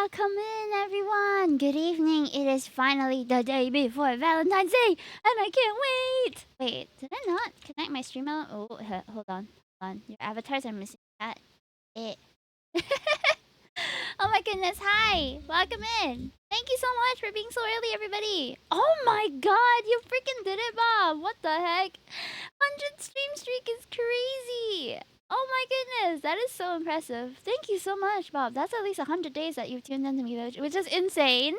Welcome in, everyone. Good evening. It is finally the day before Valentine's Day, and I can't wait. Wait, did I not connect my stream out? Oh, hold on. Hold on. Your avatars are missing that. It. Oh my goodness. Hi. Welcome in. Thank you so much for being so early, everybody. Oh my god, you freaking did it, Bob. What the heck? 100 stream streak is crazy. Oh my goodness, that is so impressive. Thank you so much, Bob. That's at least 100 days that you've tuned into me, which is insane.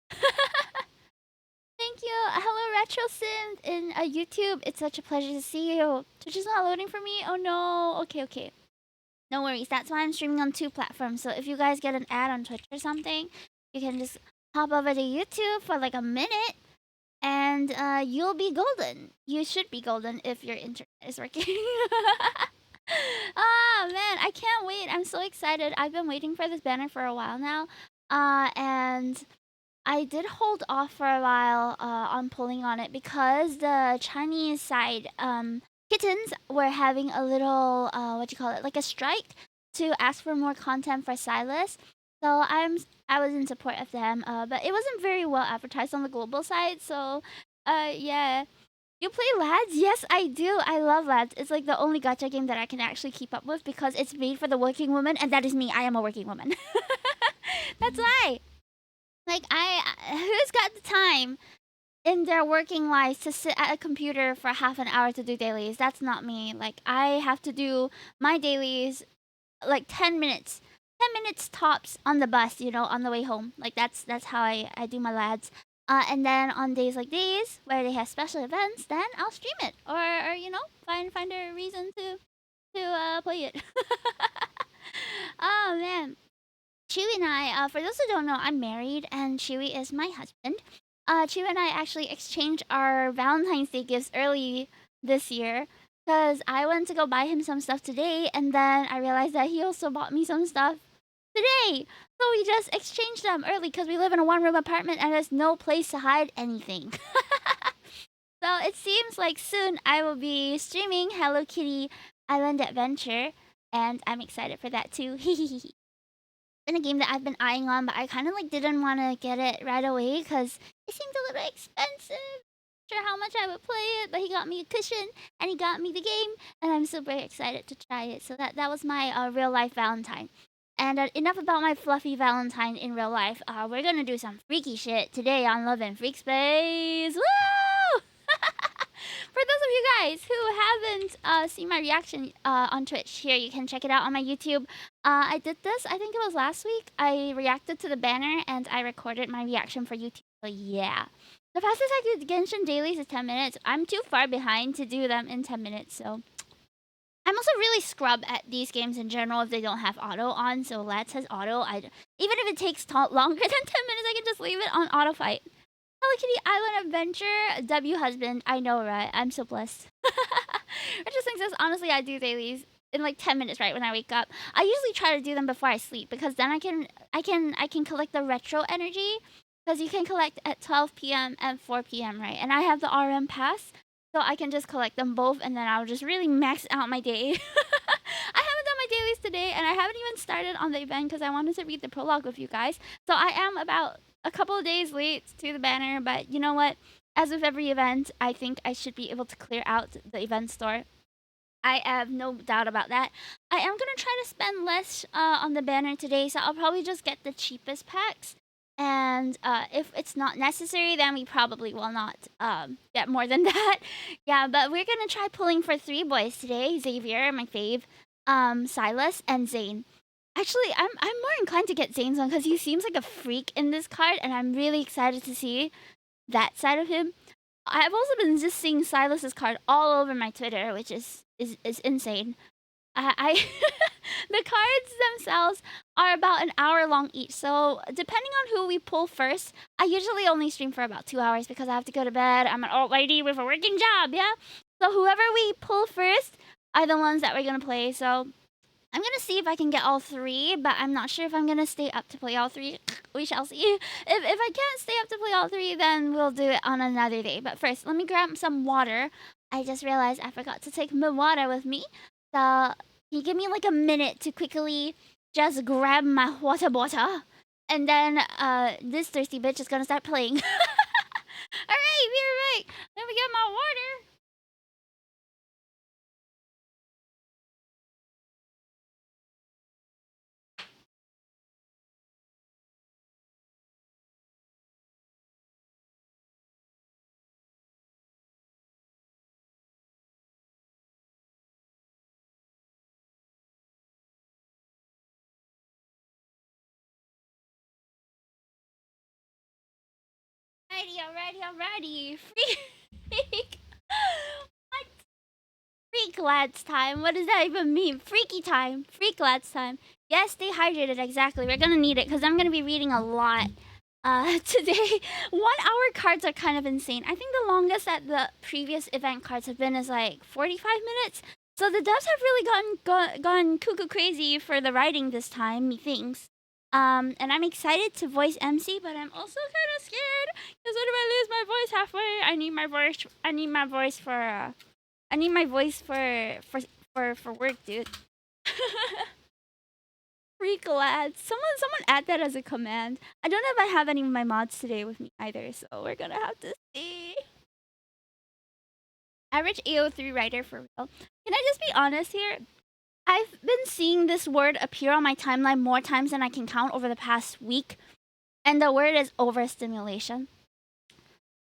Thank you. Hello, RetroSynth in YouTube. It's such a pleasure to see you. Twitch is not loading for me. Oh no. Okay. No worries. That's why I'm streaming on 2 platforms. So if you guys get an ad on Twitch or something, you can just hop over to YouTube for like a minute and you'll be golden. You should be golden if your internet is working. Ah, man, I can't wait. I'm so excited. I've been waiting for this banner for a while now. And I did hold off for a while on pulling on it because the Chinese side kittens were having a little like a strike to ask for more content for Silas. So I was in support of them, but it wasn't very well advertised on the global side. So yeah. You play Lads? Yes, I do. I love Lads. It's like the only gacha game that I can actually keep up with because it's made for the working woman, and that is me. I am a working woman. That's why. Like, who's got the time in their working lives to sit at a computer for half an hour to do dailies? That's not me. Like, I have to do my dailies like 10 minutes. 10 minutes tops on the bus, on the way home. Like, that's how I do my Lads. And then on days like these, where they have special events, then I'll stream it, or find a reason to play it. Oh man, Chewy and I, for those who don't know, I'm married, and Chewy is my husband. Chewy and I actually exchanged our Valentine's Day gifts early this year, because I went to go buy him some stuff today, and then I realized that he also bought me some stuff today. So we just exchanged them early because we live in a 1-room apartment and there's no place to hide anything. So it seems like soon I will be streaming Hello Kitty Island Adventure, and I'm excited for that too. It's been a game that I've been eyeing on, but I kind of like didn't want to get it right away because it seemed a little expensive. Not sure how much I would play it, but he got me a cushion and he got me the game, and I'm super excited to try it. So that was my real life Valentine. And enough about my fluffy Valentine in real life. We're gonna do some freaky shit today on Love and FREAKSPACE. Woo! For those of you guys who haven't seen my reaction on Twitch, here you can check it out on my YouTube. I did this, I think it was last week. I reacted to the banner and I recorded my reaction for YouTube. So yeah. The fastest I could Genshin dailies is 10 minutes. I'm too far behind to do them in 10 minutes, so I'm also really scrub at these games in general if they don't have auto on. So Let's has auto. Even if it takes longer than 10 minutes, I can just leave it on auto fight. Hello Kitty Island Adventure. W husband. I know, right? I'm so blessed. It just thinks this. Honestly, I do dailies in like 10 minutes right when I wake up. I usually try to do them before I sleep because then I can collect the retro energy, because you can collect at 12 p.m. and 4 p.m. right? And I have the RM pass. So I can just collect them both and then I'll just really max out my day. I haven't done my dailies today and I haven't even started on the event because I wanted to read the prologue with you guys. So I am about a couple of days late to the banner, but you know what? As with every event, I think I should be able to clear out the event store. I have no doubt about that. I am going to try to spend less on the banner today, so I'll probably just get the cheapest packs. And if it's not necessary, then we probably will not get more than that. Yeah, but we're gonna try pulling for 3 boys today. Xavier, my fave, Silas, and Zane. Actually, I'm more inclined to get Zane's one because he seems like a freak in this card, and I'm really excited to see that side of him. I've also been just seeing Silas's card all over my Twitter, which is insane. I the cards themselves are about an hour long each. So depending on who we pull first, I usually only stream for about 2 hours because I have to go to bed. I'm an old lady with a working job, yeah? So whoever we pull first are the ones that we're gonna play. So I'm gonna see if I can get all 3, but I'm not sure if I'm gonna stay up to play all 3. We shall see. If I can't stay up to play all 3, then we'll do it on another day. But first, let me grab some water. I just realized I forgot to take my water with me. So, can you give me like a minute to quickly just grab my water bottle And then this thirsty bitch is gonna start playing. Alright, we're right. Let me get my water. Alrighty. Freak. What? Freak lads time. What does that even mean? Freaky time. Freak lads time. Yes, stay hydrated. Exactly. We're gonna need it because I'm gonna be reading a lot. Today, 1 hour cards are kind of insane. I think the longest that the previous event cards have been is like 45 minutes. So the devs have really gone cuckoo crazy for the writing this time, methinks. And I'm excited to voice MC, but I'm also kind of scared because what if I lose my voice halfway? I need my voice. I need my voice for. I need my voice for work, dude. Freak lads. Someone add that as a command. I don't know if I have any of my mods today with me either, so we're gonna have to see. Average AO3 writer for real. Can I just be honest here? I've been seeing this word appear on my timeline more times than I can count over the past week, and the word is overstimulation.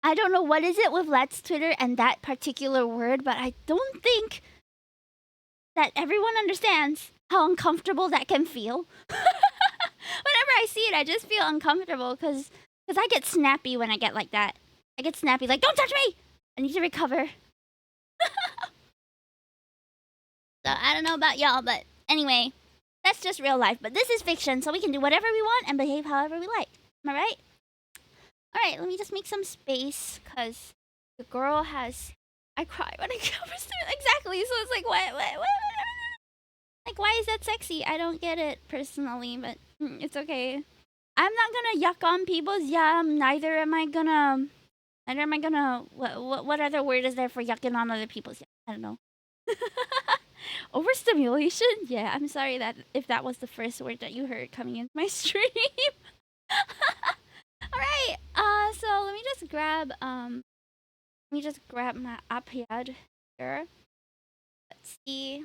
I don't know what is it with Let's Twitter and that particular word, but I don't think that everyone understands how uncomfortable that can feel. Whenever I see it, I just feel uncomfortable because I get snappy when I get like that. I get snappy, like, don't touch me! I need to recover. So I don't know about y'all, but anyway, that's just real life. But this is fiction, so we can do whatever we want and behave however we like. Am I right? Alright, let me just make some space because the girl has. I cry when I get overstimulated. Exactly, so it's like, what? Like, why is that sexy? I don't get it personally, but it's okay. I'm not gonna yuck on people's yum. Neither am I gonna. What other word is there for yucking on other people's yum? I don't know. Overstimulation? Yeah, I'm sorry that if that was the first word that you heard coming into my stream. Alright, so let me just grab my iPad here. Let's see.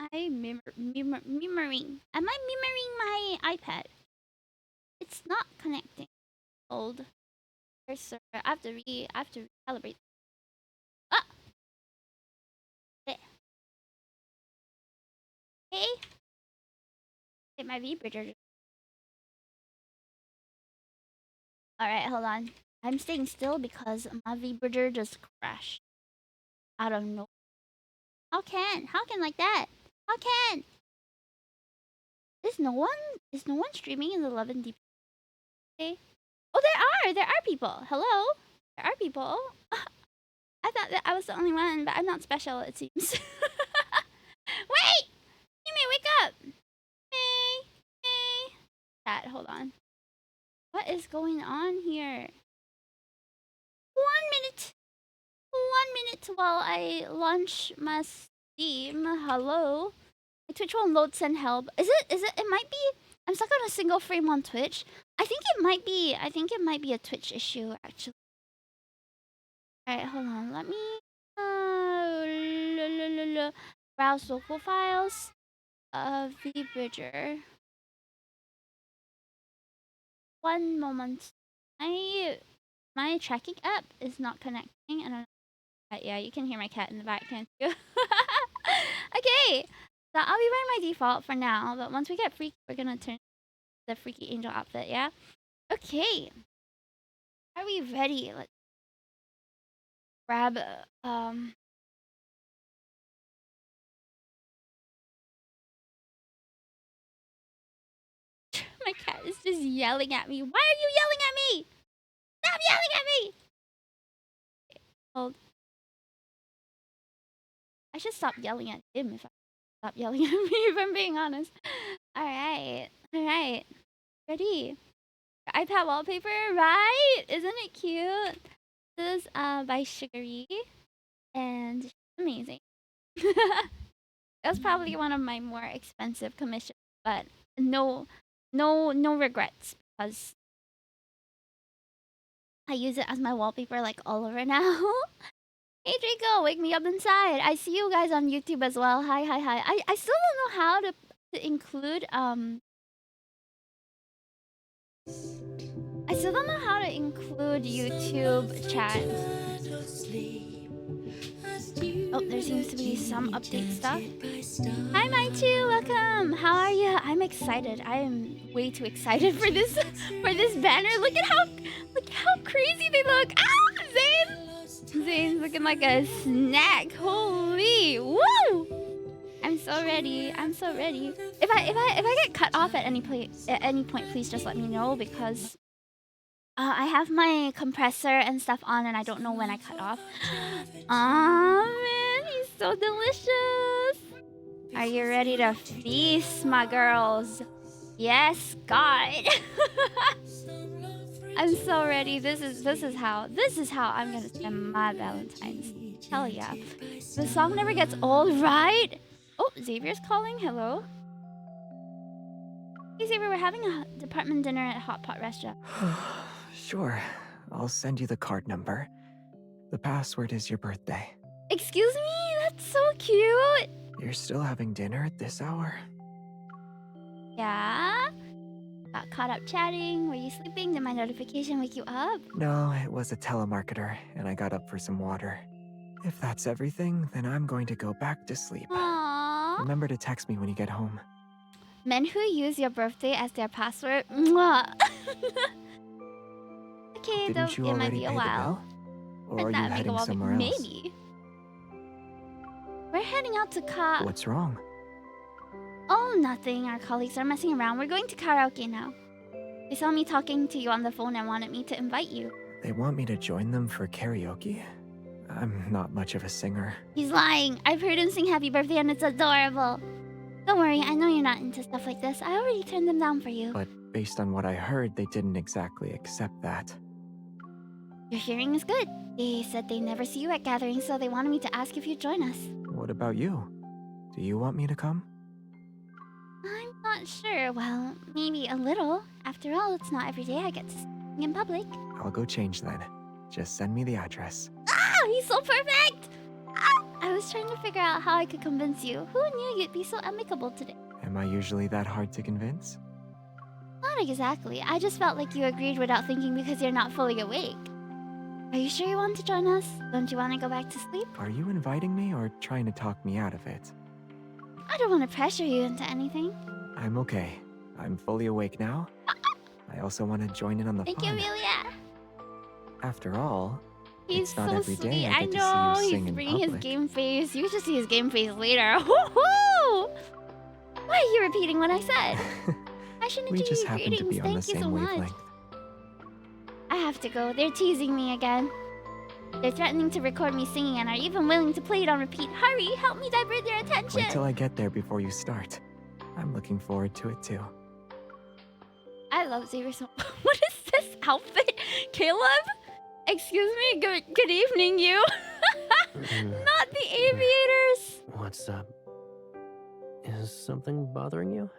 Am I mirroring? Am I mirroring my iPad? It's not connecting. Hold. Cursor. I have to recalibrate. Ah! Okay. It might be bridger. Alright, hold on. I'm staying still because my V-Bridger just crashed. Out of nowhere. How can like that? How can? Is no one streaming in the 11 DP? Okay. Oh, there are people. Hello? There are people. I thought that I was the only one, but I'm not special, it seems. Wait! Mimi, wake up! Hey! Chat, hold on. What is going on here? 1 minute while I launch my Steam. Hello? My Twitch won't load, send help. Is it? It might be. I'm stuck on a single frame on Twitch. I think it might be a Twitch issue, actually. Alright, hold on. Let me browse local files of the bridger. One moment. My tracking app is not connecting, and yeah, you can hear my cat in the back, can't you? Okay, so I'll be wearing my default for now, but once we get freaky, we're gonna turn the freaky angel outfit. Yeah. Okay. Are we ready? Let's grab My cat is just yelling at me. Why are you yelling at me? Stop yelling at me! Hold. I should stop yelling at him if I stop yelling at me, if I'm being honest. Alright. Ready? iPad wallpaper, right? Isn't it cute? This is by Sugary. And amazing. That was probably one of my more expensive commissions, but no no regrets because I use it as my wallpaper like all over now. Hey Draco, wake me up inside. I see you guys on YouTube as well. Hi. I still don't know how to include I still don't know how to include YouTube chat. Oh, there seems to be some update stuff. Hi, Maichu, welcome. How are you? I'm excited. I am way too excited for this banner. Look at how crazy they look. Ah, Zane's looking like a snack. Holy, woo! I'm so ready. I'm so ready. If I get cut off at any point, please just let me know because I have my compressor and stuff on, and I don't know when I cut off. Aw, man, he's so delicious. Are you ready to feast, my girls? Yes, God. I'm so ready. This is how I'm gonna spend my Valentine's. Hell yeah. The song never gets old, right? Oh, Xavier's calling. Hello. Hey Xavier, we're having a department dinner at Hot Pot Restaurant. Sure. I'll send you the card number. The password is your birthday. Excuse me? That's so cute. You're still having dinner at this hour? Yeah? Got caught up chatting. Were you sleeping? Did my notification wake you up? No, it was a telemarketer, and I got up for some water. If that's everything, then I'm going to go back to sleep. Aww. Remember to text me when you get home. Men who use your birthday as their password. Mwah. Okay, Didn't you it might already be a pay the while. bill? Or are you heading somewhere else? Maybe. We're heading out to What's wrong? Oh, nothing. Our colleagues are messing around. We're going to karaoke now. They saw me talking to you on the phone and wanted me to invite you. They want me to join them for karaoke? I'm not much of a singer. He's lying. I've heard him sing Happy Birthday and it's adorable. Don't worry, I know you're not into stuff like this. I already turned them down for you. But based on what I heard, they didn't exactly accept that. Your hearing is good. They said they never see you at gatherings, so they wanted me to ask if you'd join us. What about you? Do you want me to come? I'm not sure. Well, maybe a little. After all, it's not every day I get to sing in public. I'll go change then. Just send me the address. Ah, he's so perfect! Ah, I was trying to figure out how I could convince you. Who knew you'd be so amicable today? Am I usually that hard to convince? Not exactly. I just felt like you agreed without thinking because you're not fully awake. Are you sure you want to join us? Don't you want to go back to sleep? Are you inviting me or trying to talk me out of it? I don't want to pressure you into anything. I'm okay. I'm fully awake now. I also want to join in on the Thank fun. you, Amelia. After all, He's it's not so every day sweet. I I get to know. see you He's sing in bringing his public. game face. You should see his game face later. Woohoo! Why are you repeating what I said? I shouldn't We do just you happen greetings. to be on Thank the you so same much. wavelength. I have to go. They're teasing me again. They're threatening to record me singing and are even willing to play it on repeat. Hurry, help me divert their attention. Wait till I get there before you start. I'm looking forward to it too. I love Xavier so much. What is this outfit? Caleb? Excuse me, good evening, you. Not the aviators. What's up? Is something bothering you?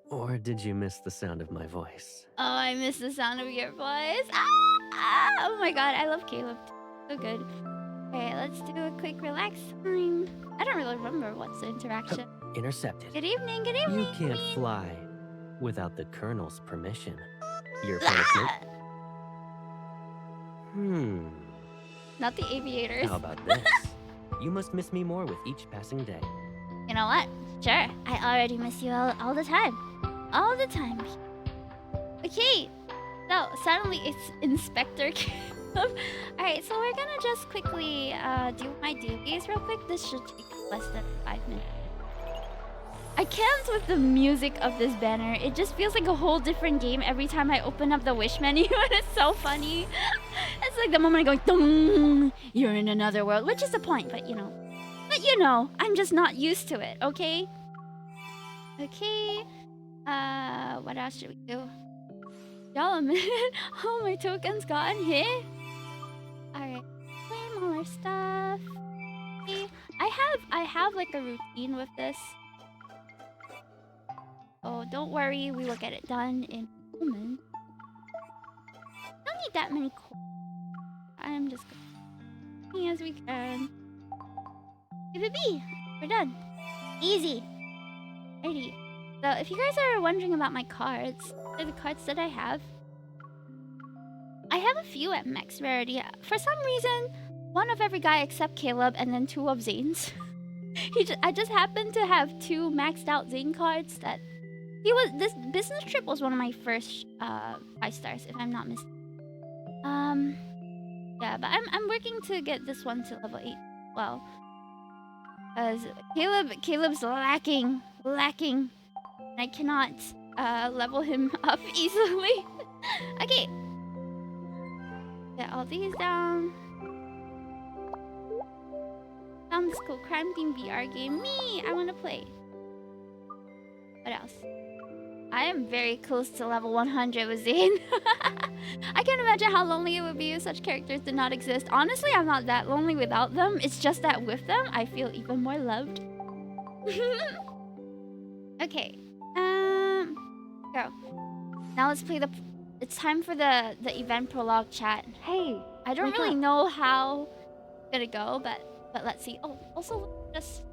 Or did you miss the sound of my voice? Oh, I miss the sound of your voice. Oh my god, I love Caleb. So good. Okay, let's do a quick relax time. I don't really remember what's the interaction. Intercepted. Good evening, good evening. You can't fly without the Colonel's permission. Your punishment? Not the aviators. How about this? You must miss me more with each passing day. You know what? Sure, I already miss you all the time. All the time. Okay, so suddenly it's Inspector Caleb. Alright, so we're gonna just quickly do my duties real quick. This should take less than 5 minutes. I can't with the music of this banner. It just feels like a whole different game every time I open up the wish menu and it's so funny. It's like the moment I go, dong, you're in another world, which is the point, but you know. But you know, I'm just not used to it, okay? Okay. What else should we do? Y'all a minute. Oh, my token's gone here. Alright. Claim all our stuff. Okay. I have like a routine with this. Oh, so don't worry, we will get it done in a moment. Don't need that many coins. I'm just going as we can. Give it be. We're done. Easy. Alrighty. So if you guys are wondering about my cards, they're the cards that I have. I have a few at max rarity. For some reason, one of every guy except Caleb and then 2 of Zane's. I just happened to have 2 maxed out Zane cards that this business trip was one of my first 5 stars, if I'm not mistaken. Yeah, but I'm working to get this one to level 8 as well. Because Caleb's lacking. I cannot level him up easily. Okay. Get all these down. Found this cool crime theme VR game. Me! I wanna play. What else? I am very close to level 100 with Zane. I can't imagine how lonely it would be if such characters did not exist. Honestly, I'm not that lonely without them. It's just that with them, I feel even more loved. Okay. Go. Now let's play it's time for the event prologue chat. Hey, I don't really know how it's gonna go, but let's see. Oh, also just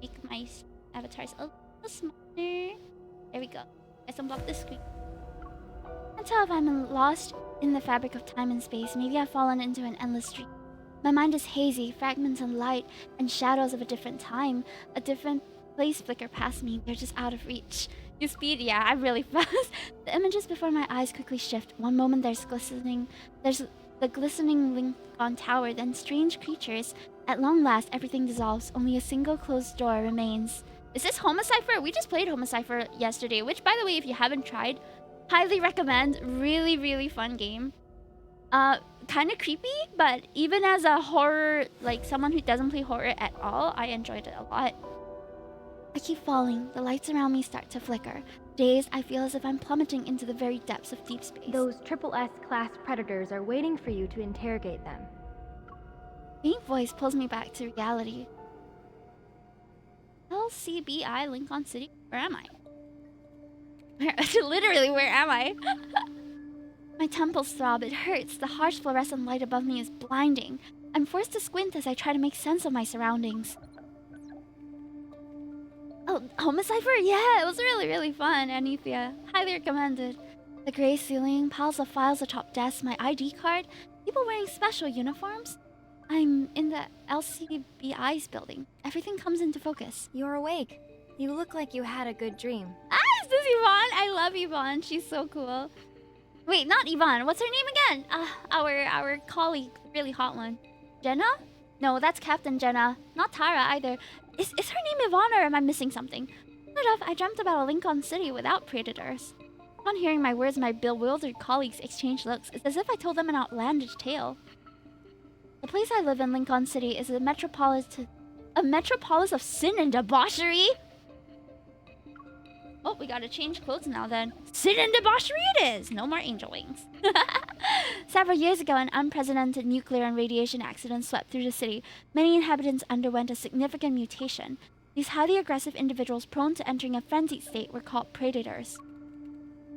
make my avatars a little smaller. There we go. Guess unblock the screen. Can't tell if I'm lost in the fabric of time and space. Maybe I've fallen into an endless dream. My mind is hazy, fragments of light and shadows of a different time. A different place flicker past me. They're just out of reach. You speed, yeah, I'm really fast. The images before my eyes quickly shift. One moment there's the glistening Lincoln Tower, then strange creatures. At long last, everything dissolves. Only a single closed door remains. Is this Homicipher? We just played Homicipher yesterday, which, by the way, if you haven't tried, highly recommend. Really, really fun game. Kind of creepy, but even as a horror, like someone who doesn't play horror at all, I enjoyed it a lot. I keep falling. The lights around me start to flicker. Dazed, I feel as if I'm plummeting into the very depths of deep space. Those SS class predators are waiting for you to interrogate them. A faint voice pulls me back to reality. LCBI Lincoln City? Where am I? Literally, where am I? My temples throb. It hurts. The harsh fluorescent light above me is blinding. I'm forced to squint as I try to make sense of my surroundings. Oh, Homicipher? Yeah, it was really, really fun, Anethia. Highly recommended. The gray ceiling, piles of files atop desks, my ID card, people wearing special uniforms. I'm in the LCBI's building. Everything comes into focus. You're awake. You look like you had a good dream. Ah, is this Yvonne? I love Yvonne. She's so cool. Wait, not Yvonne. What's her name again? Our colleague, really hot one. Jenna? No, that's Captain Jenna. Not Tara either. Is her name Yvonne, or am I missing something? Sort of. I dreamt about a Lincoln City without predators. Upon hearing my words, my bewildered colleagues exchange looks. It's as if I told them an outlandish tale. The place I live in, Lincoln City, is a metropolis of sin and debauchery. Oh, we gotta change clothes now then. Sin and debauchery it is! No more angel wings. Several years ago, an unprecedented nuclear and radiation accident swept through the city. Many inhabitants underwent a significant mutation. These highly aggressive individuals prone to entering a frenzied state were called predators.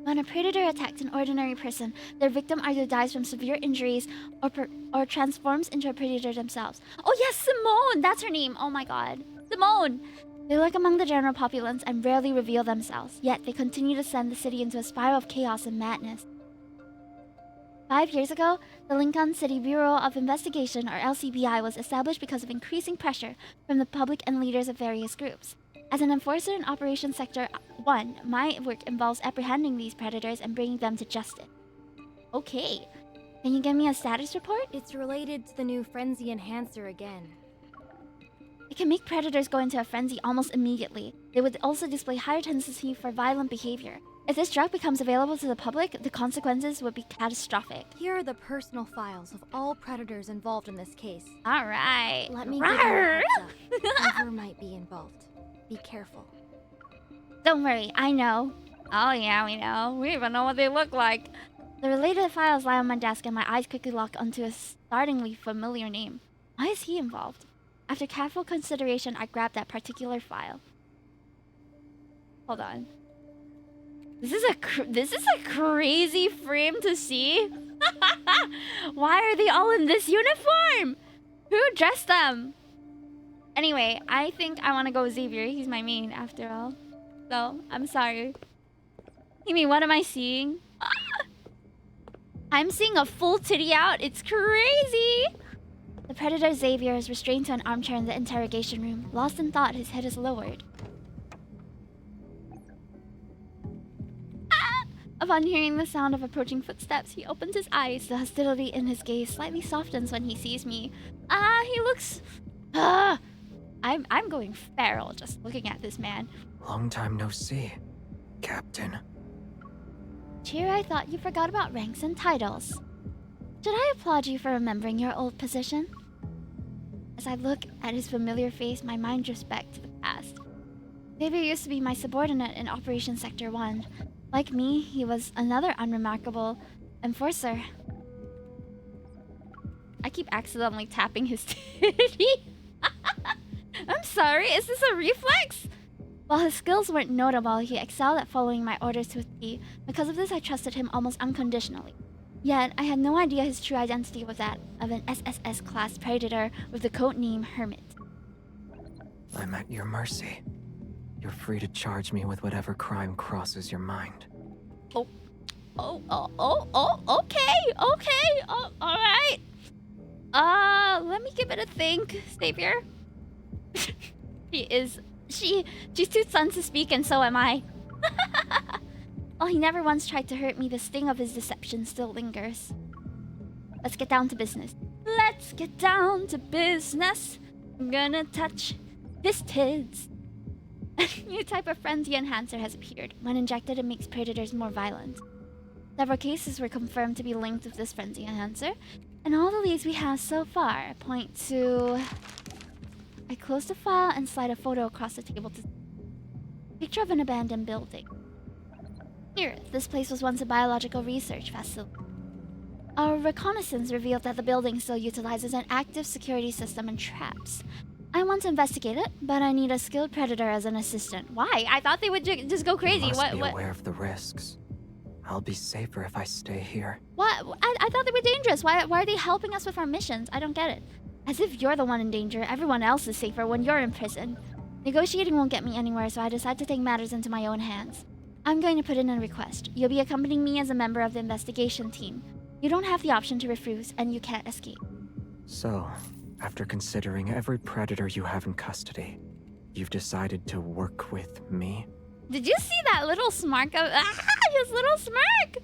When a predator attacks an ordinary person, their victim either dies from severe injuries or transforms into a predator themselves. Oh yes, Simone! That's her name! Oh my god. Simone! They lurk among the general populace and rarely reveal themselves, yet they continue to send the city into a spiral of chaos and madness. 5 years ago, the Lincoln City Bureau of Investigation, or LCBI, was established because of increasing pressure from the public and leaders of various groups. As an enforcer in Operation Sector 1, my work involves apprehending these predators and bringing them to justice. Okay. Can you give me a status report? It's related to the new frenzy enhancer again. It can make predators go into a frenzy almost immediately. They would also display higher tendency for violent behavior. If this drug becomes available to the public, the consequences would be catastrophic. Here are the personal files of all predators involved in this case. Alright. Let me give you a heads up. Whoever might be involved. Be careful. Don't worry, I know. Oh yeah, we know. We even know what they look like. The related files lie on my desk and my eyes quickly lock onto a startlingly familiar name. Why is he involved? After careful consideration, I grabbed that particular file. Hold on. This is a crazy frame to see. Why are they all in this uniform? Who dressed them? Anyway, I think I want to go with Xavier. He's my main after all. So, I'm sorry. You mean, what am I seeing? I'm seeing a full titty out. It's crazy. The predator Xavier is restrained to an armchair in the interrogation room. Lost in thought, his head is lowered. Upon hearing the sound of approaching footsteps, he opens his eyes. The hostility in his gaze slightly softens when he sees me. He looks... I'm going feral just looking at this man. Long time no see, Captain. Cheer, I thought you forgot about ranks and titles. Should I applaud you for remembering your old position? As I look at his familiar face, my mind drifts back to the past. Xavier used to be my subordinate in Operation Sector 1. Like me, he was another unremarkable enforcer. I keep accidentally tapping his titty. I'm sorry, is this a reflex? While his skills weren't notable, he excelled at following my orders to a T. Because of this, I trusted him almost unconditionally. Yet, I had no idea his true identity was that of an SSS-class predator with the codename Hermit. I'm at your mercy. You're free to charge me with whatever crime crosses your mind. Okay, alright. Let me give it a think, Xavier. She's too stunned to speak, and so am I. While he never once tried to hurt me, the sting of his deception still lingers. Let's get down to business. Let's get down to business. I'm gonna touch his tits. A new type of frenzy enhancer has appeared. When injected, it makes predators more violent. Several cases were confirmed to be linked with this frenzy enhancer, and all the leads we have so far point to... I close the file and slide a photo across the table to... Picture of an abandoned building. Here, this place was once a biological research facility. Our reconnaissance revealed that the building still utilizes an active security system and traps. I want to investigate it, but I need a skilled predator as an assistant. Why? I thought they would just go crazy. You must be aware of the risks. I'll be safer if I stay here. What? I thought they were dangerous. Why are they helping us with our missions? I don't get it. As if you're the one in danger. Everyone else is safer when you're in prison. Negotiating won't get me anywhere, so I decide to take matters into my own hands. I'm going to put in a request. You'll be accompanying me as a member of the investigation team. You don't have the option to refuse, and you can't escape. So, after considering every predator you have in custody, you've decided to work with me? Did you see that little smirk of... his little smirk!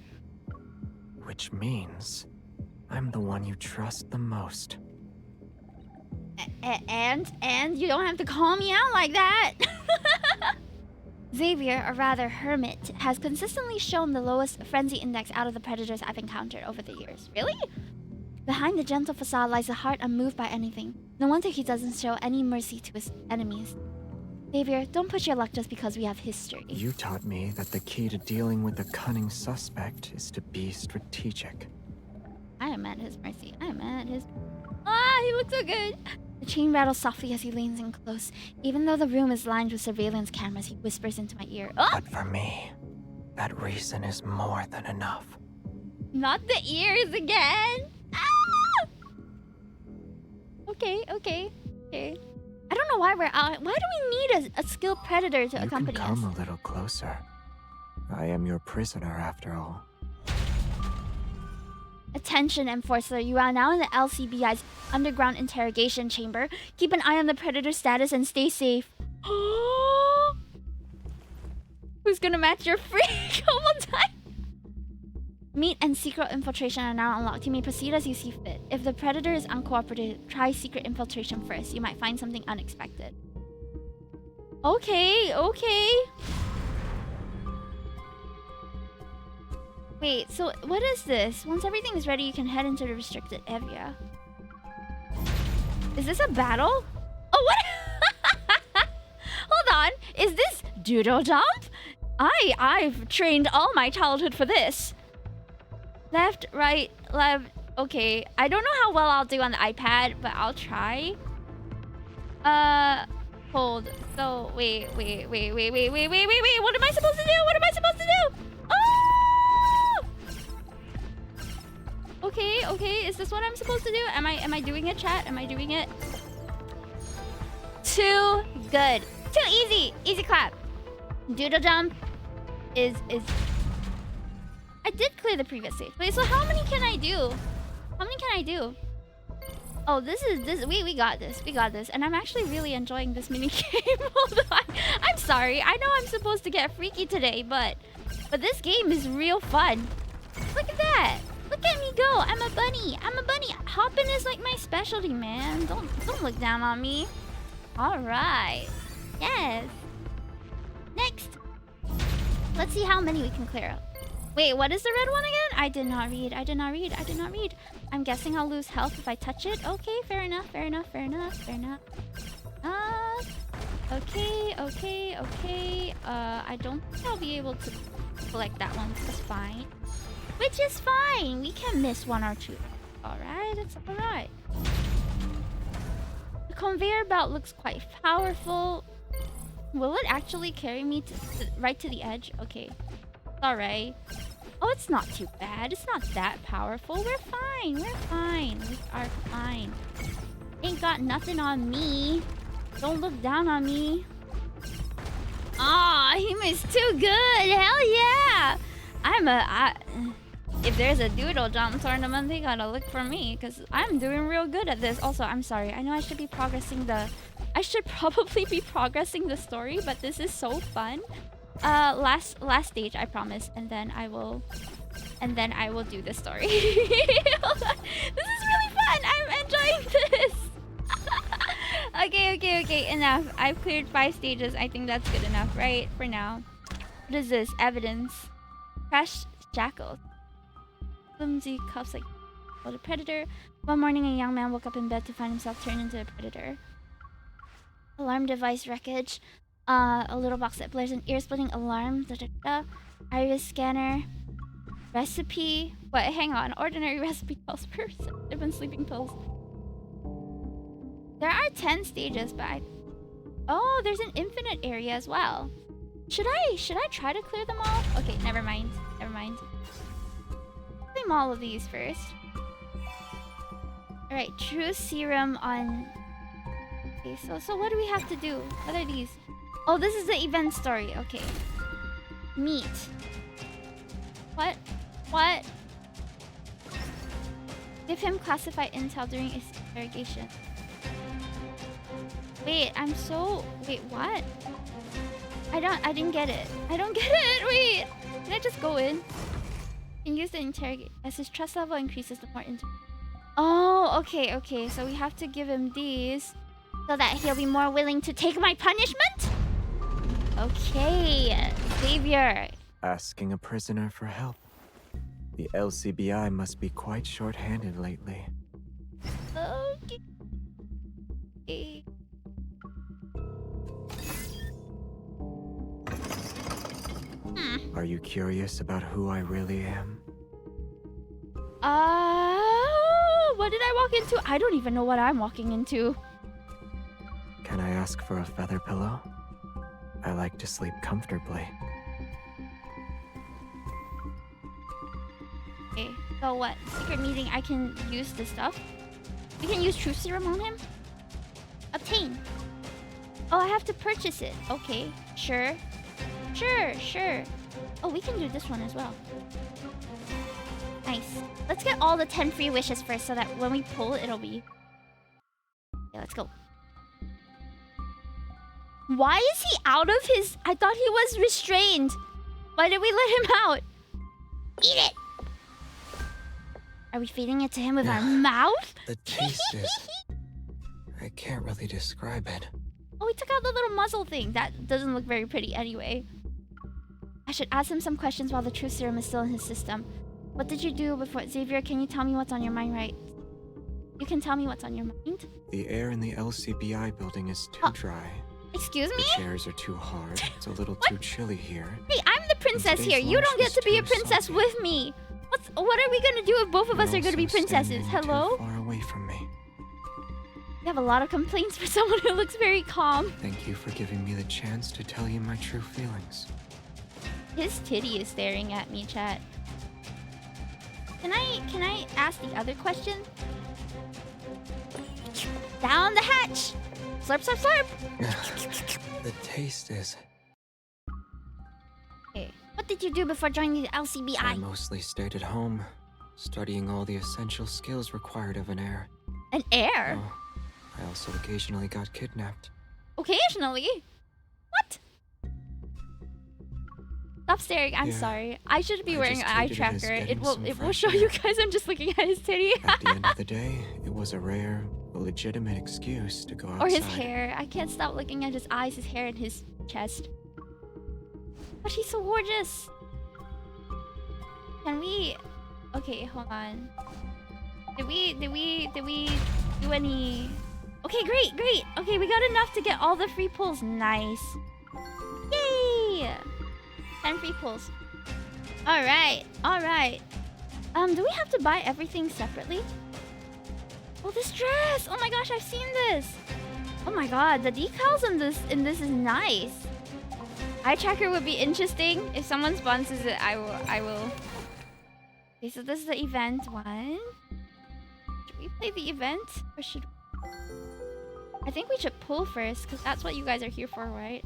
Which means, I'm the one you trust the most. And you don't have to call me out like that. Xavier, or rather Hermit, has consistently shown the lowest frenzy index out of the predators I've encountered over the years. Really? Behind the gentle facade lies a heart unmoved by anything. No wonder he doesn't show any mercy to his enemies. Xavier, don't push your luck just because we have history. You taught me that the key to dealing with a cunning suspect is to be strategic. I am at his mercy. I am at his... he looks so good. The chain rattles softly as he leans in close. Even though the room is lined with surveillance cameras, he whispers into my ear. But for me, that reason is more than enough. Not the ears again. Okay. I don't know why we're out. Why do we need a skilled predator to accompany us? You can come a little closer. I am your prisoner after all. Attention, Enforcer. You are now in the LCBI's underground interrogation chamber. Keep an eye on the predator status and stay safe. Who's gonna match your freak? One more time. Meat and secret infiltration are now unlocked. You may proceed as you see fit. If the predator is uncooperative, try secret infiltration first. You might find something unexpected. Okay. Wait, so what is this? Once everything is ready, you can head into the restricted area. Is this a battle? Oh, what? Hold on. Is this doodle jump? I've trained all my childhood for this. Left, right, left. Okay, I don't know how well I'll do on the iPad, but I'll try. Hold. So, wait. What am I supposed to do? Okay, okay. Is this what I'm supposed to do? Am I doing it, chat? Am I doing it? Too good. Too easy. Easy clap. Doodle jump is I did clear the previous stage. Wait, so how many can I do? How many can I do? Oh, this we got this. We got this. And I'm actually really enjoying this mini game. Hold on. I'm sorry. I know I'm supposed to get freaky today, but this game is real fun. Look at that. Look at me go. I'm a bunny. I'm a bunny. Hopping is like my specialty, man. Don't look down on me. All right. Yes. Next. Let's see how many we can clear up. Wait, what is the red one again? I did not read. I did not read. I did not read. I'm guessing I'll lose health if I touch it. Okay, fair enough. Fair enough. Fair enough. Fair enough. Okay. Okay. Okay. I don't think I'll be able to collect that one. Which is fine. Which is fine. We can miss one or two. All right. It's all right. The conveyor belt looks quite powerful. Will it actually carry me right to the edge? Okay. Alright. Oh, it's not too bad. It's not that powerful. We're fine. We're fine. We are fine. Ain't got nothing on me. Don't look down on me. Aw, he was too good. Hell yeah. If there's a doodle jump tournament, they gotta look for me because I'm doing real good at this. Also, I'm sorry. I know I should be progressing I should probably be progressing the story, but this is so fun. Last stage, I promise, and then I will do the story. Hold on. This is really fun. I'm enjoying this. Okay. Enough. I've cleared 5 stages. I think that's good enough, right? For now. What is this? Evidence. Crash shackles. Flimsy cuffs like the predator. One morning, a young man woke up in bed to find himself turned into a predator. Alarm device wreckage. A little box that blares an ear-splitting alarm. Iris scanner. Recipe. What? Hang on. Ordinary recipe pills for sedative sleeping pills. There are 10 stages, but oh, there's an infinite area as well. Should I try to clear them all? Okay, never mind. Never mind. Claim all of these first. All right, true serum on. Okay, so what do we have to do? What are these? Oh, this is the event story. Okay. Meat. What? Give him classified intel during his interrogation. Wait, wait, what? I didn't get it. I don't get it. Wait. Can I just go in? And use the interrogate. As his trust level increases, the more Oh, okay. So we have to give him these so that he'll be more willing to take my punishment? Okay, Xavier. Asking a prisoner for help. The LCBI must be quite short-handed lately. Okay. Are you curious about who I really am? What did I walk into? I don't even know what I'm walking into. Can I ask for a feather pillow? I like to sleep comfortably. Okay, so what? Secret meeting, I can use this stuff? We can use truth serum on him? Obtain. Oh, I have to purchase it. Okay, sure. Oh, we can do this one as well. Nice. Let's get all the 10 free wishes first so that when we pull, it'll be... Okay, let's go. Why is he out of his... I thought he was restrained. Why did we let him out? Eat it! Are we feeding it to him with our mouth? The taste is... I can't really describe it. Oh, we took out the little muzzle thing. That doesn't look very pretty anyway. I should ask him some questions while the truth serum is still in his system. What did you do before... Xavier, can you tell me what's on your mind, right? You can tell me what's on your mind? The air in the LCBI building is too dry. Excuse me? The chairs are too hard. It's a little too chilly here. Hey, I'm the princess here. You don't get to be a princess with me. What are we gonna do if both of us are gonna be princesses? Hello? Too far away from me. You have a lot of complaints for someone who looks very calm. Thank you for giving me the chance to tell you my true feelings. His titty is staring at me, chat. Can I ask the other question? Down the hatch! Slurp, slurp, slurp! The taste is... Okay. What did you do before joining the I LCBI? mostly stayed at home, studying all the essential skills required of an heir. An heir? Oh, I also occasionally got kidnapped. Occasionally? What? Stop staring. I'm Yeah. sorry. I should be I wearing an just eye treated it as tracker. It getting will some show fresh you air. guys. I'm just looking at his titty. At the end of the day, it was a rare, legitimate excuse to go outside. Or his hair. I can't stop looking at his eyes, his hair, and his chest. But he's so gorgeous. Can we? Okay, hold on. Did we do any? Okay, great, great. Okay, we got enough to get all the free pulls. Nice. Yay! 10 free pulls. All right, all right. Do we have to buy everything separately? Oh, this dress! Oh my gosh, I've seen this. Oh my god, the decals in this is nice. Eye tracker would be interesting. If someone sponsors it, I will. Okay, so this is the event one. Should we play the event or should? I think we should pull first because that's what you guys are here for, right?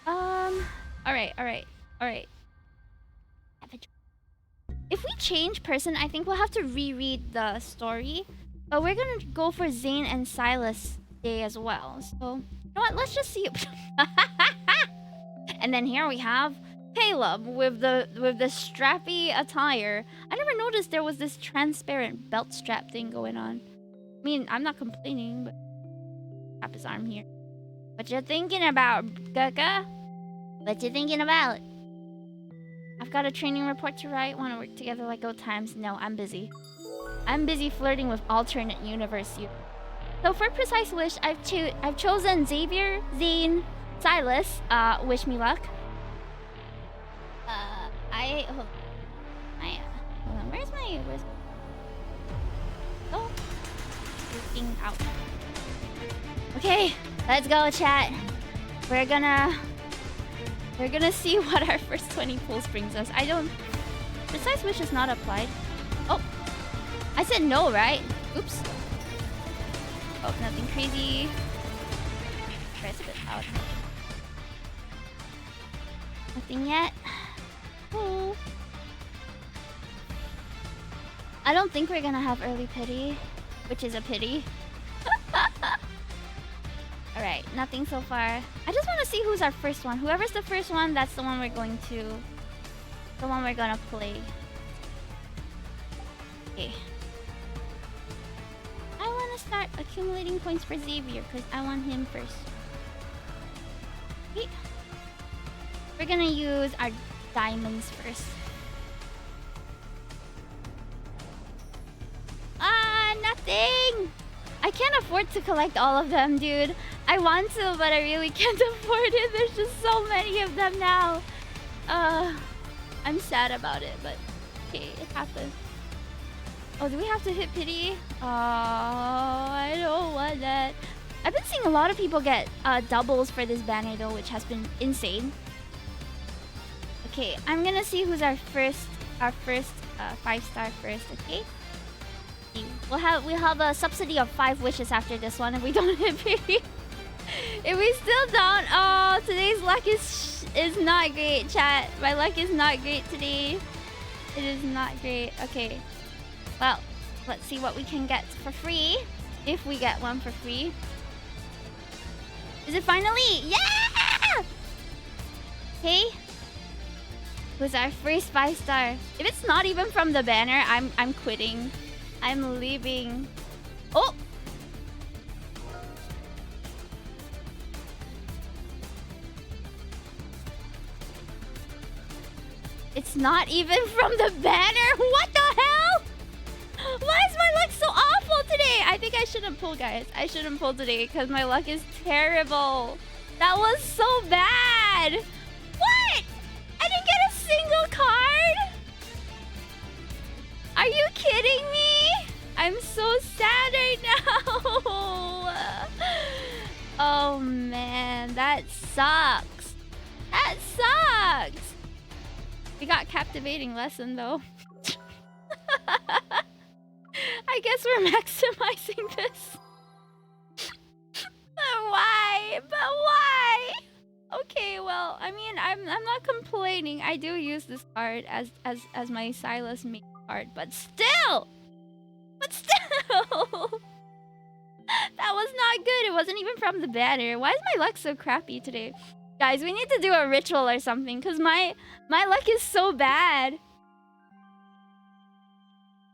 All right. If we change person, I think we'll have to reread the story. But we're gonna go for Zane and Silas Day as well. So, you know what? Let's just see. And then here we have Caleb with the strappy attire. I never noticed there was this transparent belt strap thing going on. I mean, I'm not complaining, but strap his arm here. What you thinking about, Gaga? What you thinking about? I've got a training report to write. Want to work together like old times? No, I'm busy. I'm busy flirting with alternate universe you. So for precise wish, I've chosen Xavier, Zane, Silas. Wish me luck. Hold on. Where's oh, working out. Okay, let's go, chat. We're gonna see what our first 20 pulls brings us. Precise wish is not applied. Oh, I said no, right? Oops. Oh, nothing crazy. Press a bit loud. Nothing yet. Oh. I don't think we're gonna have early pity, which is a pity. Alright, nothing so far. I just want to see who's our first one. Whoever's the first one, that's the one we're gonna play. Okay. I want to start accumulating points for Xavier because I want him first. Okay. We're gonna use our diamonds first. Nothing! I can't afford to collect all of them, dude. I want to, but I really can't afford it. There's just so many of them now. I'm sad about it, but okay, it happens. Oh, do we have to hit pity? Oh, I don't want that. I've been seeing a lot of people get doubles for this banner though, which has been insane. Okay, I'm gonna see who's our first 5-star first, okay? We'll have a subsidy of 5 wishes after this one if we don't hit pity. If we still don't, oh, today's luck is not great, chat. My luck is not great today. It is not great. Okay. Well, let's see what we can get for free. If we get one for free. Is it finally? Yeah! Okay. Who's our first 5-star? If it's not even from the banner, I'm quitting. I'm leaving. Oh! It's not even from the banner? What the hell? Why is my luck so awful today? I think I shouldn't pull, guys. I shouldn't pull today because my luck is terrible. That was so bad. What? I didn't get a single card? Are you kidding me? I'm so sad right now. Oh man, that sucks. That sucks. We got captivating lesson though. I guess we're maximizing this. But why? But why? Okay, well, I mean, I'm not complaining. I do use this card as my Silas main card, but still. That was not good. It wasn't even from the banner. Why is my luck so crappy today? Guys, we need to do a ritual or something because my luck is so bad.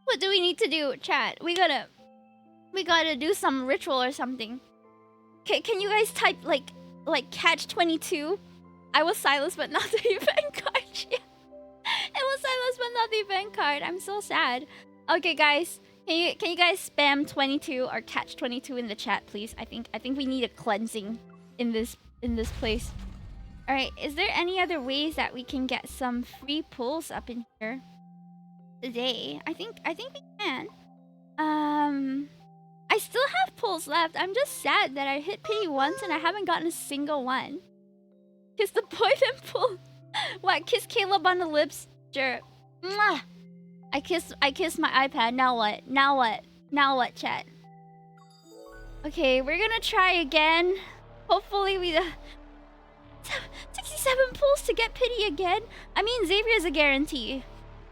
What do we need to do, chat? We gotta do some ritual or something. Can you guys type like Catch-22? I was Silas but not the event card. Yeah. It was Silas but not the event card. I'm so sad. Okay, guys. Can you guys spam 22 or Catch-22 in the chat, please? I think we need a cleansing in this place. All right, is there any other ways that we can get some free pulls up in here today? I think we can. I still have pulls left. I'm just sad that I hit pity once and I haven't gotten a single one. Kiss the boy then pull. What? Kiss Caleb on the lips? Sure. Mwah! I kissed my iPad. Now what? Now what, chat? Okay, we're gonna try again. Hopefully we 67 pulls to get pity again. I mean, Xavier's a guarantee.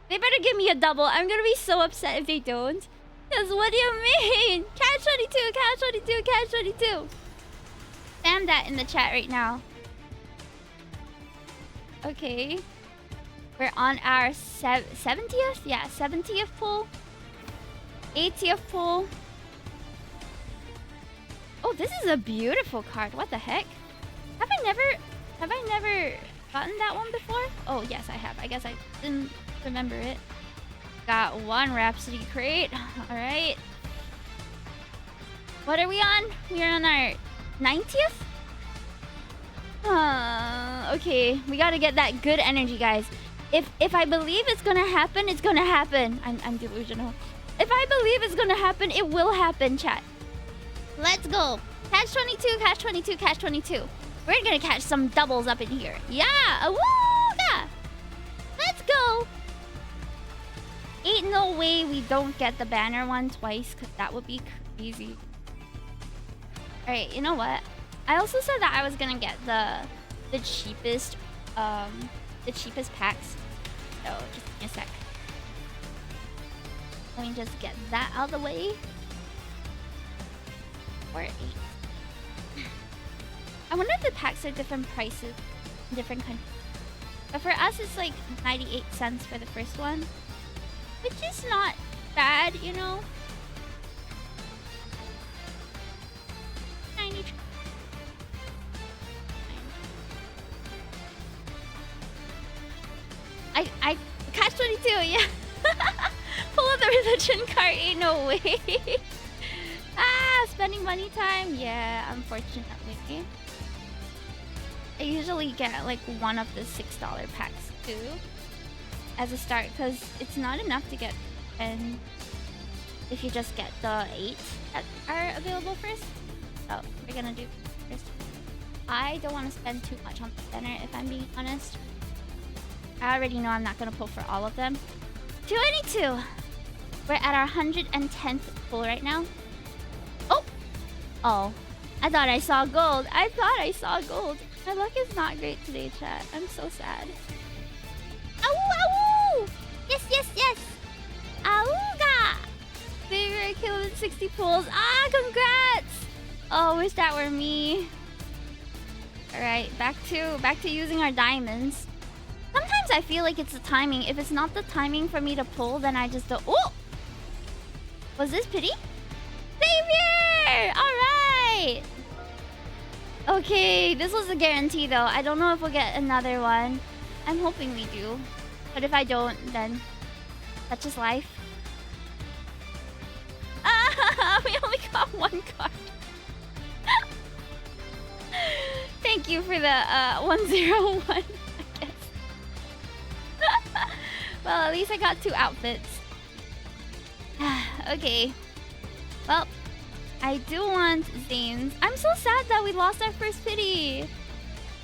They better give me a double. I'm gonna be so upset if they don't. Cause what do you mean? Catch-22, Catch-22, Catch-22. Spam that in the chat right now. Okay. We're on our 70th? Yeah, 70th pull. 80th pull. Oh, this is a beautiful card. What the heck? Have I never gotten that one before? Oh, yes, I have. I guess I didn't remember it. Got one Rhapsody crate. All right. What are we on? We're on our 90th? Okay, we gotta get that good energy, guys. If I believe it's gonna happen, it's gonna happen. I'm delusional. If I believe it's gonna happen, it will happen, chat. Let's go. Catch-22, Catch-22, Catch-22. We're gonna catch some doubles up in here. Yeah! Awoooooo! Let's go! Ain't no way we don't get the banner one twice, because that would be crazy. Alright, you know what? I also said that I was gonna get the cheapest packs. So just give me a sec. Let me just get that out of the way. 4-8. I wonder if the packs are different prices in different countries. But for us, it's like 98 cents for the first one, which is not bad, you know. 90. I Catch-22, yeah. Pull up the religion card, ain't no way. Spending money time, yeah, unfortunately. I usually get like one of the $6 packs too as a start, because it's not enough to get 10 if you just get the 8 that are available first. So we're gonna do first. I don't want to spend too much on the center, if I'm being honest. I already know I'm not gonna pull for all of them. 282. We're at our 110th pull right now. Oh, I thought I saw gold. My luck is not great today, chat. I'm so sad. Awoo! Yes! Awooga! Favorite kill with 60 pulls. Congrats! Oh, wish that were me. Alright, back to using our diamonds. Sometimes I feel like it's the timing. If it's not the timing for me to pull, then I just don't. Oh! Was this pity? Xavier! Alright! Okay, this was a guarantee though. I don't know if we'll get another one. I'm hoping we do. But if I don't, then that's just life. We only got one card. Thank you for the 101, I guess. Well, at least I got 2 outfits. Okay. Well, I do want Zane's. I'm so sad that we lost our first pity.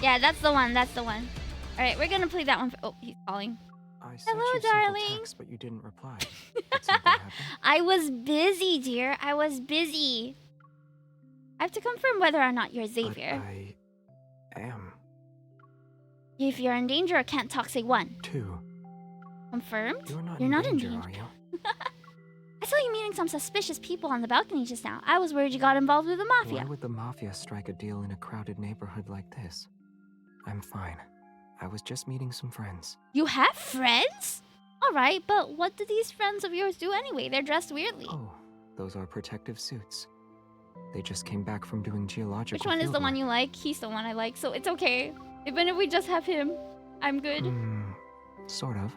Yeah, that's the one. Alright, we're gonna play that one. Oh, he's calling. I sent Hello, you several darling. texts, but you didn't reply. Did something happen? I was busy, dear. I was busy. I have to confirm whether or not you're Xavier. But I am. If you're in danger or can't talk, say 1. 2. Confirmed? You're not in danger, danger. are you? I saw you meeting some suspicious people on the balcony just now. I was worried you got involved with the mafia. Why would the mafia strike a deal in a crowded neighborhood like this? I'm fine. I was just meeting some friends. You have friends? Alright, but what do these friends of yours do anyway? They're dressed weirdly. Oh, those are protective suits. They just came back from doing geological Which one is field the one work. you like? He's the one I like, so it's okay. Even if we just have him, I'm good. Sort of.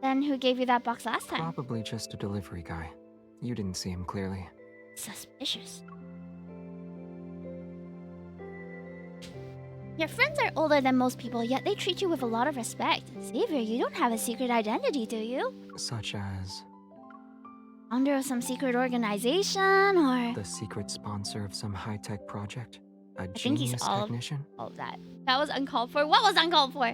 Then who gave you that box last time? Probably just a delivery guy. You didn't see him clearly. Suspicious. Your friends are older than most people, yet they treat you with a lot of respect. Xavier, you don't have a secret identity, do you? Such as Founder of some secret organization, or... the secret sponsor of some high-tech project? A think he's genius all of- technician? all of that. That was uncalled for. What was uncalled for?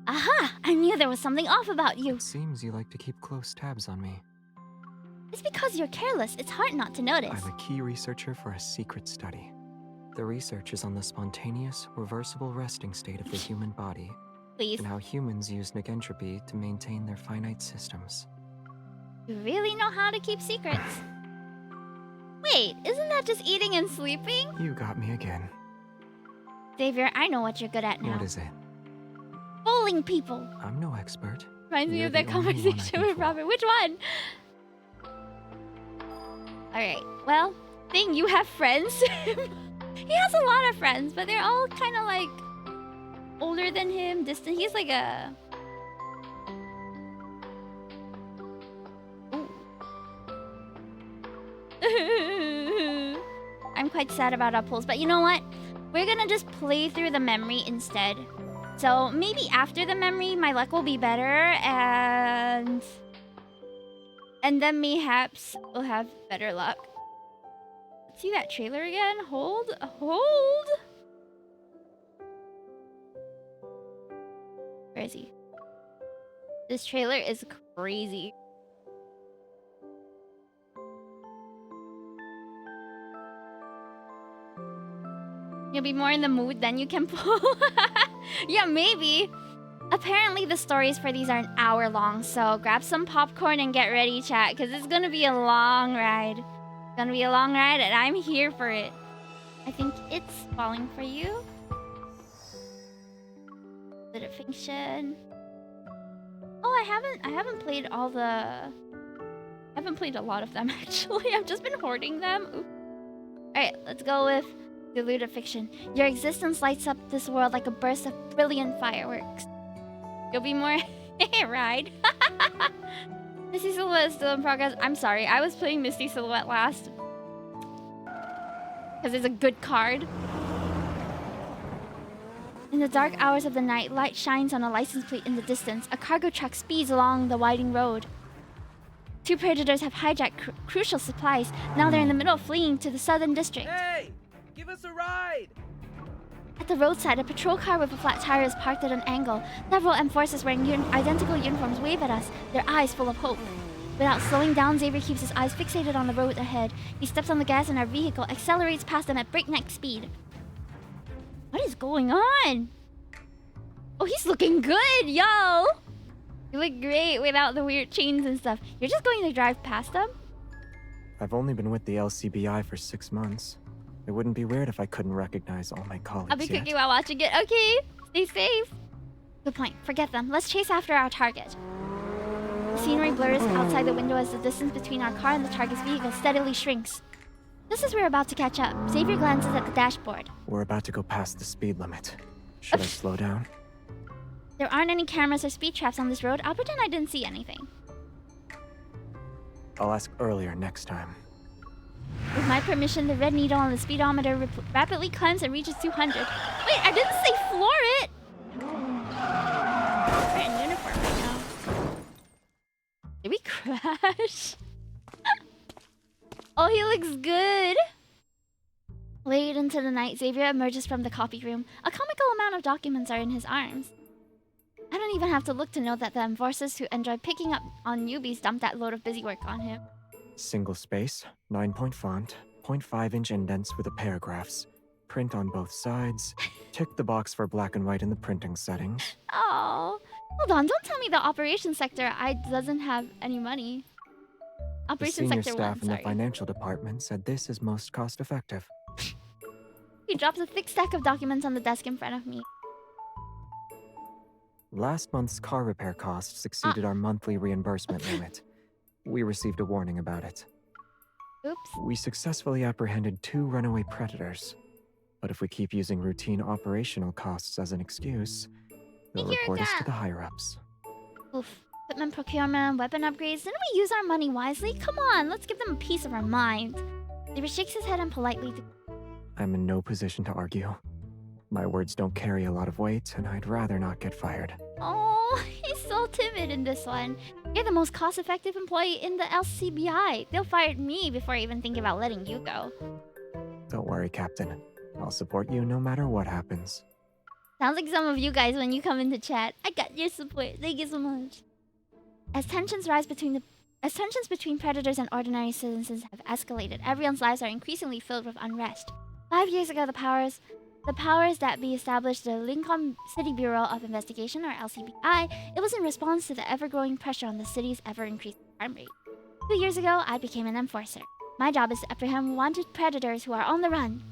Aha! I knew there was something off about you. It seems you like to keep close tabs on me. It's because you're careless. It's hard not to notice. I'm a key researcher for a secret study. The research is on the spontaneous, reversible resting state of the human body Please. and how humans use negentropy to maintain their finite systems. You really know how to keep secrets. Wait, isn't that just eating and sleeping? You got me again. Xavier, I know what you're good at now. What is it? Fooling people. I'm no expert. Reminds me You're of that the only one I conversation can with fool. Robin. Which one? Alright, well, thing, you have friends? He has a lot of friends, but they're all kind of like older than him, distant. He's like a... Ooh. I'm quite sad about our pulls, but you know what? We're gonna just play through the memory instead. So maybe after the memory, my luck will be better, and then mayhaps we'll have better luck. Let's see that trailer again. Hold. Where is he? This trailer is crazy. You'll be more in the mood, then you can pull. Yeah, maybe. Apparently the stories for these are an hour long, so grab some popcorn and get ready, chat, because it's gonna be a long ride. It's gonna be a long ride, and I'm here for it. I think it's falling for you. Bit of fiction. Oh, I haven't played all the... I haven't played a lot of them, actually. I've just been hoarding them. Oops. Alright, let's go with Deluded Fiction. Your existence lights up this world like a burst of brilliant fireworks. You'll be more... ride. Misty Silhouette is still in progress. I'm sorry, I was playing Misty Silhouette last. Because it's a good card. In the dark hours of the night, light shines on a license plate in the distance. A cargo truck speeds along the winding road. Two predators have hijacked crucial supplies. Now they're in the middle of fleeing to the southern district. Hey! Give us a ride! At the roadside, a patrol car with a flat tire is parked at an angle. Several enforcers wearing identical uniforms wave at us, their eyes full of hope. Without slowing down, Xavier keeps his eyes fixated on the road ahead. He steps on the gas and our vehicle accelerates past them at breakneck speed. What is going on? Oh, he's looking good, yo! You look great without the weird chains and stuff. You're just going to drive past them? I've only been with the LCBI for 6 months. It wouldn't be weird if I couldn't recognize all my colleagues I'll be yet. cooking while watching it. Okay, stay safe. Good point. Forget them. Let's chase after our target. The scenery blurs outside the window as the distance between our car and the target's vehicle steadily shrinks. Just as we're about to catch up, Xavier glances at the dashboard. We're about to go past the speed limit. Should I slow down? There aren't any cameras or speed traps on this road. I'll pretend I didn't see anything. I'll ask earlier next time. With my permission, the red needle on the speedometer rapidly climbs and reaches 200. Wait, I didn't say floor it! We're in uniform right now. Did we crash? Oh, he looks good! Late into the night, Xavier emerges from the copy room. A comical amount of documents are in his arms. I don't didn't even have to look to know that the enforcers who enjoy picking up on newbies dumped that load of busy work on him. Single space, 9-point font, 0.5-inch indents with the paragraphs. Print on both sides. Tick the box for black and white in the printing settings. Oh, hold on! Don't tell me the operations sector doesn't have any money. The Operations senior sector staff 1, in the sorry. financial department said this is most cost-effective. He drops a thick stack of documents on the desk in front of me. Last month's car repair costs exceeded our monthly reimbursement limit. We received a warning about it. Oops. We successfully apprehended 2 runaway predators. But if we keep using routine operational costs as an excuse, they'll report us to the higher-ups. Oof. Equipment procurement, weapon upgrades. Didn't we use our money wisely? Come on, let's give them a piece of our mind. Xavier shakes his head and politely... I'm in no position to argue. My words don't carry a lot of weight, and I'd rather not get fired. Oh, he's so timid in this one. You're the most cost-effective employee in the LCBI. They'll fire me before I even think about letting you go. Don't worry, Captain. I'll support you no matter what happens. Sounds like some of you guys when you come into chat. I got your support. Thank you so much. As tensions between predators and ordinary citizens have escalated, everyone's lives are increasingly filled with unrest. 5 years ago, the powers that be established the Lincoln City Bureau of Investigation, or LCBI. It was in response to the ever-growing pressure on the city's ever-increasing crime rate. 2 years ago, I became an enforcer. My job is to apprehend wanted predators who are on the run.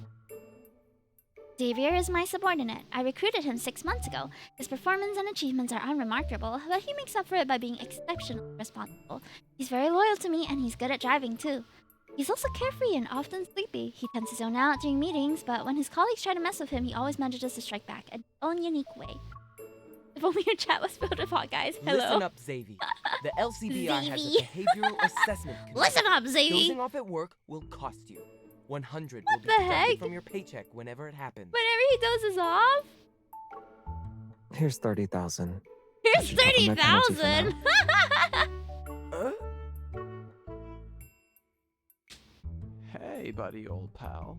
Xavier is my subordinate. I recruited him 6 months ago. His performance and achievements are unremarkable, but he makes up for it by being exceptionally responsible. He's very loyal to me, and he's good at driving, too. He's also carefree and often sleepy. He tends to zone out during meetings, but when his colleagues try to mess with him, he always manages to strike back in his own unique way. If only your chat was filled with hot guys. Hello. Listen up, Xavier. The LCBI has a Xavier. behavioral assessment committee. Listen up, Xavier! Dozing off at work will cost you. 100 will be the heck? deducted from your paycheck whenever it happens. Whenever he dozes off? Here's 30,000. Here's should cover my penalty for 30,000! Hey, buddy, old pal.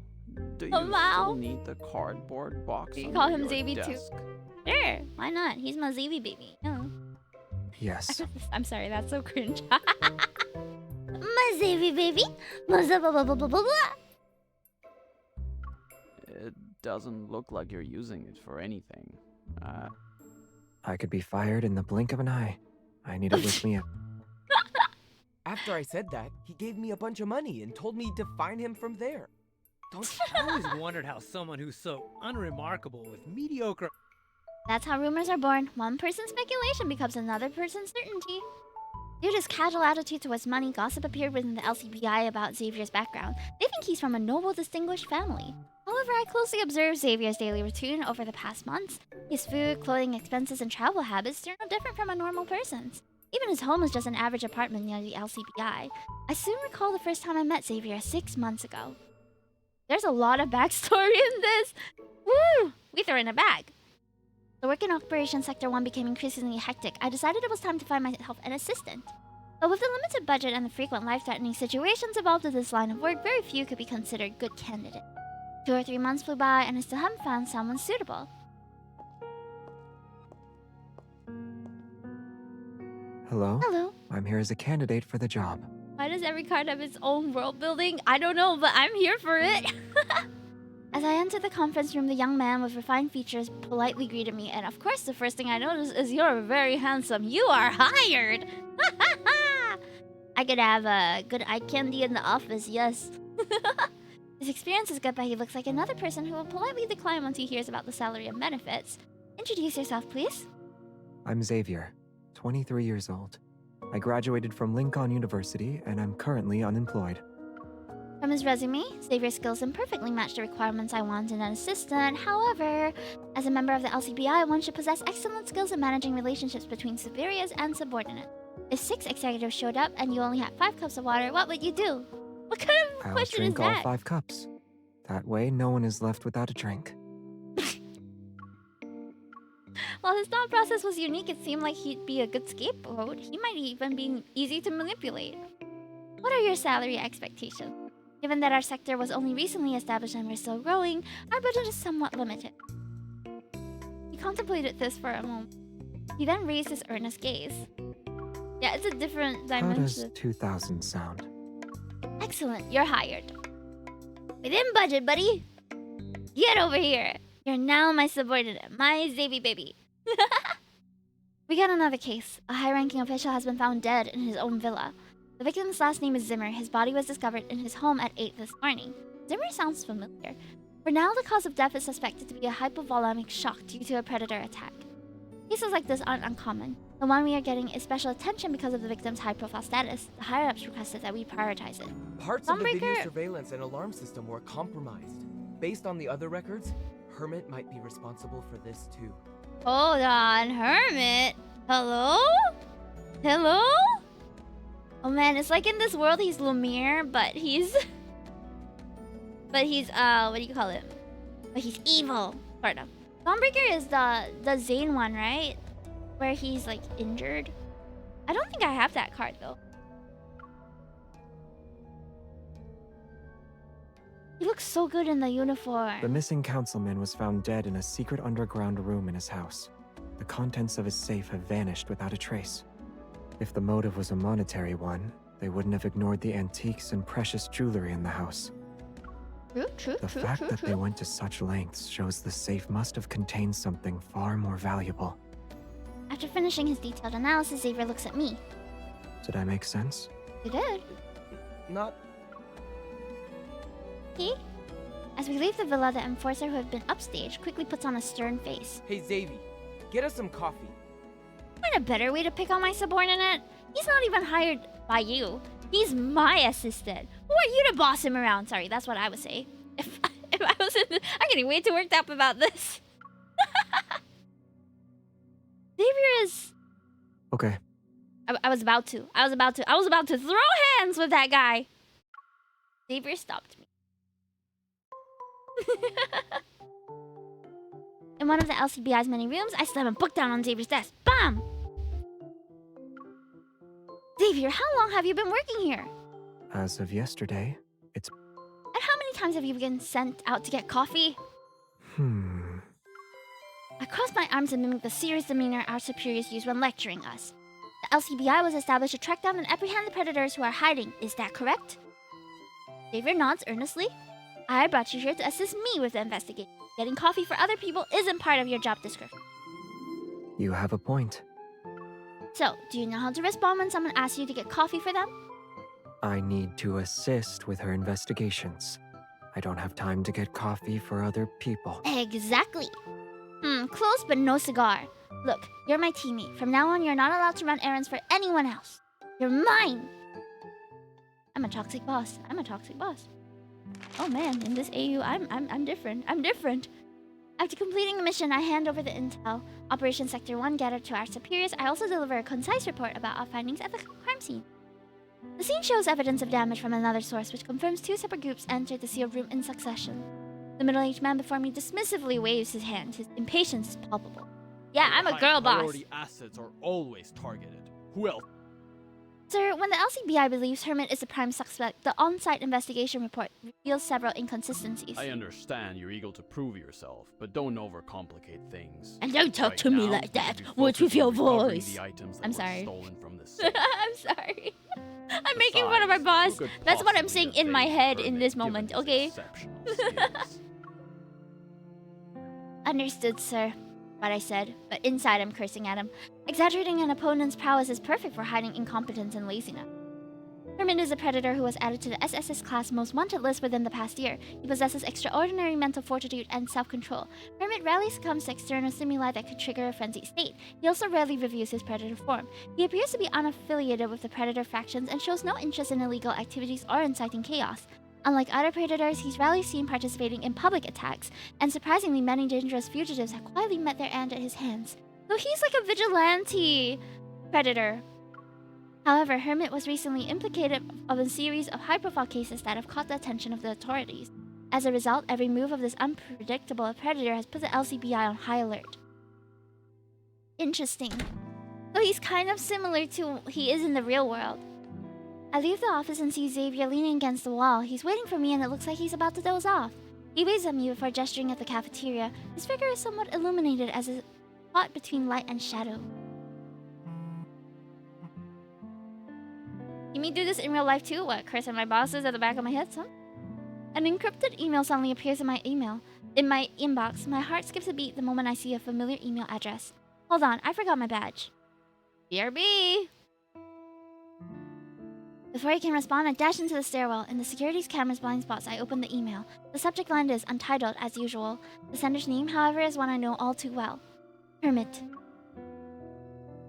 Do you Oh, wow. still need the cardboard box? You under call him your Xavier too. desk? Sure, why not? He's my Xavier baby. No. Yes. I'm sorry, that's so cringe. My Xavier baby. My blah blah blah blah blah. It doesn't look like you're using it for anything. I could be fired in the blink of an eye. I need it with me. After I said that, he gave me a bunch of money and told me to find him from there. Don't I always wondered how someone who's so unremarkable with mediocre... That's how rumors are born. One person's speculation becomes another person's certainty. Due to his casual attitude towards money, gossip appeared within the LCBI about Xavier's background. They think he's from a noble, distinguished family. However, I closely observed Xavier's daily routine over the past months. His food, clothing, expenses, and travel habits are no different from a normal person's. Even his home is just an average apartment near the LCBI. I soon recall the first time I met Xavier 6 months ago. There's a lot of backstory in this! Woo! We threw in a bag. The work in Operation Sector 1 became increasingly hectic. I decided it was time to find myself an assistant. But with the limited budget and the frequent life-threatening situations involved in this line of work, very few could be considered good candidates. 2 or 3 months flew by, and I still haven't found someone suitable. Hello? Hello. I'm here as a candidate for the job. Why does every card have its own world building? I don't know, but I'm here for it. As I entered the conference room, the young man with refined features politely greeted me, and of course the first thing I noticed is you're very handsome. You are hired! I could have a good eye candy in the office, yes. His experience is good, but he looks like another person who will politely decline once he hears about the salary and benefits. Introduce yourself, please. I'm Xavier, 23 years old. I graduated from Lincoln University, and I'm currently unemployed. From his resume, Xavier's skills imperfectly match the requirements I want in an assistant. However, as a member of the LCBI, one should possess excellent skills in managing relationships between superiors and subordinates. If 6 executives showed up and you only had 5 cups of water, what would you do? What kind of I'll question is drink all that? 5 cups. That way, no one is left without a drink. While his thought process was unique, it seemed like he'd be a good scapegoat. He might even be easy to manipulate. What are your salary expectations? Given that our sector was only recently established and we're still growing, our budget is somewhat limited. He contemplated this for a moment. He then raised his earnest gaze. Yeah, it's a different How does dimension. 2000 sound? Excellent, you're hired. Within budget, buddy. Get over here. You're now my subordinate, my Xavi baby. We got another case. A high-ranking official has been found dead in his own villa. The victim's last name is Zimmer. His body was discovered in his home at 8 this morning. Zimmer sounds familiar. For now, the cause of death is suspected to be a hypovolemic shock due to a predator attack. Cases like this aren't uncommon. The one we are getting is special attention because of the victim's high-profile status. The higher-ups requested that we prioritize it. Parts of the video Dawnbreaker- surveillance and alarm system were compromised. Based on the other records, Hermit might be responsible for this too. Hold on, Hermit. Hello? Hello? Oh man, it's like in this world he's Lumiere, but he's... what do you call it? But he's evil, sort of. Dawnbreaker is the Zane one, right? Where he's like injured. I don't think I have that card though. He looks so good in the uniform. The missing councilman was found dead in a secret underground room in his house. The contents of his safe have vanished without a trace. If the motive was a monetary one, they wouldn't have ignored the antiques and precious jewelry in the house. True. The fact that they went to such lengths shows the safe must have contained something far more valuable. After finishing his detailed analysis, Xavier looks at me. Did I make sense? You did. Not He? As we leave the villa, the enforcer who had been upstage quickly puts on a stern face. Hey Xavi, get us some coffee. Find a better way to pick on my subordinate? He's not even hired by you. He's my assistant. Who are you to boss him around? Sorry, that's what I would say. If I was in I'm getting way too worked up about this. Xavier is... Okay. I was about to throw hands with that guy. Xavier stopped me. In one of the LCBI's many rooms, I slam a book down on Xavier's desk. Bam! Xavier, how long have you been working here? As of yesterday, it's... And how many times have you been sent out to get coffee? I crossed my arms and mimicked the serious demeanor our superiors use when lecturing us. The LCBI was established to track down and apprehend the predators who are hiding. Is that correct? Xavier nods earnestly. I brought you here to assist me with the investigation. Getting coffee for other people isn't part of your job description. You have a point. So, do you know how to respond when someone asks you to get coffee for them? I need to assist with her investigations. I don't have time to get coffee for other people. Exactly. Close but no cigar. Look, you're my teammate. From now on, you're not allowed to run errands for anyone else. You're mine. I'm a toxic boss. Oh man, in this AU, I'm different. After completing the mission, I hand over the intel. Operation Sector 1 gathered to our superiors. I also deliver a concise report about our findings at the crime scene. The scene shows evidence of damage from another source, which confirms 2 separate groups entered the sealed room in succession. The middle-aged man before me dismissively waves his hand. His impatience is palpable. Yeah, I'm a girl boss. High-priority assets are always targeted. Who else? Sir, when the LCBI believes Hermit is the prime suspect, the on-site investigation report reveals several inconsistencies. I understand you're eager to prove yourself, but don't overcomplicate things. And don't talk Right to me now, like you that. should be What's with focused your on recovering voice? the items that I'm were sorry. stolen from this safe. I'm sorry. I'm making fun of my Besides, boss. who could That's what I'm possibly saying in my evade head in Hermit this given moment, his okay? exceptional skills? Understood, sir. What I said, but inside I'm cursing at him. Exaggerating an opponent's prowess is perfect for hiding incompetence and laziness. Hermit is a predator who was added to the SSS class most wanted list within the past year. He possesses extraordinary mental fortitude and self-control. Hermit rarely succumbs to external stimuli that could trigger a frenzied state. He also rarely reviews his predator form. He appears to be unaffiliated with the predator factions and shows no interest in illegal activities or inciting chaos. Unlike other predators, he's rarely seen participating in public attacks, and surprisingly many dangerous fugitives have quietly met their end at his hands. So he's like a vigilante predator. However, Hermit was recently implicated of a series of high-profile cases that have caught the attention of the authorities. As a result, every move of this unpredictable predator has put the LCBI on high alert. Interesting. So he's kind of similar to he is in the real world. I leave the office and see Xavier leaning against the wall. He's waiting for me and it looks like he's about to doze off. He waves at me before gesturing at the cafeteria. His figure is somewhat illuminated as it's caught between light and shadow. See me do this in real life too? What, cursing my bosses at the back of my head, son? An encrypted email suddenly appears in my inbox. My heart skips a beat the moment I see a familiar email address. Hold on, I forgot my badge. BRB! Before I can respond, I dash into the stairwell. In the security's camera's blind spots, I open the email. The subject line is untitled, as usual. The sender's name, however, is one I know all too well. Hermit.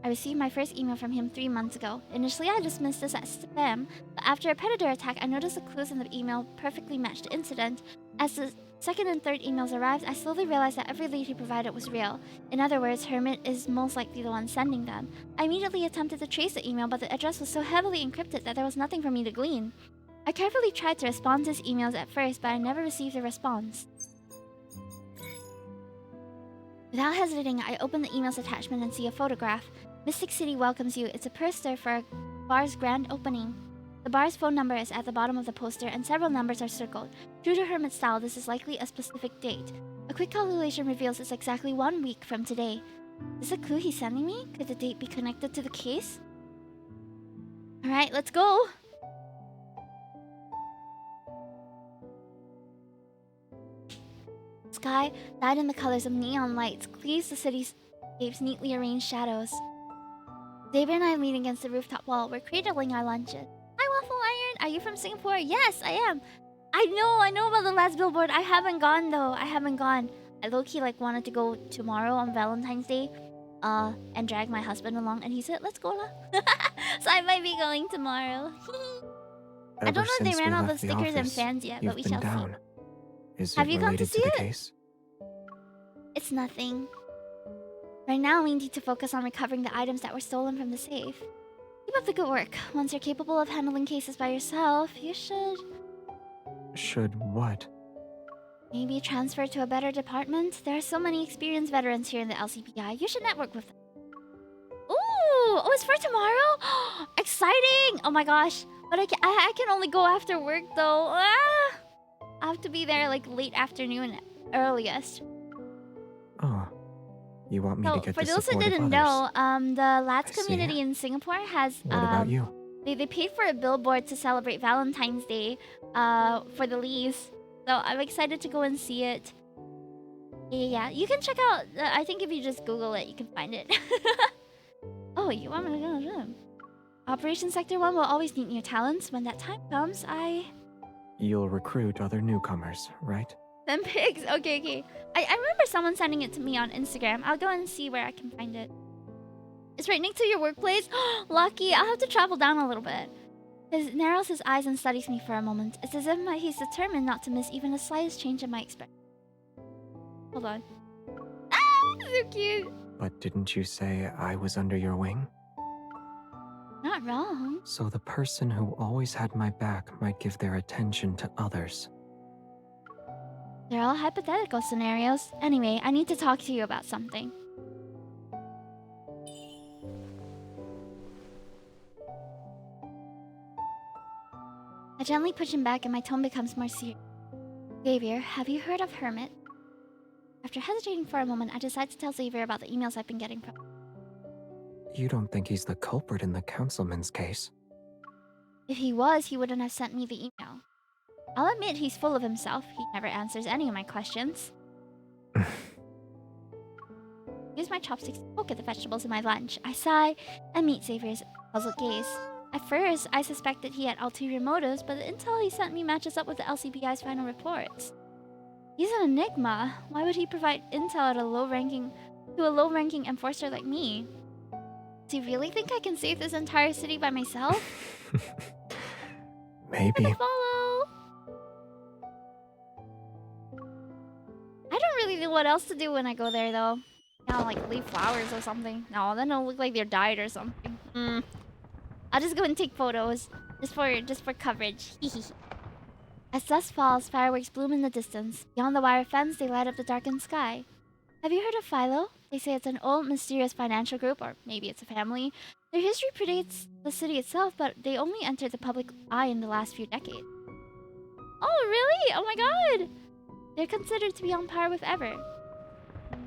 I received my first email from him 3 months ago. Initially, I dismissed this as spam, but after a predator attack, I noticed the clues in the email perfectly matched the incident. As the second and third emails arrived, I slowly realized that every lead he provided was real. In other words, Hermit is most likely the one sending them. I immediately attempted to trace the email, but the address was so heavily encrypted that there was nothing for me to glean. I carefully tried to respond to his emails at first, but I never received a response. Without hesitating, I open the email's attachment and see a photograph. Mystic City welcomes you. It's a poster for a bar's grand opening. The bar's phone number is at the bottom of the poster, and several numbers are circled. True to Hermit's style, this is likely a specific date. A quick calculation reveals it's exactly 1 week from today. Is this a clue he's sending me? Could the date be connected to the case? Alright, let's go! Sky, dyed in the colors of neon lights, cleaves the cityscape's neatly arranged shadows. Xavier and I lean against the rooftop wall. We're cradling our lunches. Hi, Waffle Iron! Are you from Singapore? Yes, I am! I know about the last billboard. I haven't gone, though. I haven't gone. I low-key, wanted to go tomorrow on Valentine's Day, and drag my husband along, and he said, let's go lah. So I might be going tomorrow. I don't know if they ran all the stickers and fans yet, but we shall see. Is Have it you gone to related see the it? case? It's nothing. Right now, we need to focus on recovering the items that were stolen from the safe. Keep up the good work. Once you're capable of handling cases by yourself, you should... Should what? Maybe transfer to a better department? There are so many experienced veterans here in the LCPI. You should network with them. Ooh! Oh, it's for tomorrow? Exciting! Oh my gosh. But I can only go after work, though. Ah! I have to be there, late afternoon earliest. Oh. You want me to get for the those who support of didn't others? know, the Lads I see. community in Singapore has What about you? they paid for a billboard to celebrate Valentine's Day for the Lees. So I'm excited to go and see it. Yeah. You can check out I think if you just Google it, you can find it. Oh, you want me to go to the gym? Operation Sector 1 will always need new talents. When that time comes, You'll recruit other newcomers, right? Them pigs. Okay. I remember someone sending it to me on Instagram. I'll go and see where I can find it. It's right next to your workplace? Lucky, I'll have to travel down a little bit. He narrows his eyes and studies me for a moment. It's as if he's determined not to miss even the slightest change in my expression. Hold on. Ah, so cute. But didn't you say I was under your wing? Not wrong. So the person who always had my back might give their attention to others. They're all hypothetical scenarios. Anyway, I need to talk to you about something. I gently push him back and my tone becomes more serious. Xavier, have you heard of Hermit? After hesitating for a moment, I decide to tell Xavier about the emails I've been getting from him. You don't think he's the culprit in the councilman's case? If he was, he wouldn't have sent me the email. I'll admit he's full of himself. He never answers any of my questions. Use my chopsticks to poke at the vegetables in my lunch. I sigh and meet Xavier's puzzled gaze. At first, I suspected he had ulterior motives, but the intel he sent me matches up with the LCPI's final reports. He's an enigma. Why would he provide intel at a low-ranking enforcer like me? Do you really think I can save this entire city by myself? Maybe. Follow. I don't really know what else to do when I go there, though. Leave flowers or something. No, then it'll look like they're dyed or something. I'll just go and take photos, just for coverage. As dusk falls, fireworks bloom in the distance. Beyond the wire fence, they light up the darkened sky. Have you heard of Philo? They say it's an old, mysterious financial group, or maybe it's a family. Their history predates the city itself, but they only entered the public eye in the last few decades. Oh, really? Oh my god! They're considered to be on par with Ever.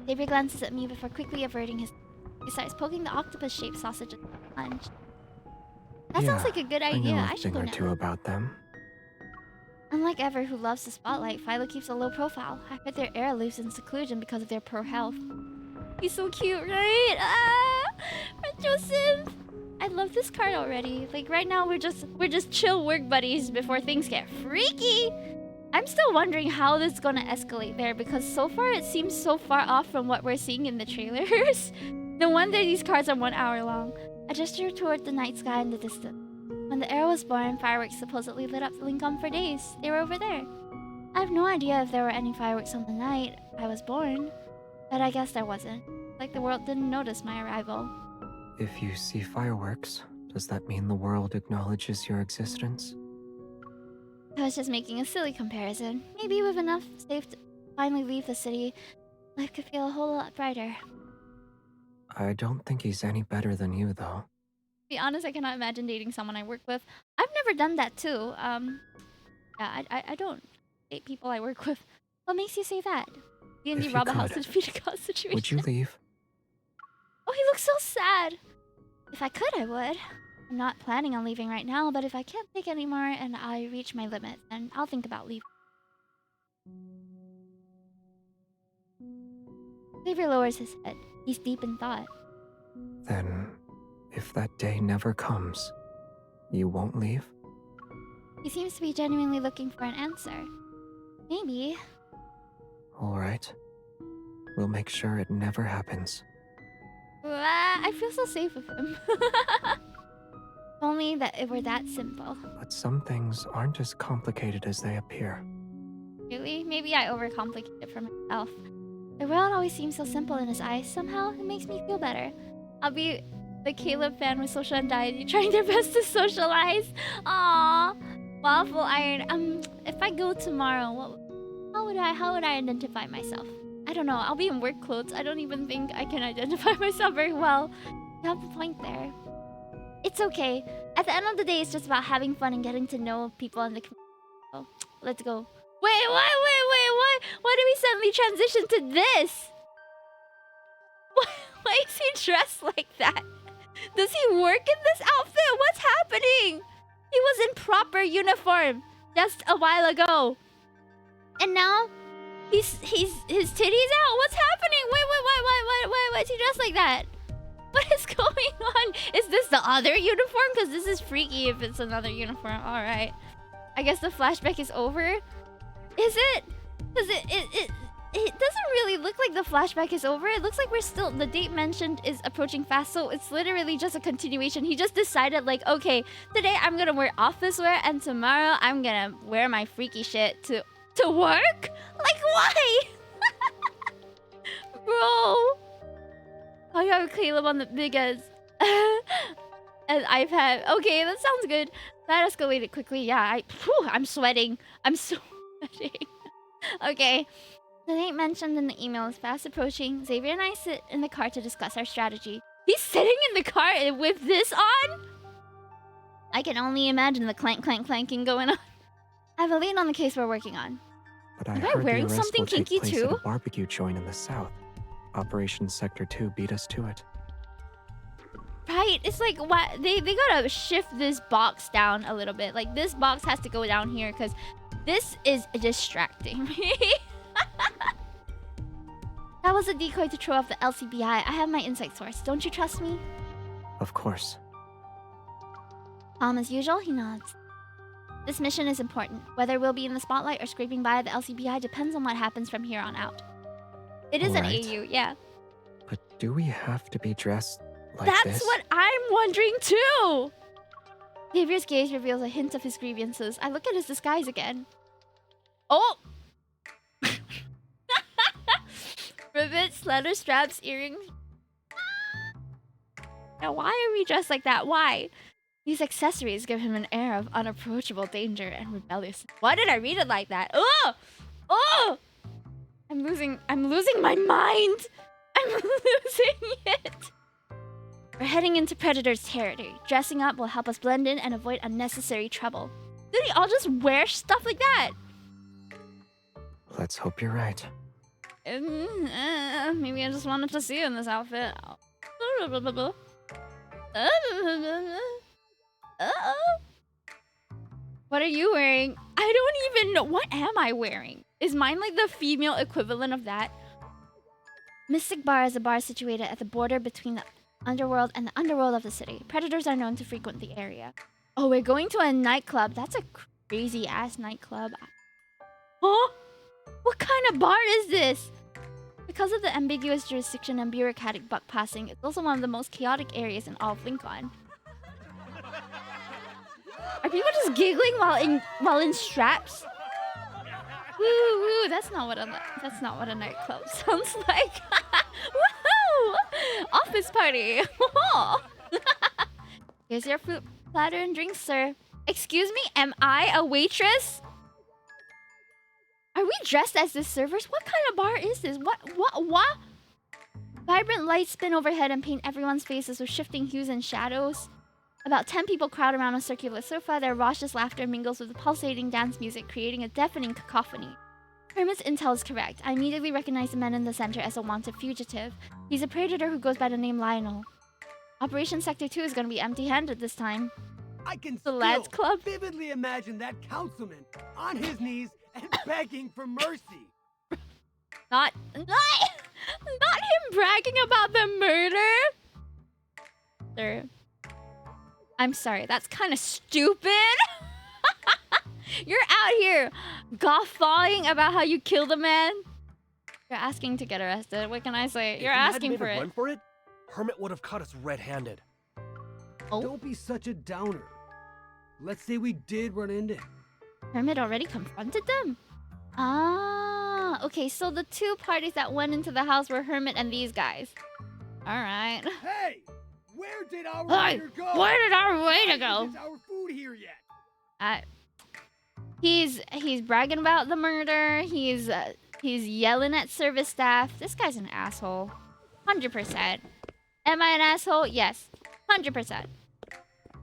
Xavier glances at me before quickly averting his... He starts poking the octopus-shaped sausage at lunch. That yeah, sounds like a good I idea. know I a should thing go or now. two about them. Unlike Ever, who loves the spotlight, Philo keeps a low profile. I bet their heir lives in seclusion because of their poor health. He's so cute, right? Joseph! I love this card already. Like right now we're just chill work buddies before things get freaky. I'm still wondering how this is gonna escalate there because so far it seems so far off from what we're seeing in the trailers. No wonder these cards are 1 hour long. I gestured toward the night sky in the distance. When the heir was born, fireworks supposedly lit up Lincoln for days. They were over there. I have no idea if there were any fireworks on the night I was born, but I guess there wasn't. Like the world didn't notice my arrival. If you see fireworks, does that mean the world acknowledges your existence? I was just making a silly comparison. Maybe with enough safe to finally leave the city, life could feel a whole lot brighter. I don't think he's any better than you, though. To be honest, I cannot imagine dating someone I work with. I've never done that too. Yeah, I don't date people I work with. What makes you say that? D&D If rob you a house could, and feed a cost situation. Would you leave? Oh, he looks so sad. If I could, I would. I'm not planning on leaving right now, but if I can't take anymore and I reach my limit, then I'll think about leaving. Xavier lowers his head. He's deep in thought. Then, if that day never comes, you won't leave? He seems to be genuinely looking for an answer. Maybe. Alright. We'll make sure it never happens. I feel so safe with him. If only that it were that simple. But some things aren't as complicated as they appear. Really? Maybe I overcomplicate it for myself. The world always seems so simple in his eyes. Somehow, it makes me feel better. I'll be the Caleb fan with social anxiety, trying their best to socialize. Aww. Waffle Iron. If I go tomorrow, how would I identify myself? I don't know. I'll be in work clothes. I don't even think I can identify myself very well. You have a point there. It's okay. At the end of the day, it's just about having fun and getting to know people in the community. So, let's go. Wait, what? Why did we suddenly transition to this? Why is he dressed like that? Does he work in this outfit? What's happening? He was in proper uniform just a while ago. And now his titties out? What's happening? Why is he dressed like that? What is going on? Is this the other uniform? Because this is freaky if it's another uniform. Alright. I guess the flashback is over. Is it? Because it doesn't really look like the flashback is over. It looks like we're still... The date mentioned is approaching fast, so it's literally just a continuation. He just decided, like, okay, today I'm gonna wear office wear, and tomorrow I'm gonna wear my freaky shit to work? Like, why? Bro. Oh, you have Caleb on the big as iPad. Okay, that sounds good. That escalated quickly. Yeah, I'm sweating. I'm so sweating. Okay. The date mentioned in the email is fast approaching. Xavier and I sit in the car to discuss our strategy. He's sitting in the car with this on? I can only imagine the clanking going on. I have a lead on the case we're working on. But I Am I heard wearing the arrest something will take kinky place too? at a barbecue joint in the south. Operation Sector 2 beat us to it. Right? It's like, what? They gotta shift this box down a little bit. Like, this box has to go down here because this is distracting me. That was a decoy to throw off the LCBI. I have my insight source. Don't you trust me? Of course. Calm as usual, he nods. This mission is important. Whether we'll be in the spotlight or scraping by the LCBI depends on what happens from here on out. It is an Alright. AU, yeah. But do we have to be dressed like That's this? what I'm wondering too! Xavier's gaze reveals a hint of his grievances. I look at his disguise again. Oh! Rivets, leather straps, earrings. Now, why are we dressed like that? Why? These accessories give him an air of unapproachable danger and rebellious. Why did I read it like that? Oh! Oh! I'm losing my mind! I'm losing it! We're heading into Predator's territory. Dressing up will help us blend in and avoid unnecessary trouble. Did they all just wear stuff like that? Let's hope you're right. Maybe I just wanted to see you in this outfit. What are you wearing? I don't even know. What am I wearing? Is mine like the female equivalent of that? Mystic Bar is a bar situated at the border between the underworld and the underworld of the city. Predators are known to frequent the area. Oh, we're going to a nightclub. That's a crazy ass nightclub. Huh? What kind of bar is this? Because of the ambiguous jurisdiction and bureaucratic buck passing, it's also one of the most chaotic areas in all of Lincoln. Are people just giggling while in straps? Woo woo! That's not what a nightclub sounds like. Woohoo! Office party. Here's your fruit platter and drinks, sir. Excuse me, am I a waitress? Are we dressed as the servers? What kind of bar is this? What? Vibrant lights spin overhead and paint everyone's faces with shifting hues and shadows. About 10 people crowd around a circular sofa. Their raucous laughter mingles with the pulsating dance music, creating a deafening cacophony. Hermit's intel is correct. I immediately recognize the man in the center as a wanted fugitive. He's a predator who goes by the name Lionel. Operation Sector 2 is going to be empty-handed this time. I can The still lads club. vividly imagine that councilman on his knees and begging for mercy. Not him bragging about the murder. Sir, I'm sorry. That's kind of stupid. You're out here guffawing about how you killed a man. You're asking to get arrested. What can I say? You're asking for it. Run for it, Hermit would have caught us red-handed. Oh. Don't be such a downer. Let's say we did run into him. Hermit already confronted them? Ah, okay, so the two parties that went into the house were Hermit and these guys. Alright. Hey! Where did our Hey, waiter go? where did our waiter Why go? isn't our food here yet? He's bragging about the murder. He's yelling at service staff. This guy's an asshole. 100%. Am I an asshole? Yes. 100%.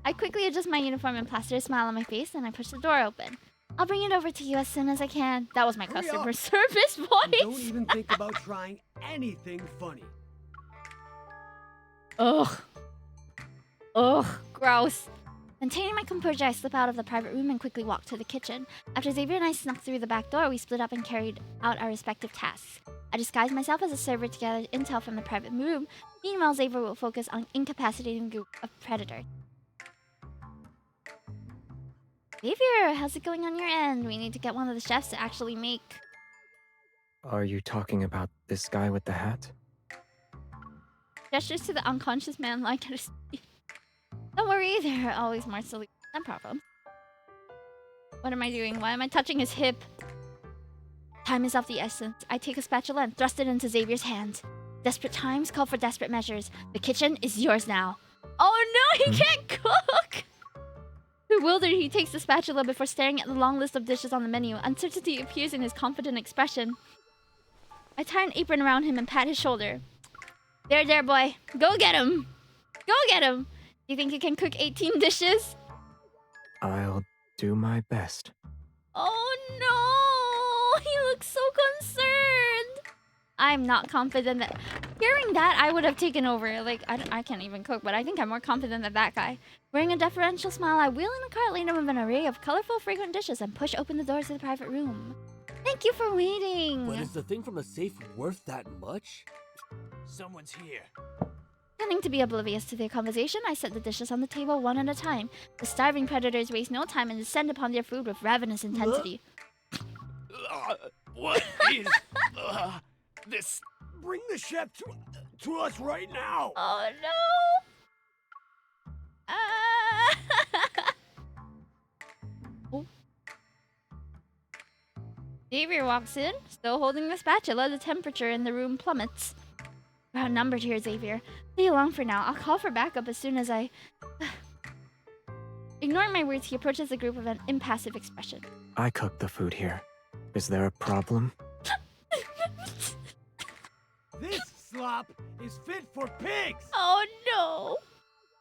I quickly adjust my uniform and plaster a smile on my face, and I push the door open. I'll bring it over to you as soon as I can. That was my Hurry customer up. service And voice. don't even think about trying anything funny. Ugh. Ugh. Gross. Maintaining my composure, I slip out of the private room and quickly walk to the kitchen. After Xavier and I snuck through the back door, we split up and carried out our respective tasks. I disguised myself as a server to gather intel from the private room. Meanwhile, Xavier will focus on incapacitating a group of predators. Xavier, how's it going on your end? We need to get one of the chefs to actually make... Are you talking about this guy with the hat? Gestures to the unconscious man like at a speed. Don't worry, there are always more solutions. No problem. What am I doing? Why am I touching his hip? Time is of the essence. I take a spatula and thrust it into Xavier's hand. Desperate times call for desperate measures. The kitchen is yours now. Oh no, he can't cook! Bewildered, he takes the spatula before staring at the long list of dishes on the menu. Uncertainty appears in his confident expression. I tie an apron around him and pat his shoulder. There, boy. Go get him! Go get him! Do you think you can cook 18 dishes? I'll do my best. Oh no! He looks so concerned! I'm not confident that... Hearing that, I would have taken over. Like, I can't even cook, but I think I'm more confident than that guy. Wearing a deferential smile, I wheel in a cart laden with an array of colorful, fragrant dishes and push open the doors to the private room. Thank you for waiting! But is the thing from the safe worth that much? Someone's here. Pretending to be oblivious to their conversation, I set the dishes on the table one at a time. The starving predators waste no time and descend upon their food with ravenous intensity. What is this? Bring the chef to us right now. Oh no! Oh. Xavier walks in, still holding the spatula. The temperature in the room plummets. We're outnumbered here, Xavier. Stay along for now. I'll call for backup as soon as I... Ignoring my words, he approaches the group with an impassive expression. I cooked the food here. Is there a problem? This slop is fit for pigs. Oh no!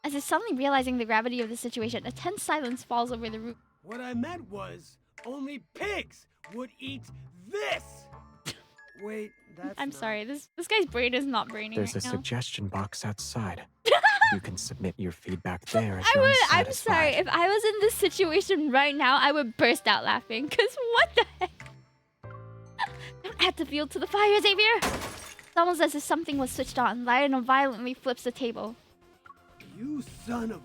As if suddenly realizing the gravity of the situation, a tense silence falls over the room. What I meant was, only pigs would eat this. Wait, that's I'm not... sorry, this guy's brain is not braining There's right a now. suggestion box outside. You can submit your feedback there if I you're would. I'm unsatisfied. sorry. If I was in this situation right now, I would burst out laughing. Cause what the heck? Don't add the fuel to the fire, Xavier. It's almost as if something was switched on. Lionel violently flips the table. You son of a...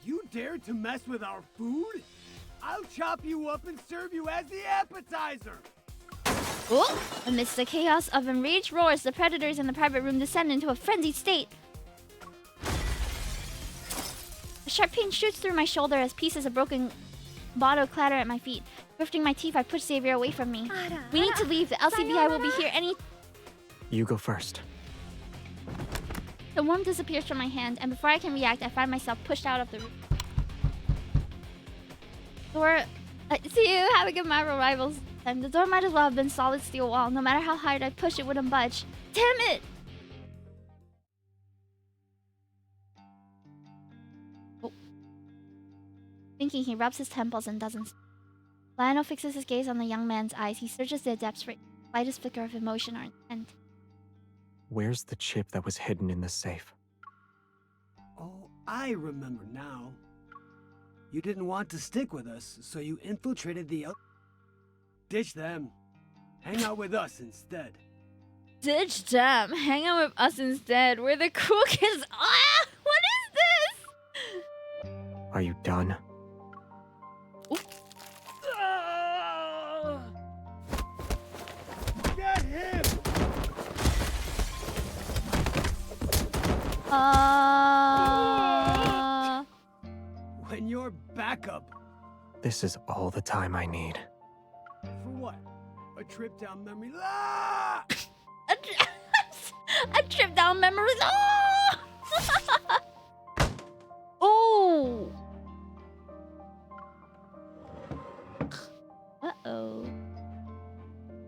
You dared to mess with our food? I'll chop you up and serve you as the appetizer! Oh! Amidst the chaos of enraged roars, the predators in the private room descend into a frenzied state. A sharp pain shoots through my shoulder as pieces of broken bottle clatter at my feet. Grifting my teeth, I push Xavier away from me. We need to leave. The LCBI will be here any... You go first. The worm disappears from my hand, and before I can react, I find myself pushed out of the room. Door... see you. Have a good Marvel Rivals. And the door might as well have been solid steel wall. No matter how hard I push, it wouldn't budge. Damn it! Oh. Thinking, he rubs his temples and doesn't. Lionel fixes his gaze on the young man's eyes. He searches their depths for the slightest flicker of emotion or intent. Where's the chip that was hidden in the safe? Oh, I remember now. You didn't want to stick with us, so you infiltrated the... Ditch them. Hang out with us instead. Ditch them. Hang out with us instead. We're the cool kids. Ah! What is this? Are you done? Get him! When you're back up. This is all the time I need. For what? A trip down memory lane? A trip down memory lane. Oh. Uh-oh.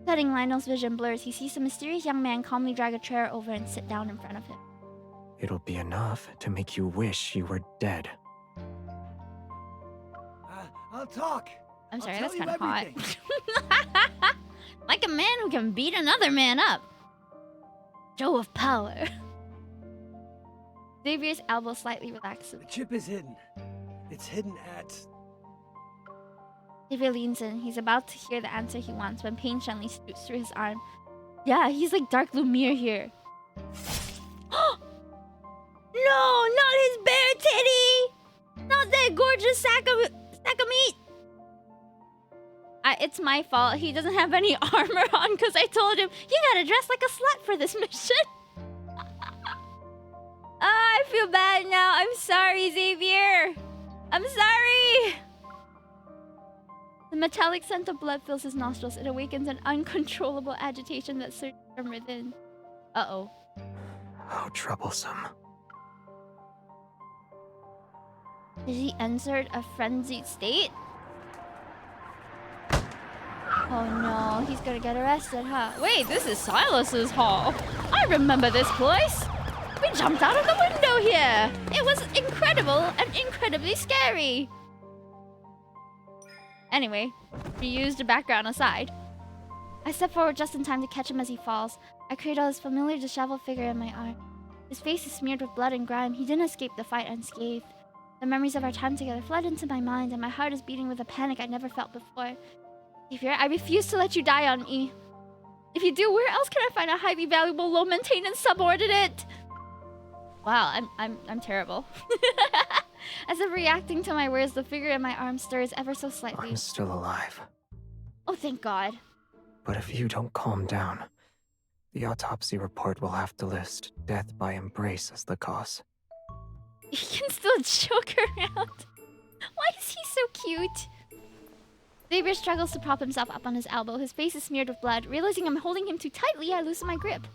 Letting Lionel's vision blurs, he sees a mysterious young man calmly drag a chair over and sit down in front of him. It'll be enough to make you wish you were dead. I'll talk. I'm sorry, I'll that's tell kind of you hot. everything. Like a man who can beat another man up. Show of power. Xavier's elbow slightly relaxes. The chip is hidden. It's hidden at... Xavier leans in. He's about to hear the answer he wants when pain gently scoots through his arm. Yeah, he's like Dark Lumiere here. No, not his bare titty! Not that gorgeous sack of meat! It's my fault. He doesn't have any armor on because I told him, you gotta dress like a slut for this mission. I feel bad now. I'm sorry, Xavier. I'm sorry. The metallic scent of blood fills his nostrils. It awakens an uncontrollable agitation that surges from within. Uh-oh. How troublesome. Did he enter a frenzied state? Oh no, he's gonna get arrested, huh? Wait, this is Silas's hall. I remember this place. We jumped out of the window here. It was incredible and incredibly scary. Anyway, reused background aside. I step forward just in time to catch him as he falls. I cradle his familiar disheveled figure in my arm. His face is smeared with blood and grime. He didn't escape the fight unscathed. The memories of our time together flood into my mind, and my heart is beating with a panic I'd never felt before. Xavier, I refuse to let you die on me. If you do, where else can I find a highly valuable, low-maintenance subordinate? Wow, I'm terrible. As if reacting to my words, the figure in my arm stirs ever so slightly. I'm still alive. Oh, thank God. But if you don't calm down, the autopsy report will have to list death by embrace as the cause. You can still joke around. Why is he so cute? Xavier struggles to prop himself up on his elbow. His face is smeared with blood. Realizing I'm holding him too tightly, I loosen my grip.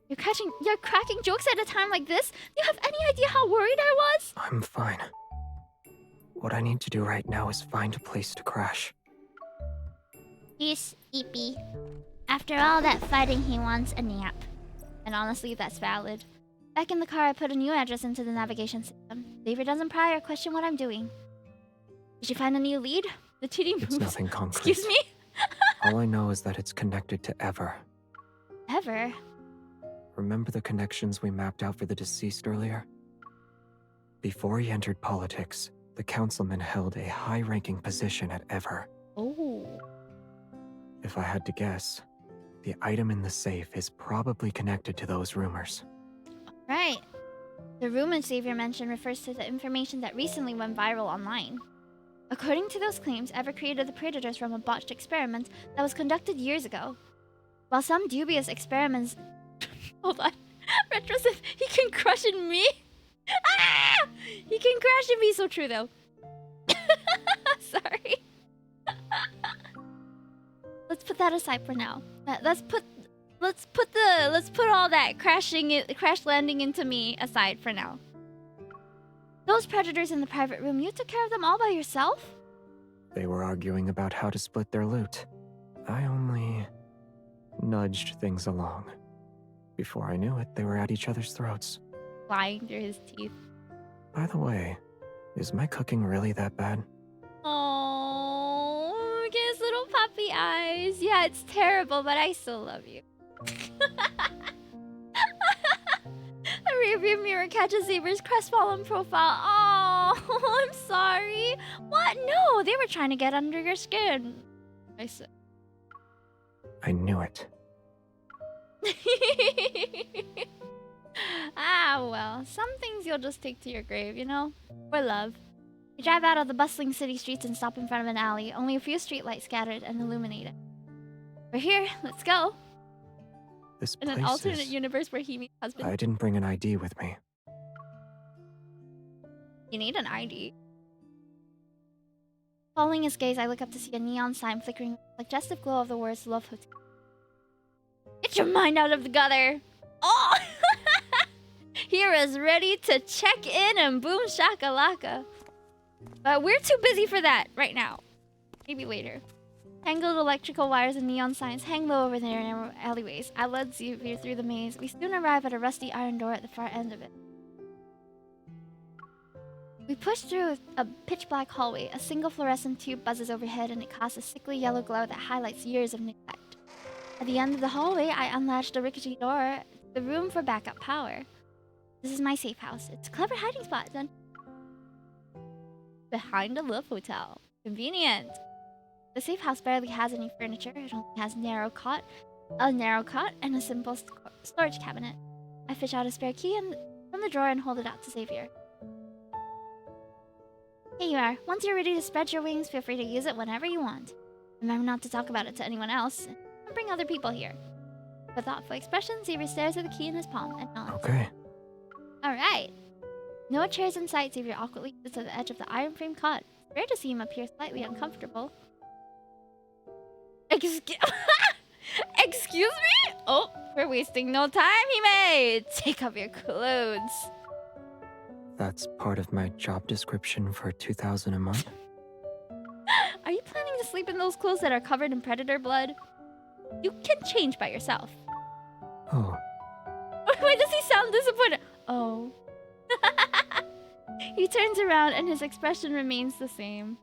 You're cracking jokes at a time like this? Do you have any idea how worried I was? I'm fine. What I need to do right now is find a place to crash. He's sleepy. After all that fighting, he wants a nap. And honestly, that's valid. Back in the car, I put a new address into the navigation system. Xavier doesn't pry or question what I'm doing. Did you find a new lead? The titty moves. It's nothing concrete. Excuse me? All I know is that it's connected to Ever. Ever? Remember the connections we mapped out for the deceased earlier? Before he entered politics, the councilman held a high-ranking position at Ever. Oh. If I had to guess, the item in the safe is probably connected to those rumors. Right. The rumor Xavier mentioned refers to the information that recently went viral online. According to those claims, Ever created the predators from a botched experiment that was conducted years ago. While some dubious experiments... Hold on. Retrosif, he can crush in me? Ah! He can crash in me, so true though. Sorry. Let's put that aside for now. Let's put all that crash landing into me aside for now. Those predators in the private room, you took care of them all by yourself? They were arguing about how to split their loot. I only nudged things along. Before I knew it, they were at each other's throats. Flying through his teeth. By the way, is my cooking really that bad? Oh, look at his little puppy eyes. Yeah, it's terrible, but I still love you. The rearview mirror catches Xavier's crestfallen profile. Oh, I'm sorry. What? No, they were trying to get under your skin. I said. I knew it. Ah, well, some things you'll just take to your grave, you know? For love. You drive out of the bustling city streets and stop in front of an alley, only a few streetlights scattered and illuminated. We're here, let's go. This In place an alternate is... universe where he meets husband. I didn't bring an ID with me. You need an ID. Following his gaze, I look up to see a neon sign flickering with the suggestive glow of the words Love Hotel. Get your mind out of the gutter! Oh! Hira's ready to check in and boom shakalaka. But we're too busy for that right now. Maybe later. Tangled electrical wires and neon signs hang low over their narrow alleyways. I led Xavier through the maze. We soon arrive at a rusty iron door at the far end of it. We push through a pitch-black hallway. A single fluorescent tube buzzes overhead and it casts a sickly yellow glow that highlights years of neglect. At the end of the hallway, I unlatched a rickety door to the room for backup power. This is my safe house. It's a clever hiding spot, then. Behind the Love Hotel. Convenient. The safe house barely has any furniture. It only has a narrow cot, and a simple storage cabinet. I fish out a spare key from the drawer and hold it out to Xavier. Here you are. Once you're ready to spread your wings, feel free to use it whenever you want. Remember not to talk about it to anyone else. And bring other people here. With a thoughtful expression, Xavier stares at the key in his palm and nods. Okay. Alright. No chairs in sight, Xavier awkwardly sits at the edge of the iron frame cot. It's rare to see him appear slightly uncomfortable. Excuse me? Oh, we're wasting no time, Hime! Take off your clothes. That's part of my job description for 2,000 a month? Are you planning to sleep in those clothes that are covered in predator blood? You can change by yourself. Oh. Why does he sound disappointed? Oh. He turns around and his expression remains the same.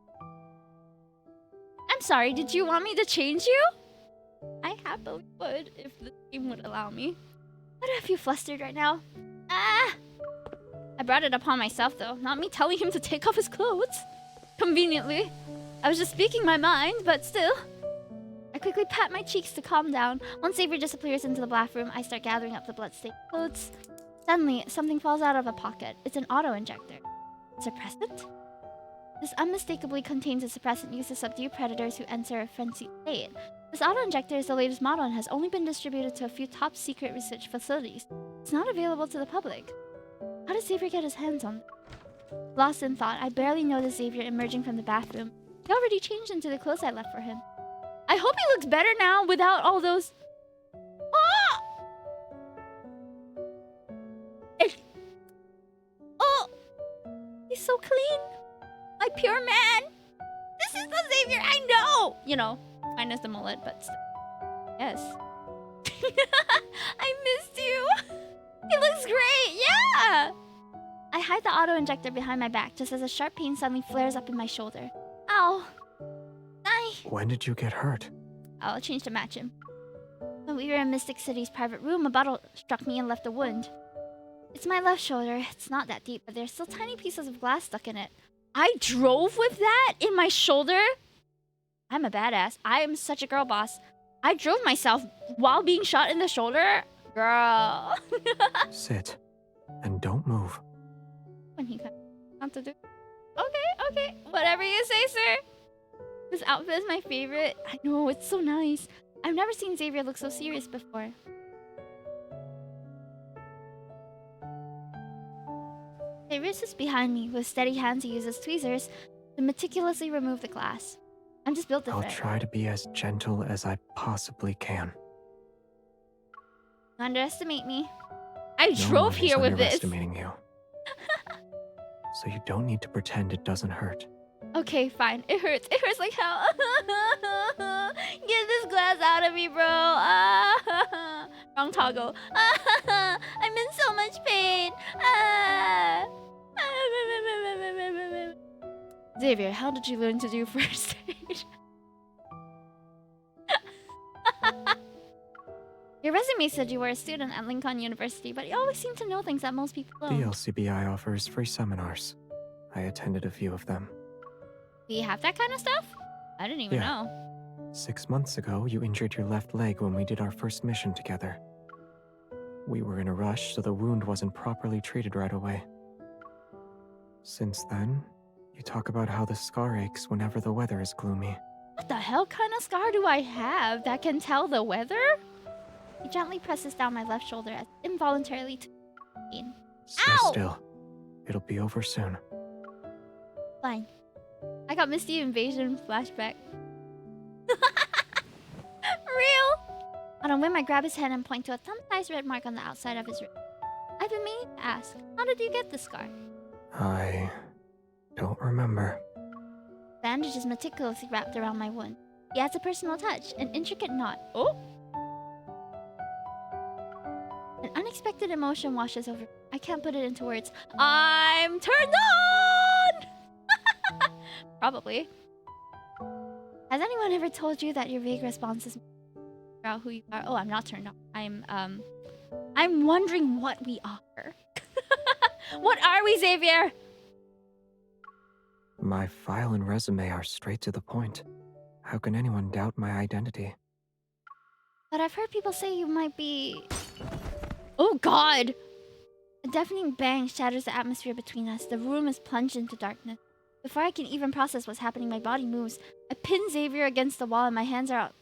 I'm sorry, did you want me to change you? I happily would if the game would allow me. What have you flustered right now? Ah! I brought it upon myself though, not me telling him to take off his clothes. Conveniently. I was just speaking my mind, but still. I quickly pat my cheeks to calm down. Once Xavier disappears into the bathroom, I start gathering up the bloodstained clothes. Suddenly, something falls out of a pocket. It's an auto-injector. Suppressant? This unmistakably contains a suppressant used to subdue predators who enter a frenzied state. This auto-injector is the latest model and has only been distributed to a few top-secret research facilities. It's not available to the public. How did Xavier get his hands on it? Lost in thought, I barely noticed Xavier emerging from the bathroom. He already changed into the clothes I left for him. I hope he looks better now without all those... Oh! Oh! He's so clean. My pure man. This is the Xavier I know. You know, minus the mullet, but still. Yes. I missed you. He looks great. Yeah. I hide the auto-injector behind my back just as a sharp pain suddenly flares up in my shoulder. Ow. When did you get hurt? I'll change to match him. When we were in Mystic City's private room, a bottle struck me and left a wound. It's my left shoulder. It's not that deep, but there's still tiny pieces of glass stuck in it. I drove with that in my shoulder? I'm a badass. I am such a girl boss. I drove myself while being shot in the shoulder? Girl. Sit. And don't move. When he got to do. Okay, okay. Whatever you say, sir. This outfit is my favorite. I know, it's so nice. I've never seen Xavier look so serious before. Xavier sits behind me. With steady hands, he uses tweezers to meticulously remove the glass. I'm just built I'll different. try to be as gentle as I possibly can. Don't underestimate me. I No drove one is here with this. underestimating you. So you don't need to pretend it doesn't hurt. Okay, fine. It hurts. It hurts like hell. Get this glass out of me, bro. Wrong toggle. I'm in so much pain. Xavier, how did you learn to do first aid? Your resume said you were a student at Lincoln University, but you always seem to know things that most people The don't. LCBI offers free seminars. I attended a few of them. We have that kind of stuff? I didn't even Yeah. know. 6 months ago, you injured your left leg when we did our first mission together. We were in a rush, so the wound wasn't properly treated right away. Since then, you talk about how the scar aches whenever the weather is gloomy. What the hell kind of scar do I have that can tell the weather? He gently presses down my left shoulder as involuntarily to pain. Stay Ow! still. It'll be over soon. Fine. I got Misty Invasion flashback. Real! On a whim, I grab his hand and point to a thumb-sized red mark on the outside of his wrist. I've been meaning to ask, how did you get the scar? I don't remember. Bandage is meticulously wrapped around my wound. He adds a personal touch, an intricate knot. Oh! An unexpected emotion washes over me. I can't put it into words. I'm turned on! Probably. Has anyone ever told you that your vague responses about who you are? Oh, I'm not turned on. I'm wondering what we are. What are we, Xavier? My file and resume are straight to the point. How can anyone doubt my identity? But I've heard people say you might be... Oh, God! A deafening bang shatters the atmosphere between us. The room is plunged into darkness. Before I can even process what's happening, my body moves. I pin Xavier against the wall and my hands are out.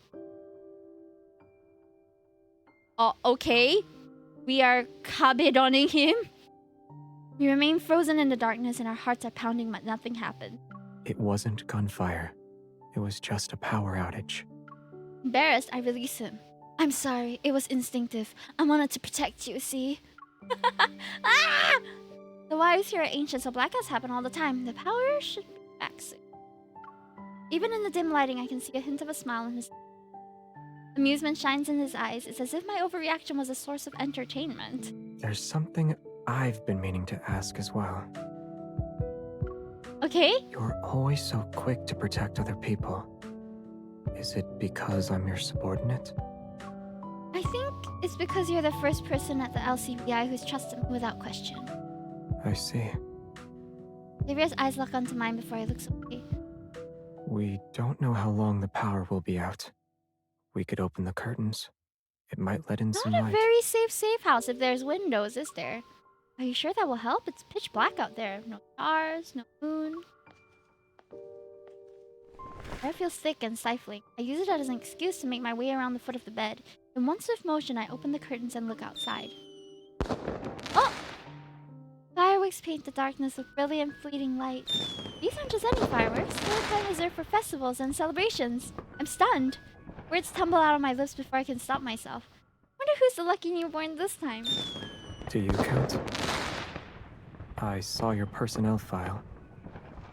Oh, okay. We are kabedoning him. We remain frozen in the darkness and our hearts are pounding, but nothing happened. It wasn't gunfire. It was just a power outage. Embarrassed, I release him. I'm sorry. It was instinctive. I wanted to protect you, see? Ah! The wires here are ancient, so blackouts happen all the time. The power should be back soon. Even in the dim lighting, I can see a hint of a smile in his... Amusement shines in his eyes. It's as if my overreaction was a source of entertainment. There's something I've been meaning to ask as well. Okay? You're always so quick to protect other people. Is it because I'm your subordinate? I think it's because you're the first person at the LCBI who's trusted me without question. I see. Xavier's eyes lock onto mine before I look away. We don't know how long the power will be out. We could open the curtains. It might let in some Not a light. very safe house if there's windows, is there? Are you sure that will help? It's pitch black out there. No stars, no moon. Air feels thick and stifling. I use it as an excuse to make my way around the foot of the bed. In one swift motion, I open the curtains and look outside. Oh! Fireworks paint the darkness with brilliant, fleeting light. These aren't just any fireworks. They're the kind reserved for festivals and celebrations. I'm stunned. Words tumble out of my lips before I can stop myself. Wonder who's the lucky newborn this time. Do you count? I saw your personnel file.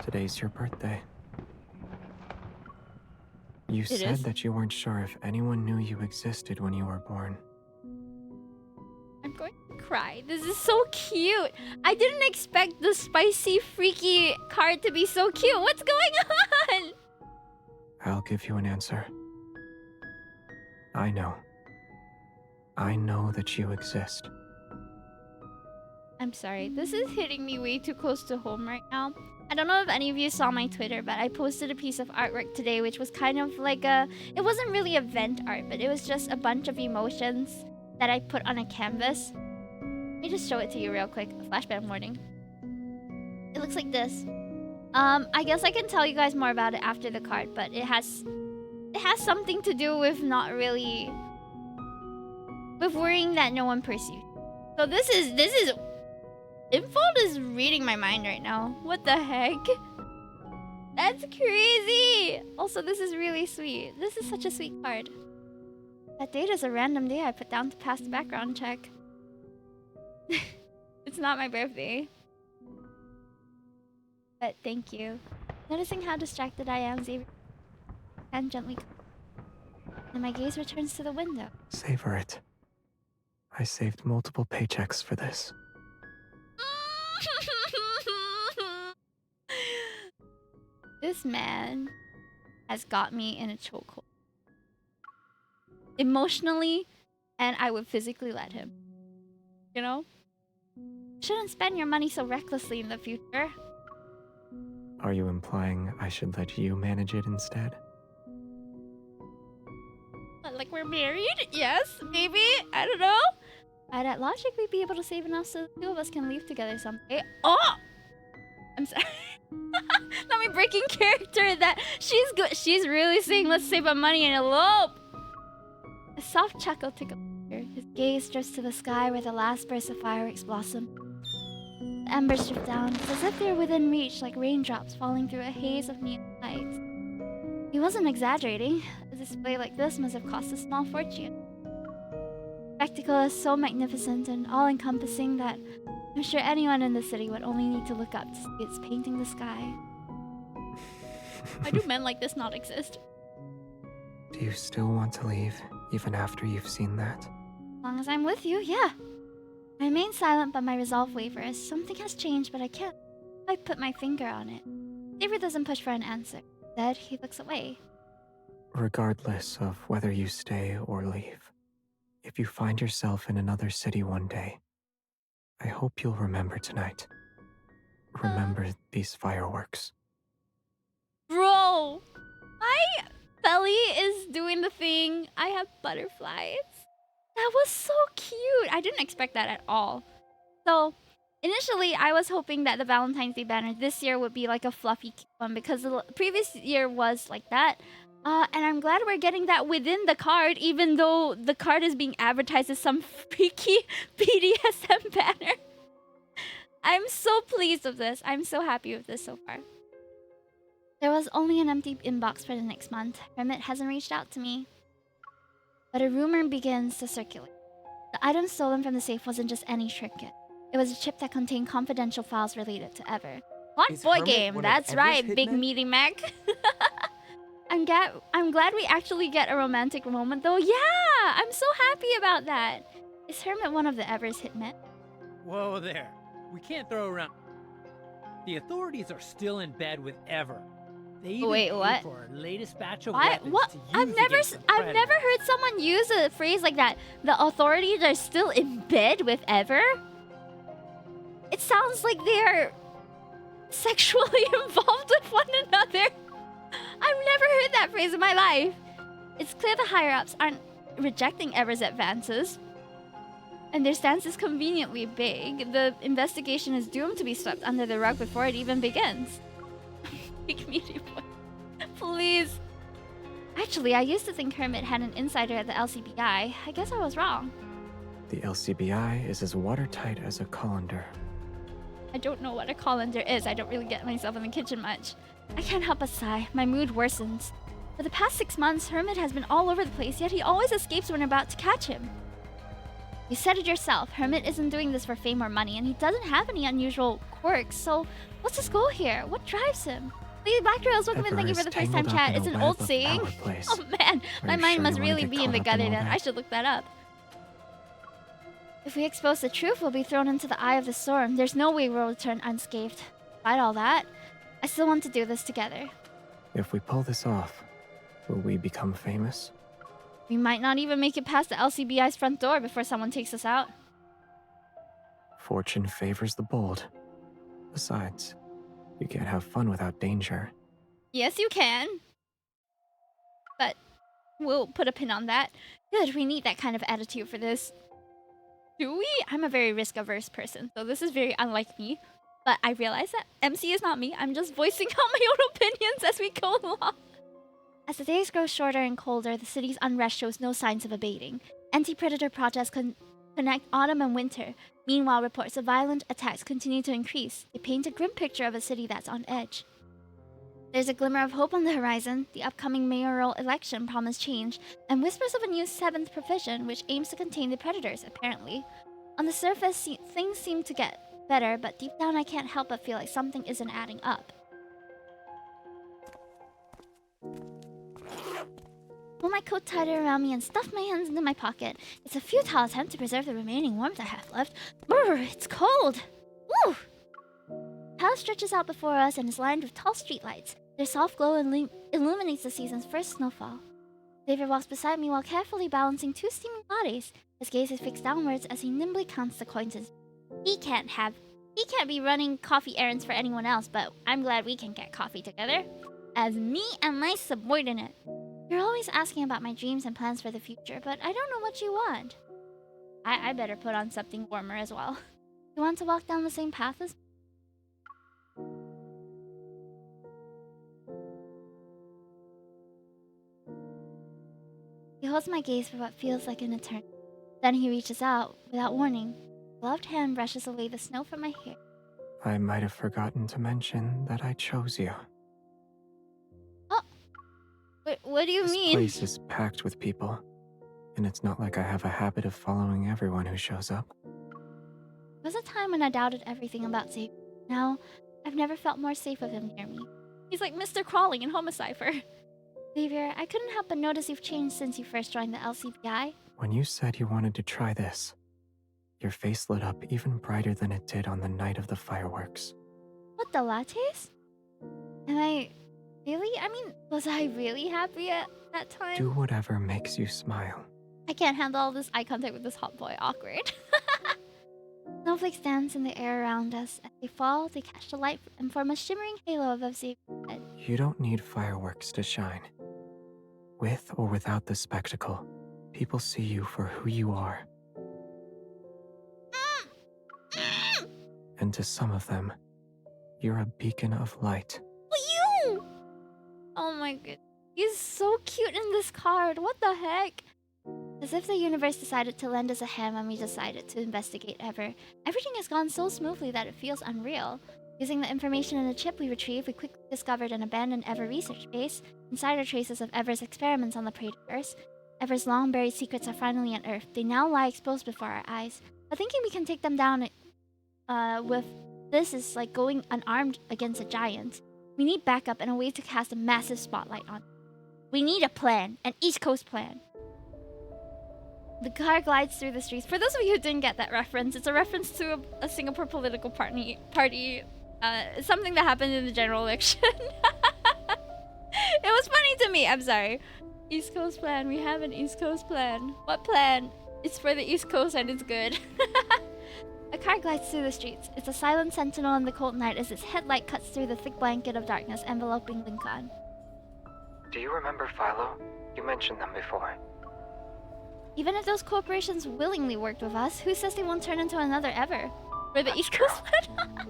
Today's your birthday. You said is. that you weren't sure if anyone knew you existed when you were born. I'm going to cry. This is so cute. I didn't expect the spicy, freaky card to be so cute. What's going on? I'll give you an answer. I know. I know that you exist. I'm sorry. This is hitting me way too close to home right now. I don't know if any of you saw my Twitter, but I posted a piece of artwork today, which was kind of like a... It wasn't really event art, but it was just a bunch of emotions that I put on a canvas. Let me just show it to you real quick. Flashback morning. It looks like this. I guess I can tell you guys more about it after the card, but it has something to do with not really... with worrying that no one pursues. So this is... Infold is reading my mind right now. What the heck? That's crazy! Also, this is really sweet. This is such a sweet card. That date is a random day I put down to pass the background check. It's not my birthday. But thank you. Noticing how distracted I am, Xavier and gently... And my gaze returns to the window. Savor it. I saved multiple paychecks for this. This man has got me in a chokehold. Emotionally, and I would physically let him. You know? Shouldn't spend your money so recklessly in the future. Are you implying I should let you manage it instead? Like we're married? Yes, maybe. I don't know. By that logic, we'd be able to save enough so the two of us can leave together someday. Oh! I'm sorry. Not me breaking character that she's good. She's really saying let's save our money and elope. A soft chuckle tickled her. His gaze drifts to the sky where the last burst of fireworks blossom. The embers drift down. It's as if they're within reach, like raindrops falling through a haze of neon lights. He wasn't exaggerating. A display like this must have cost a small fortune. The spectacle is so magnificent and all-encompassing that I'm sure anyone in the city would only need to look up to see it's painting the sky. Why do men like this not exist? Do you still want to leave, even after you've seen that? As long as I'm with you, yeah. I remain silent, but my resolve wavers. Something has changed, but I can't quite put my finger on it. Xavier doesn't push for an answer. Instead, he looks away. Regardless of whether you stay or leave, if you find yourself in another city one day, I hope you'll remember tonight. Remember these fireworks. Bro! My belly is doing the thing. I have butterflies. That was so cute. I didn't expect that at all. So, initially, I was hoping that the Valentine's Day banner this year would be like a fluffy cute one because the previous year was like that. And I'm glad we're getting that within the card, even though the card is being advertised as some freaky BDSM banner. I'm so pleased with this. I'm so happy with this so far. There was only an empty inbox for the next month. Hermit hasn't reached out to me. But a rumor begins to circulate. The item stolen from the safe wasn't just any trinket. It was a chip that contained confidential files related to Ever. What Is boy Hermit game? one of That's Ever's right, Big hitmen? Meaty Mac. I'm glad we actually get a romantic moment though. Yeah! I'm so happy about that. Is Hermit one of the Ever's hitmen? Whoa there. We can't throw around. The authorities are still in bed with Ever. They even Wait, paid what? for our latest batch of What? weapons What? to use I've never against the I've never Predator. heard someone use a phrase like that. The authorities are still in bed with Ever? It sounds like they're sexually involved with one another. I've never heard that phrase in my life. It's clear the higher-ups aren't rejecting Ever's advances. And their stance is conveniently vague. The investigation is doomed to be swept under the rug before it even begins. Big meaty boy. Please. Actually, I used to think Hermit had an insider at the LCBI. I guess I was wrong. The LCBI is as watertight as a colander. I don't know what a colander is. I don't really get myself in the kitchen much. I can't help but sigh. My mood worsens. For the past 6 months, Hermit has been all over the place, yet he always escapes when we're about to catch him. You said it yourself. Hermit isn't doing this for fame or money, and he doesn't have any unusual quirks, so what's his goal here? What drives him? Lady Black Trails, welcome and Ever thank you for is the FaceTime tangled up chat. in It's a an web old of saying. our place. Oh man, Are my you mind sure must you wanna really get be in the caught up in gutter all then. that? I should look that up. If we expose the truth, we'll be thrown into the eye of the storm. There's no way we'll return unscathed. Despite all that, I still want to do this together. If we pull this off, will we become famous? We might not even make it past the LCBI's front door before someone takes us out. Fortune favors the bold. Besides, you can't have fun without danger. Yes, you can. But we'll put a pin on that. Good, we need that kind of attitude for this. Do we? I'm a very risk-averse person, so this is very unlike me. But I realize that MC is not me. I'm just voicing out my own opinions as we go along. As the days grow shorter and colder, the city's unrest shows no signs of abating. Anti-predator protests connect autumn and winter. Meanwhile, reports of violent attacks continue to increase. They paint a grim picture of a city that's on edge. There's a glimmer of hope on the horizon. The upcoming mayoral election promised change, and whispers of a new 7th provision which aims to contain the predators, apparently. On the surface, things seem to get better, but deep down I can't help but feel like something isn't adding up. Pull my coat tighter around me and stuff my hands into my pocket. It's a futile attempt to preserve the remaining warmth I have left. Brr, it's cold! Woo! The house stretches out before us and is lined with tall streetlights. Their soft glow illuminates the season's first snowfall. Xavier walks beside me while carefully balancing 2 steaming bodies. His gaze is fixed downwards as he nimbly counts the coins. He can't be running coffee errands for anyone else, but I'm glad we can get coffee together. As me and my subordinate. You're always asking about my dreams and plans for the future, but I don't know what you want. I better put on something warmer as well. You want to walk down the same path as me? He holds my gaze for what feels like an eternity. Then he reaches out, without warning. His gloved hand brushes away the snow from my hair. I might have forgotten to mention that I chose you. Oh! What do you mean? This place is packed with people, and it's not like I have a habit of following everyone who shows up. There was a time when I doubted everything about Xavier. Now, I've never felt more safe with him near me. He's like Mr. Crawling in Homicipher. Xavier, I couldn't help but notice you've changed since you first joined the LCBI. When you said you wanted to try this, your face lit up even brighter than it did on the night of the fireworks. What, the lattes? Am I really? I mean, was I really happy at that time? Do whatever makes you smile. I can't handle all this eye contact with this hot boy. Awkward. Snowflakes dance in the air around us. As they fall, they catch the light and form a shimmering halo above Xavier's head. You don't need fireworks to shine. With or without the spectacle, people see you for who you are. And to some of them, you're a beacon of light. You! Oh my god. He's so cute in this card. What the heck? As if the universe decided to lend us a hand when we decided to investigate Ever. Everything has gone so smoothly that it feels unreal. Using the information in the chip we retrieved, we quickly discovered an abandoned Ever research base. Inside are traces of Ever's experiments on the predators. Ever's long-buried secrets are finally unearthed. They now lie exposed before our eyes. But thinking we can take them down with this is like going unarmed against a giant. We need backup and a way to cast a massive spotlight on. We need a plan, an East Coast plan. The car glides through the streets. For those of you who didn't get that reference, it's a reference to a Singapore political party. Something that happened in the general election. It was funny to me. I'm sorry. East Coast plan. We have an East Coast plan. What plan? It's for the East Coast and it's good. A car glides through the streets. It's a silent sentinel in the cold night as its headlight cuts through the thick blanket of darkness enveloping Lincoln. Do you remember Philo? You mentioned them before. Even if those corporations willingly worked with us, who says they won't turn into another Ever? For the East Coast plan?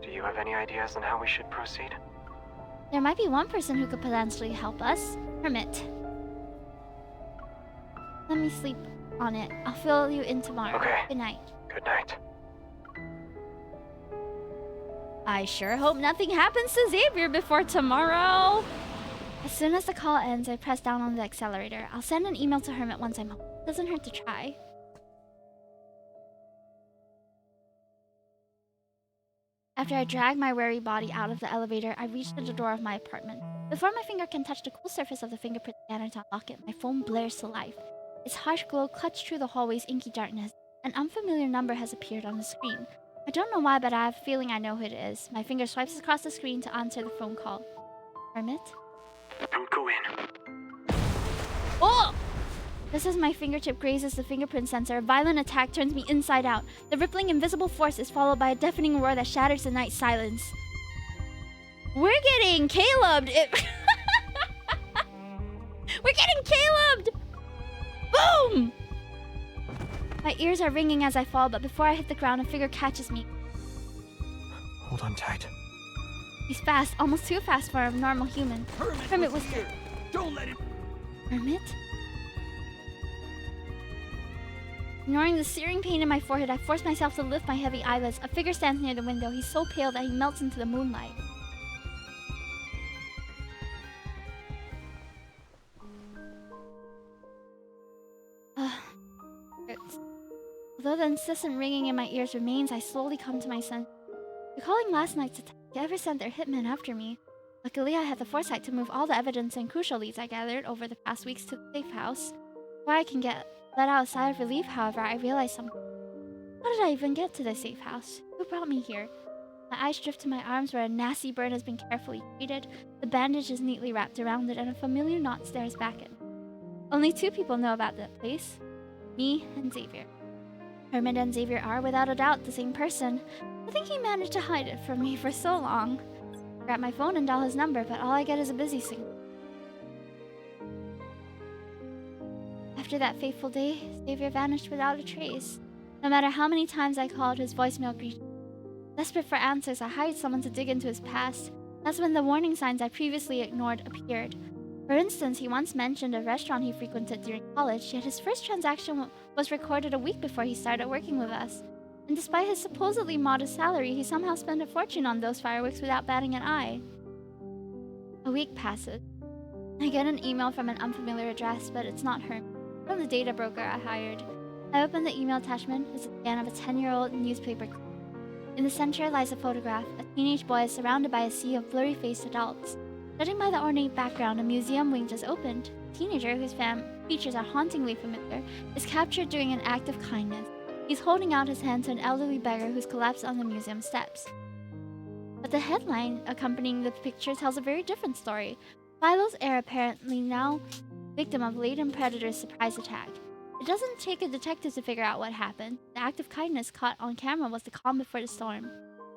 Do you have any ideas on how we should proceed? There might be one person who could potentially help us. Hermit. Let me sleep on it. I'll fill you in tomorrow. Okay. Good night. Good night. I sure hope nothing happens to Xavier before tomorrow. As soon as the call ends, I press down on the accelerator. I'll send an email to Hermit once I'm home. Doesn't hurt to try. After I drag my weary body out of the elevator, I reach the door of my apartment. Before my finger can touch the cool surface of the fingerprint scanner to unlock it, my phone blares to life. Its harsh glow cuts through the hallway's inky darkness. An unfamiliar number has appeared on the screen. I don't know why, but I have a feeling I know who it is. My finger swipes across the screen to answer the phone call. Hermit? Don't go in. Oh! Just as my fingertip grazes the fingerprint sensor, a violent attack turns me inside out. The rippling invisible force is followed by a deafening roar that shatters the night silence. We're getting Caleb'd! We're getting Caleb'd! Boom! My ears are ringing as I fall, but before I hit the ground, a figure catches me. Hold on tight. He's fast, almost too fast for a normal human. Hermit was here. Don't let him. Hermit? Ignoring the searing pain in my forehead, I force myself to lift my heavy eyelids. A figure stands near the window. He's so pale that he melts into the moonlight. Although the incessant ringing in my ears remains, I slowly come to my senses. Recalling last night's attack, they ever sent their hitmen after me. Luckily, I had the foresight to move all the evidence and crucial leads I gathered over the past weeks to the safe house. Before I can let out a sigh of relief, however, I realize something. How did I even get to the safe house? Who brought me here? My eyes drift to my arms where a nasty burn has been carefully treated, the bandage is neatly wrapped around it, and a familiar knot stares back at me. Only 2 people know about that place. Me and Xavier. Hermit and Xavier are, without a doubt, the same person. I think he managed to hide it from me for so long. I grab my phone and dial his number, but all I get is a busy signal. After that fateful day, Xavier vanished without a trace. No matter how many times I called, his voicemail greeted me. Desperate for answers, I hired someone to dig into his past. That's when the warning signs I previously ignored appeared. For instance, he once mentioned a restaurant he frequented during college, yet his first transaction was recorded a week before he started working with us. And despite his supposedly modest salary, he somehow spent a fortune on those fireworks without batting an eye. A week passes. I get an email from an unfamiliar address, but it's not her. From the data broker I hired. I open the email attachment. It's a scan of a 10-year-old newspaper clip. In the center lies a photograph. A teenage boy is surrounded by a sea of blurry-faced adults. Judging by the ornate background, a museum wing just opened. A teenager, whose features are hauntingly familiar, is captured doing an act of kindness. He's holding out his hand to an elderly beggar who's collapsed on the museum steps. But the headline accompanying the picture tells a very different story. Philo's heir apparently now victim of latent predator's surprise attack. It doesn't take a detective to figure out what happened. The act of kindness caught on camera was the calm before the storm.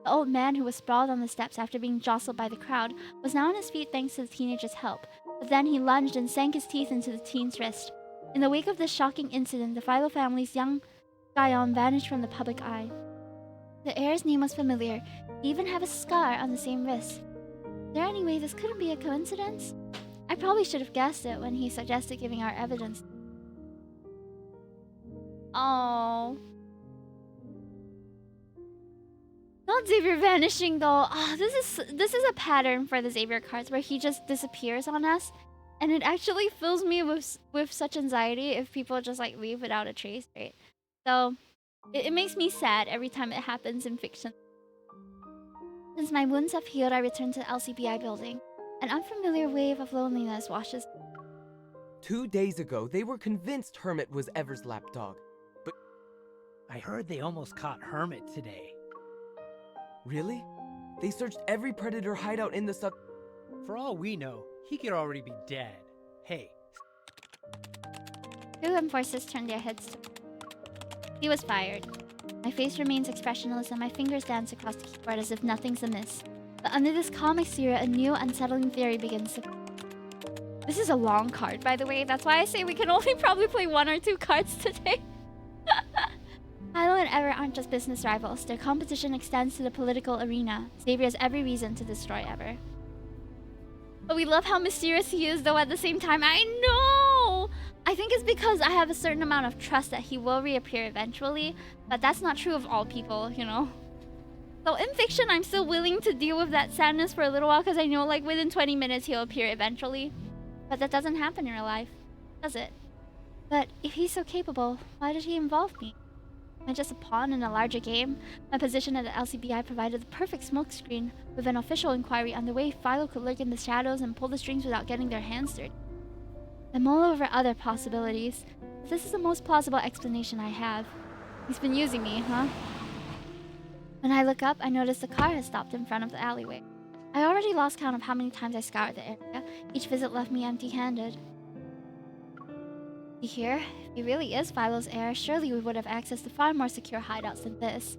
The old man, who was sprawled on the steps after being jostled by the crowd, was now on his feet thanks to the teenager's help. But then he lunged and sank his teeth into the teen's wrist. In the wake of this shocking incident, the Philo family's young scion vanished from the public eye. The heir's name was familiar. He even had a scar on the same wrist. Is there any way this couldn't be a coincidence? I probably should have guessed it when he suggested giving our evidence. Oh. Not Xavier vanishing though. This is a pattern for the Xavier cards where he just disappears on us, and it actually fills me with such anxiety if people just like leave without a trace, right? So it makes me sad every time it happens in fiction. Since my wounds have healed, I return to the LCBI building. An unfamiliar wave of loneliness washes. 2 days ago, they were convinced Hermit was Ever's lapdog. But I heard they almost caught Hermit today. really? They searched every predator hideout in the sub. For all we know, he could already be dead. Hey. 2 enforcers turned their heads to me. He was fired. My face remains expressionless and my fingers dance across the keyboard as if nothing's amiss. But under this calm exterior, a new unsettling theory begins to... This is a long card, by the way. That's why I say we can only probably play 1 or 2 cards today. Philo and Ever aren't just business rivals. Their competition extends to the political arena. Xavier has every reason to destroy Ever. But we love how mysterious he is, though, at the same time. I know! I think it's because I have a certain amount of trust that he will reappear eventually, but that's not true of all people, you know? So in fiction, I'm still willing to deal with that sadness for a little while because I know, like, within 20 minutes he'll appear eventually. But that doesn't happen in real life, does it? But if he's so capable, why did he involve me? Am I just a pawn in a larger game? My position at the LCBI provided the perfect smokescreen. With an official inquiry underway, Philo could lurk in the shadows and pull the strings without getting their hands dirty. I mull over other possibilities, but this is the most plausible explanation I have. He's been using me, huh? When I look up, I notice the car has stopped in front of the alleyway. I already lost count of how many times I scoured the area. Each visit left me empty-handed. You hear? If he really is Philo's heir, surely we would have access to far more secure hideouts than this.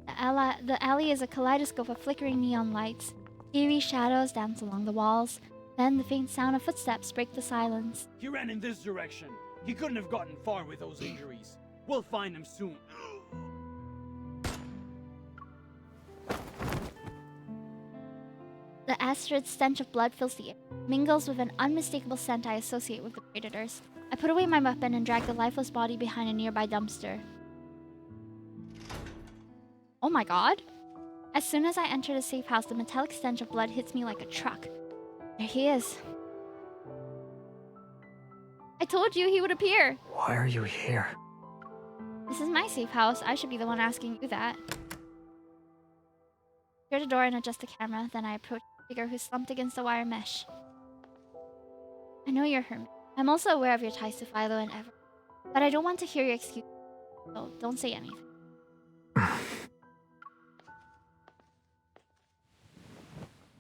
The alley is a kaleidoscope of flickering neon lights. Eerie shadows dance along the walls. Then the faint sound of footsteps break the silence. He ran in this direction. He couldn't have gotten far with those injuries. We'll find him soon. The acrid stench of blood fills the air, mingles with an unmistakable scent I associate with the predators. I put away my weapon and drag the lifeless body behind a nearby dumpster. Oh my god. As soon as I enter the safe house, the metallic stench of blood hits me like a truck. There he is. I told you he would appear. Why are you here? This is my safe house. I should be the one asking you that. Clear the door and adjust the camera. Then I approach the figure who's slumped against the wire mesh. I know you're Hermit. I'm also aware of your ties to Philo and Ever. But I don't want to hear your excuse. So don't say anything.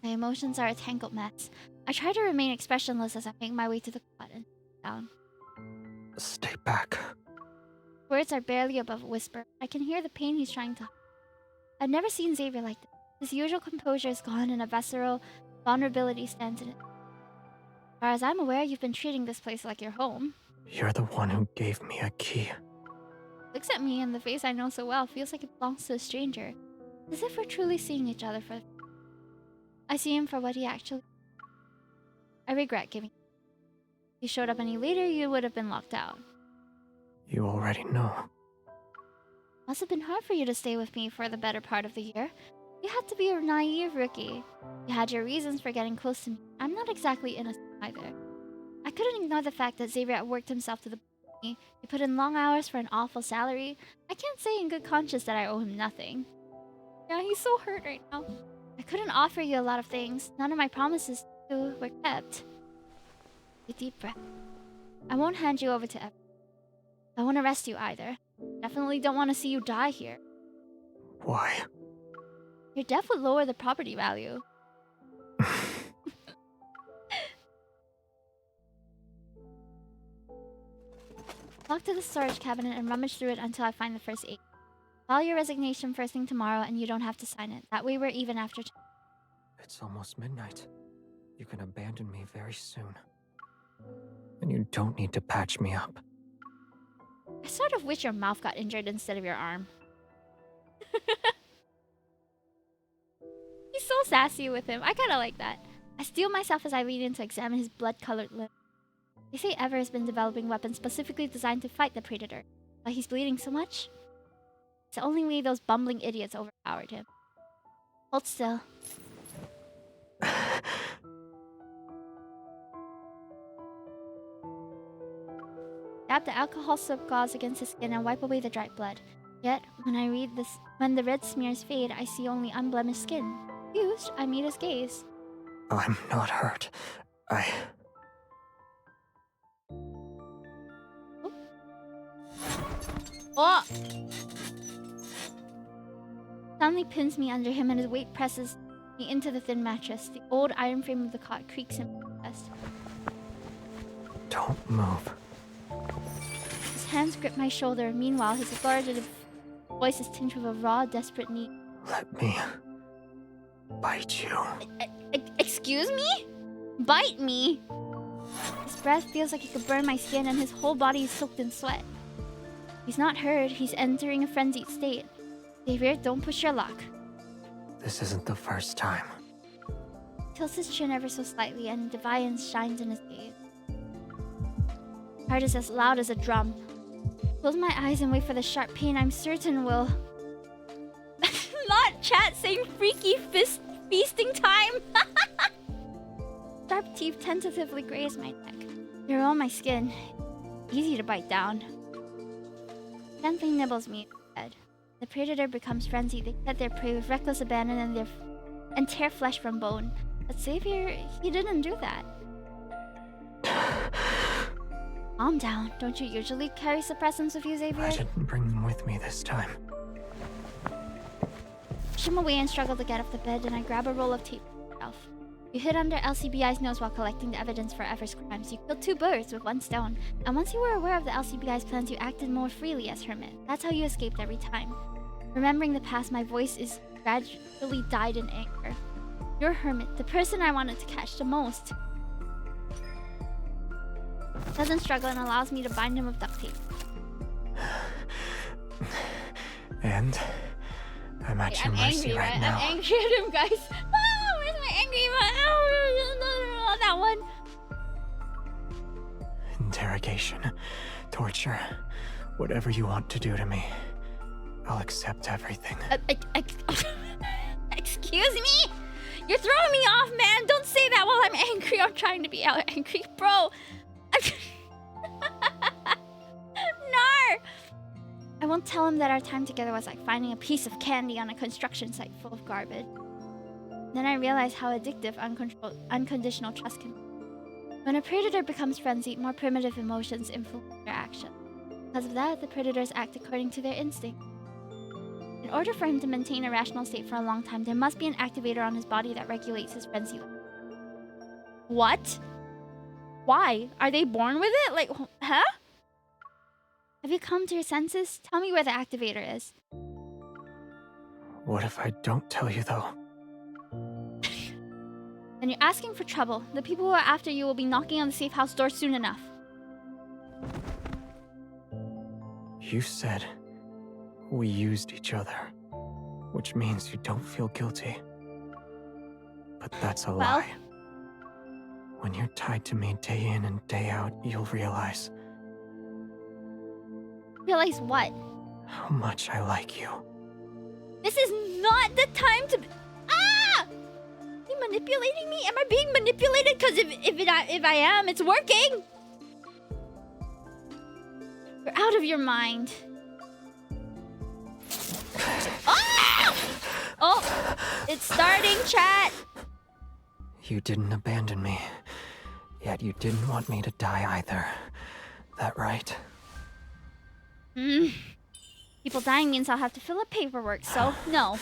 My emotions are a tangled mess. I try to remain expressionless as I make my way to the cot and sit down. Stay back. Words are barely above a whisper. I can hear the pain he's trying to hide. I've never seen Xavier like this. His usual composure is gone and a visceral vulnerability stands in it. As far as I'm aware, you've been treating this place like your home. You're the one who gave me a key. Looks at me and the face I know so well feels like it belongs to a stranger. As if we're truly seeing each other for the first time. I see him for what he actually is. I regret giving him. If you showed up any later, you would have been locked out. You already know. Must have been hard for you to stay with me for the better part of the year. You had to be a naive rookie. You had your reasons for getting close to me. I'm not exactly innocent either. I couldn't ignore the fact that Xavier had worked himself to the bone. He put in long hours for an awful salary. I can't say in good conscience that I owe him nothing. Yeah, he's so hurt right now. I couldn't offer you a lot of things. None of my promises to you were kept. A deep breath. I won't hand you over to Evan. I won't arrest you either. Definitely don't want to see you die here. Why? Your death would lower the property value. Walk to the storage cabinet and rummage through it until I find the first aid. File your resignation first thing tomorrow and you don't have to sign it. That way we're even after... It's almost midnight. You can abandon me very soon. And you don't need to patch me up. I sort of wish your mouth got injured instead of your arm. He's so sassy with him. I kinda like that. I steel myself as I lean in to examine his blood-colored lip. They say Ever has been developing weapons specifically designed to fight the Predator. But he's bleeding so much? It's the only way those bumbling idiots overpowered him. Hold still. Dab the alcohol soap gauze against his skin and wipe away the dried blood. Yet, when the red smears fade, I see only unblemished skin. Confused, I meet his gaze. I'm not hurt. Oh! Stanley pins me under him and his weight presses me into the thin mattress. The old iron frame of the cot creaks in my chest. Don't move. His hands grip my shoulder. Meanwhile, his authoritative voice is tinged with a raw, desperate need. Let me bite you. Excuse me? Bite me? His breath feels like he could burn my skin and his whole body is soaked in sweat. He's not hurt. He's entering a frenzied state. Xavier, don't push your luck. This isn't the first time. He tilts his chin ever so slightly and defiance shines in his gaze. His heart is as loud as a drum. Close my eyes and wait for the sharp pain I'm certain will... Not chat saying freaky feasting time! Sharp teeth tentatively graze my neck. They're on my skin. Easy to bite down. Gently nibbles me instead. The predator becomes frenzied. They set their prey with reckless abandon and tear flesh from bone. But Xavier, he didn't do that. Calm down. Don't you usually carry suppressants with you, Xavier? I didn't bring them with me this time. Push him away and struggle to get off the bed, and I grab a roll of tape from the shelf. You hid under LCBI's nose while collecting the evidence for Ever's crimes. You killed 2 birds with 1 stone. And once you were aware of the LCBI's plans, you acted more freely as Hermit. That's how you escaped every time. Remembering the past, my voice is gradually died in anger. You're Hermit, the person I wanted to catch the most. Doesn't struggle and allows me to bind him with duct tape. And I'm at your mercy right now. I'm angry at him, guys. Ah, where's my angry one? Oh, that one. Interrogation, torture, whatever you want to do to me, I'll accept everything. Excuse me? You're throwing me off, man. Don't say that while I'm angry. I'm trying to be out angry, bro. No! I won't tell him that our time together was like finding a piece of candy on a construction site full of garbage. Then I realized how addictive unconditional trust can be. When a predator becomes frenzied, more primitive emotions influence their action. Because of that, the predators act according to their instinct. In order for him to maintain a rational state for a long time, there must be an activator on his body that regulates his frenzy level. What? Why? Are they born with it? Like, huh? Have you come to your senses? Tell me where the activator is. What if I don't tell you, though? Then you're asking for trouble. The people who are after you will be knocking on the safe house door soon enough. You said we used each other, which means you don't feel guilty. But that's a lie. When you're tied to me day in and day out, you'll realize. Realize what? How much I like you. This is not the time to... Ah! Are you manipulating me? Am I being manipulated? Because if I am, it's working. You're out of your mind. Ah! Oh, it's starting, chat. You didn't abandon me, yet you didn't want me to die either. That right? People dying means I'll have to fill up paperwork, so no.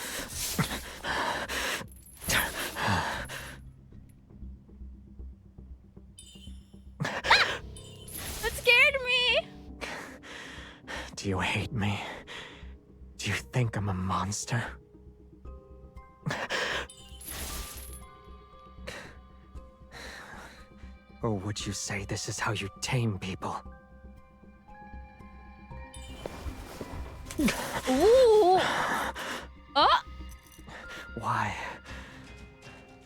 Ah! That scared me! Do you hate me? Do you think I'm a monster? Or would you say this is how you tame people? Ooh! Oh! Why?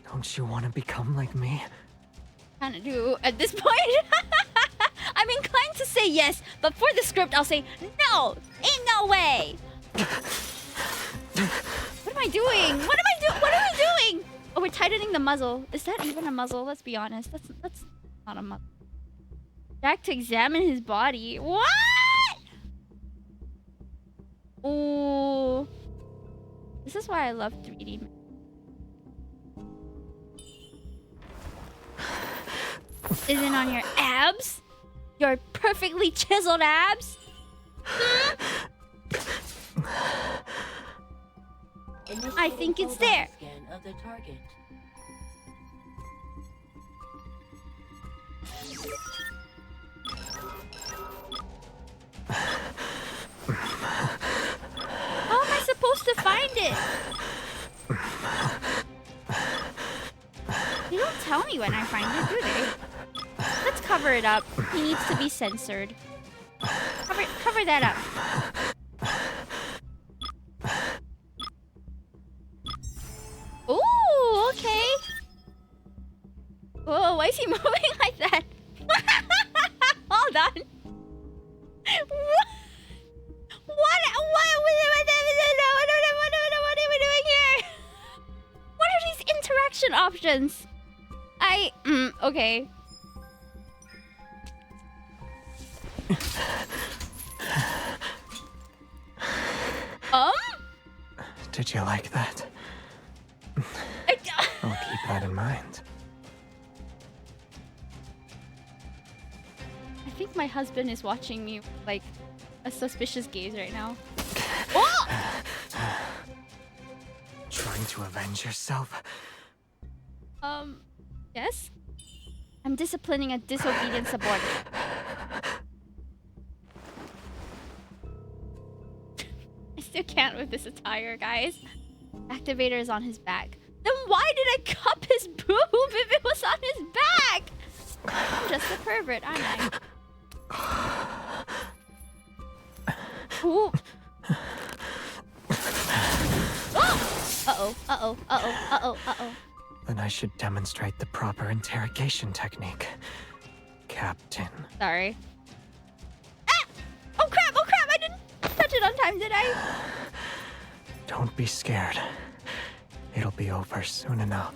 Don't you want to become like me? Kinda do at this point. I'm inclined to say yes, but for the script, I'll say no! Ain't no way! What am I doing? What am I doing? What are we doing? Oh, we're tightening the muzzle. Is that even a muzzle? Let's be honest. That's not a muzzle. Jack to examine his body. What? Ooh. This is why I love 3D. Is it on your abs? Your perfectly chiseled abs? I think it's there. Scan of the target. How am I supposed to find it? They don't tell me when I find it, do they? Let's cover it up. He needs to be censored. Cover that up. Ooh, okay. Whoa, why is he moving like that? Hold on. What are we doing here? What are these interaction options? Okay. Did you like that? I'll keep that in mind. I think my husband is watching me like a suspicious gaze right now. Oh! Trying to avenge yourself? Yes? I'm disciplining a disobedient subordinate. I still can't with this attire, guys. Activator is on his back. Then why did I cup his boob if it was on his back? I'm just a pervert, aren't I? Ooh. Uh-oh, uh-oh, uh-oh, uh-oh, uh-oh. Then I should demonstrate the proper interrogation technique, Captain. Sorry. Ah! Oh crap, I didn't touch it on time, did I? Don't be scared. It'll be over soon enough.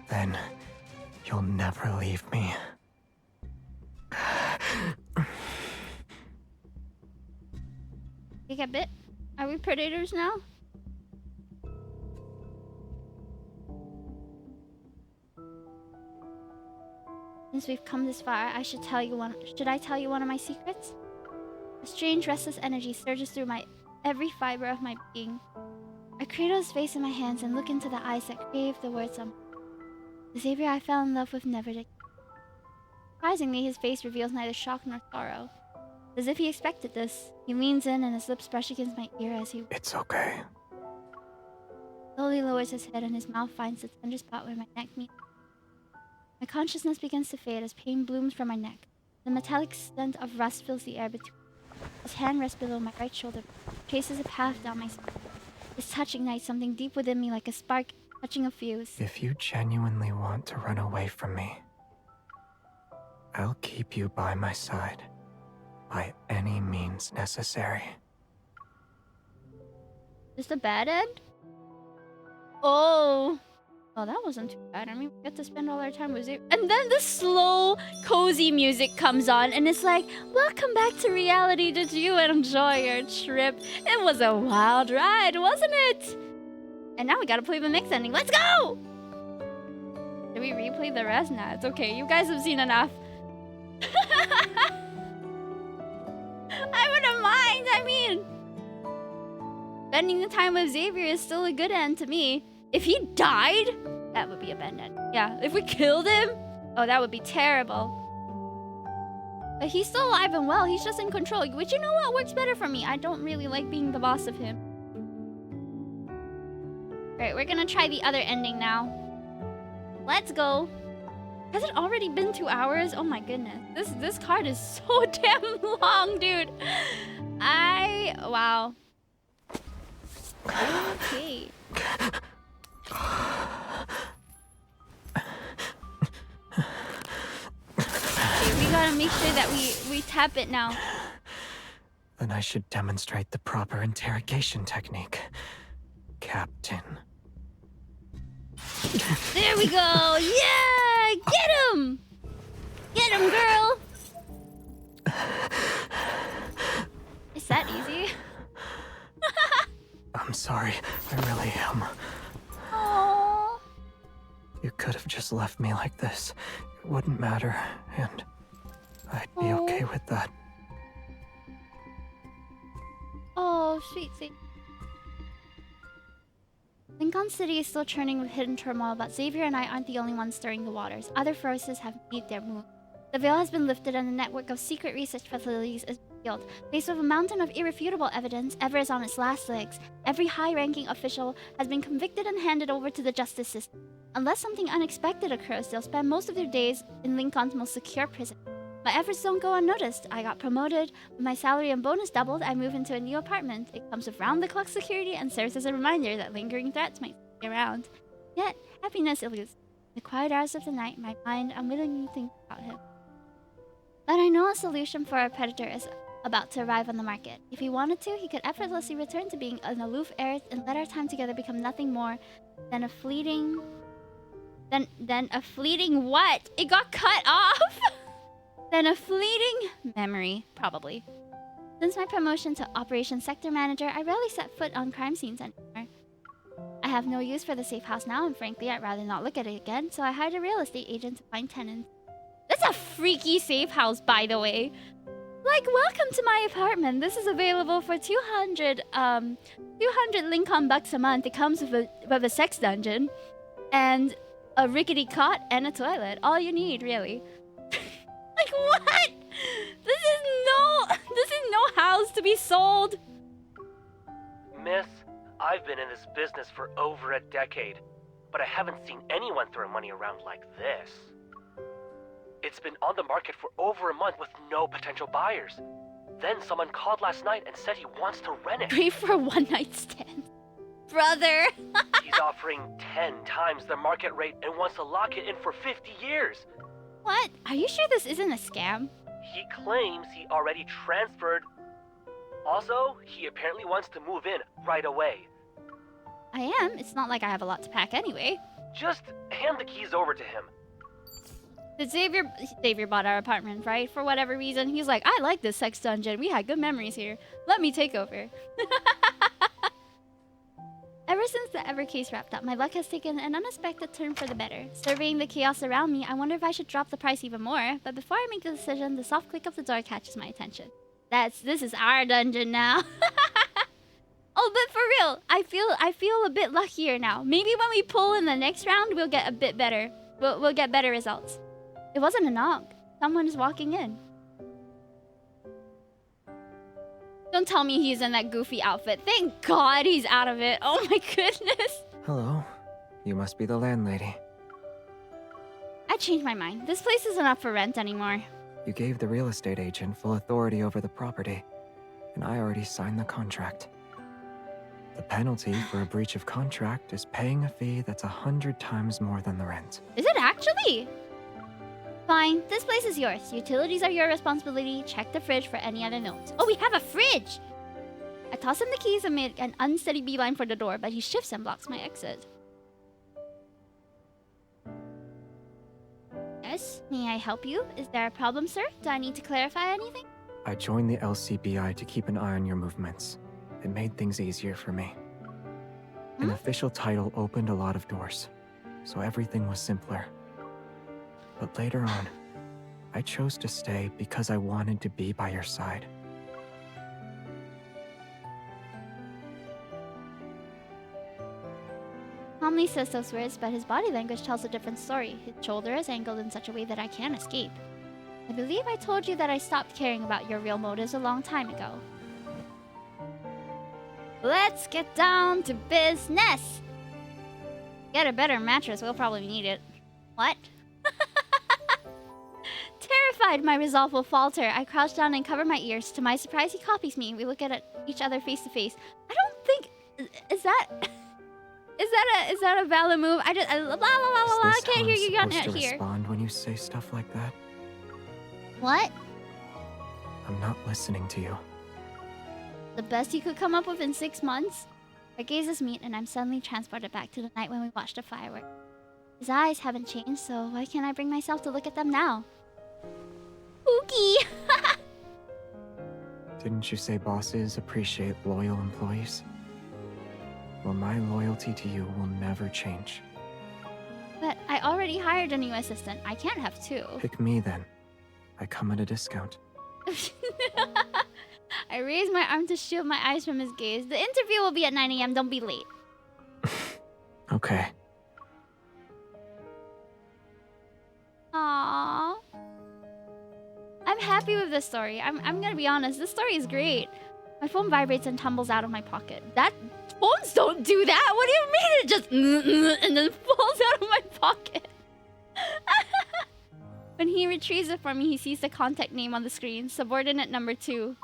Then you'll never leave me. You get bit? Are we predators now? Since we've come this far, should I tell you one of my secrets? A strange restless energy surges through every fiber of my being. I cradle his face in my hands and look into the eyes that crave the words the Xavier I fell in love with never did. Surprisingly, his face reveals neither shock nor sorrow. As if he expected this, he leans in and his lips brush against my ear as he It's okay. slowly lowers his head and his mouth finds the tender spot where my neck meets. My consciousness begins to fade as pain blooms from my neck. The metallic scent of rust fills the air between. His hand rests below my right shoulder, traces a path down my spine. His touch ignites something deep within me like a spark touching a fuse. If you genuinely want to run away from me, I'll keep you by my side, by any means necessary. Is the bad end? Oh, that wasn't too bad. I mean, we get to spend all our time with it. And then the slow, cozy music comes on, and it's like, welcome back to reality. Did you enjoy your trip? It was a wild ride, wasn't it? And now we gotta play the next ending. Let's go! Did we replay the rest? Nah, it's okay. You guys have seen enough. I wouldn't mind. I mean, spending the time with Xavier is still a good end to me. If he died, that would be a bad end. Yeah, if we killed him, oh, that would be terrible. But he's still alive and well. He's just in control. Which, you know what, works better for me. I don't really like being the boss of him. Alright, we're gonna try the other ending now. Let's go. Has it already been 2 hours? Oh my goodness. This card is so damn long, dude. Wow. Okay. Okay, we gotta make sure that we tap it now. Then I should demonstrate the proper interrogation technique, Captain. There we go! Yeah! Get him! Get him, girl! Is that easy? I'm sorry, I really am. Aww. You could have just left me like this. It wouldn't matter, and I'd be okay with that. Oh, sweet. Lincoln City is still churning with hidden turmoil, but Xavier and I aren't the only ones stirring the waters. Other forces have made their move. The veil has been lifted and a network of secret research facilities is revealed. Faced with a mountain of irrefutable evidence, Ever is on its last legs. Every high-ranking official has been convicted and handed over to the justice system. Unless something unexpected occurs, they'll spend most of their days in Lincoln's most secure prison. My efforts don't go unnoticed. I got promoted. When my salary and bonus doubled, I moved into a new apartment. It comes with round-the-clock security and serves as a reminder that lingering threats might be around. Yet, happiness eludes. In the quiet hours of the night, my mind unwillingly thinks about him. But I know a solution for our predator is about to arrive on the market. If he wanted to, he could effortlessly return to being an aloof heir and let our time together become nothing more than a fleeting... Then a fleeting what? It got cut off? Then a fleeting memory, probably. Since my promotion to Operations Sector Manager, I rarely set foot on crime scenes anymore. I have no use for the safe house now, and frankly, I'd rather not look at it again, so I hired a real estate agent to find tenants. That's a freaky safe house, by the way. Like, welcome to my apartment. This is available for 200 Lincoln bucks a month. It comes with a sex dungeon. and a rickety cot and a toilet. All you need, really. Like what? This is no house to be sold. Miss, I've been in this business for over a decade, but I haven't seen anyone throw money around like this. It's been on the market for over a month with no potential buyers. Then someone called last night and said he wants to rent it. Great for a one-night stand. Brother. He's offering 10 times the market rate and wants to lock it in for 50 years. What? Are you sure this isn't a scam? He claims he already transferred. Also, he apparently wants to move in right away. I am. It's not like I have a lot to pack anyway. Just hand the keys over to him. Did Xavier bought our apartment, right? For whatever reason. He's like, I like this sex dungeon. We had good memories here. Let me take over. Ever since the Ever case wrapped up, my luck has taken an unexpected turn for the better. Surveying the chaos around me, I wonder if I should drop the price even more. But before I make the decision, the soft click of the door catches my attention. This is our dungeon now. Oh, but for real, I feel a bit luckier now. Maybe when we pull in the next round, we'll get a bit better. We'll get better results. It wasn't a knock. Someone is walking in. Don't tell me he's in that goofy outfit. Thank God he's out of it. Oh my goodness. Hello. You must be the landlady. I changed my mind. This place isn't up for rent anymore. You gave the real estate agent full authority over the property, and I already signed the contract. The penalty for a breach of contract is paying a fee that's 100 times more than the rent. Is it actually? Fine, this place is yours. Utilities are your responsibility. Check the fridge for any other notes. Oh, we have a fridge! I toss him the keys and make an unsteady beeline for the door, but he shifts and blocks my exit. Yes, may I help you? Is there a problem, sir? Do I need to clarify anything? I joined the LCBI to keep an eye on your movements. It made things easier for me. An official title opened a lot of doors, so everything was simpler. But later on, I chose to stay because I wanted to be by your side. Calmly says those words, but his body language tells a different story. His shoulder is angled in such a way that I can't escape. I believe I told you that I stopped caring about your real motives a long time ago. Let's get down to business! Get a better mattress, we'll probably need it. What? Terrified my resolve will falter, I crouch down and cover my ears. To my surprise, he copies me. We look at each other face to face. I don't think... Is that a valid move? I can't hear you. You're not here. Respond when you say stuff like that? What? I'm not listening to you. The best you could come up with in 6 months? Our gazes meet and I'm suddenly transported back to the night when we watched a firework. His eyes haven't changed, so why can't I bring myself to look at them now? Spooky! Didn't you say bosses appreciate loyal employees? Well, my loyalty to you will never change. But I already hired a new assistant. I can't have two. Pick me then. I come at a discount. I raise my arm to shield my eyes from his gaze. The interview will be at 9 AM. Don't be late. Okay. Aww. I'm happy with this story. I'm gonna be honest. This story is great. My phone vibrates and tumbles out of my pocket. Phones don't do that. What do you mean? It just and then falls out of my pocket. When he retrieves it for me, he sees the contact name on the screen, subordinate number 2.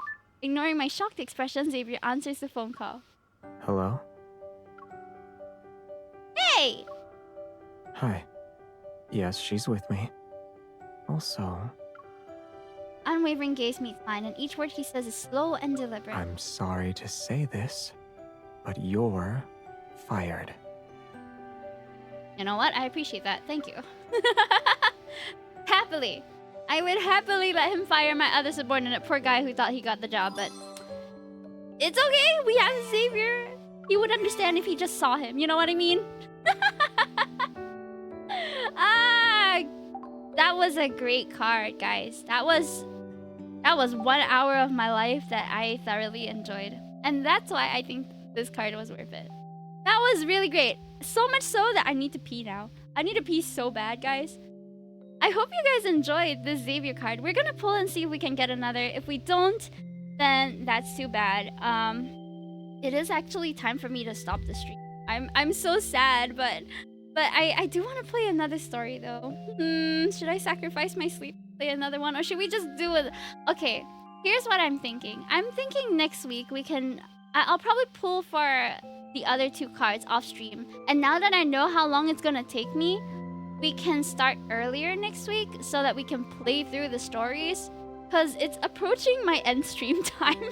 Ignoring my shocked expression, Xavier answers the phone call. Hello? Hey! Hi. Yes, she's with me. Also... Unwavering gaze meets mine, and each word he says is slow and deliberate. I'm sorry to say this, but you're fired. You know what? I appreciate that. Thank you. Happily. I would happily let him fire my other subordinate. Poor guy who thought he got the job, but... It's okay! We have Xavier! He would understand if he just saw him. You know what I mean? That was a great card, guys. That was 1 hour of my life that I thoroughly enjoyed. And that's why I think this card was worth it. That was really great. So much so that I need to pee now. I need to pee so bad, guys. I hope you guys enjoyed this Xavier card. We're gonna pull and see if we can get another. If we don't, then that's too bad. It is actually time for me to stop the stream. I'm so sad, but I do want to play another story though. Should I sacrifice my sleep to play another one, or should we just do it? Okay, here's what I'm thinking. I'm thinking next week we can. I'll probably pull for the other 2 cards off stream. And now that I know how long it's gonna take me, we can start earlier next week so that we can play through the stories. Cause it's approaching my end stream time.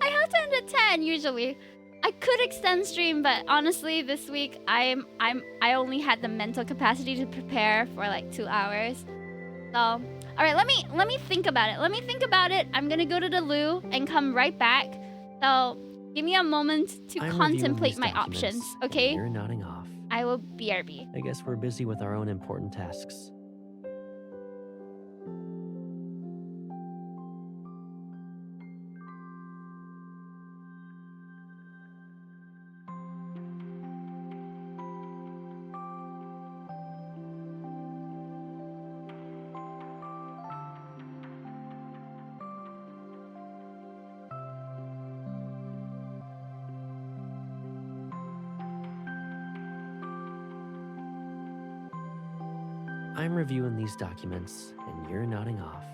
I have to end at 10 usually. I could extend stream, but honestly, this week I only had the mental capacity to prepare for like 2 hours. So, all right, let me think about it. Let me think about it. I'm gonna go to the loo and come right back. So, give me a moment to contemplate my options, okay? You're nodding off. I will BRB. I guess we're busy with our own important tasks. I'm reviewing these documents, and you're nodding off.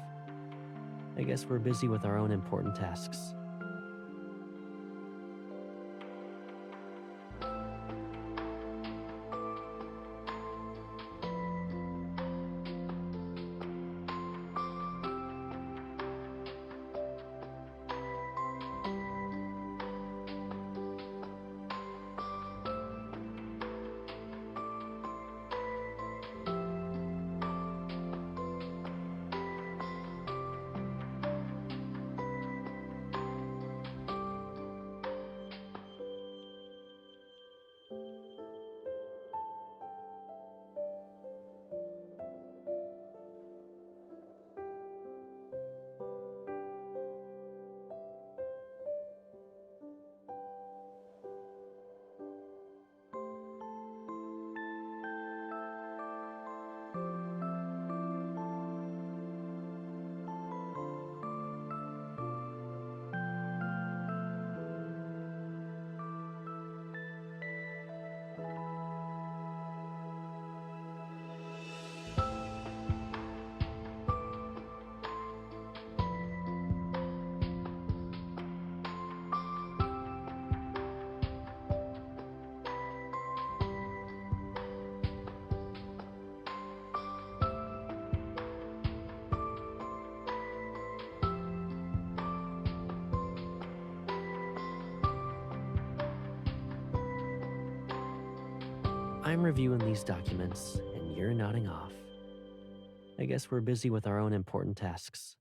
I guess we're busy with our own important tasks. I'm reviewing these documents, and you're nodding off. I guess we're busy with our own important tasks.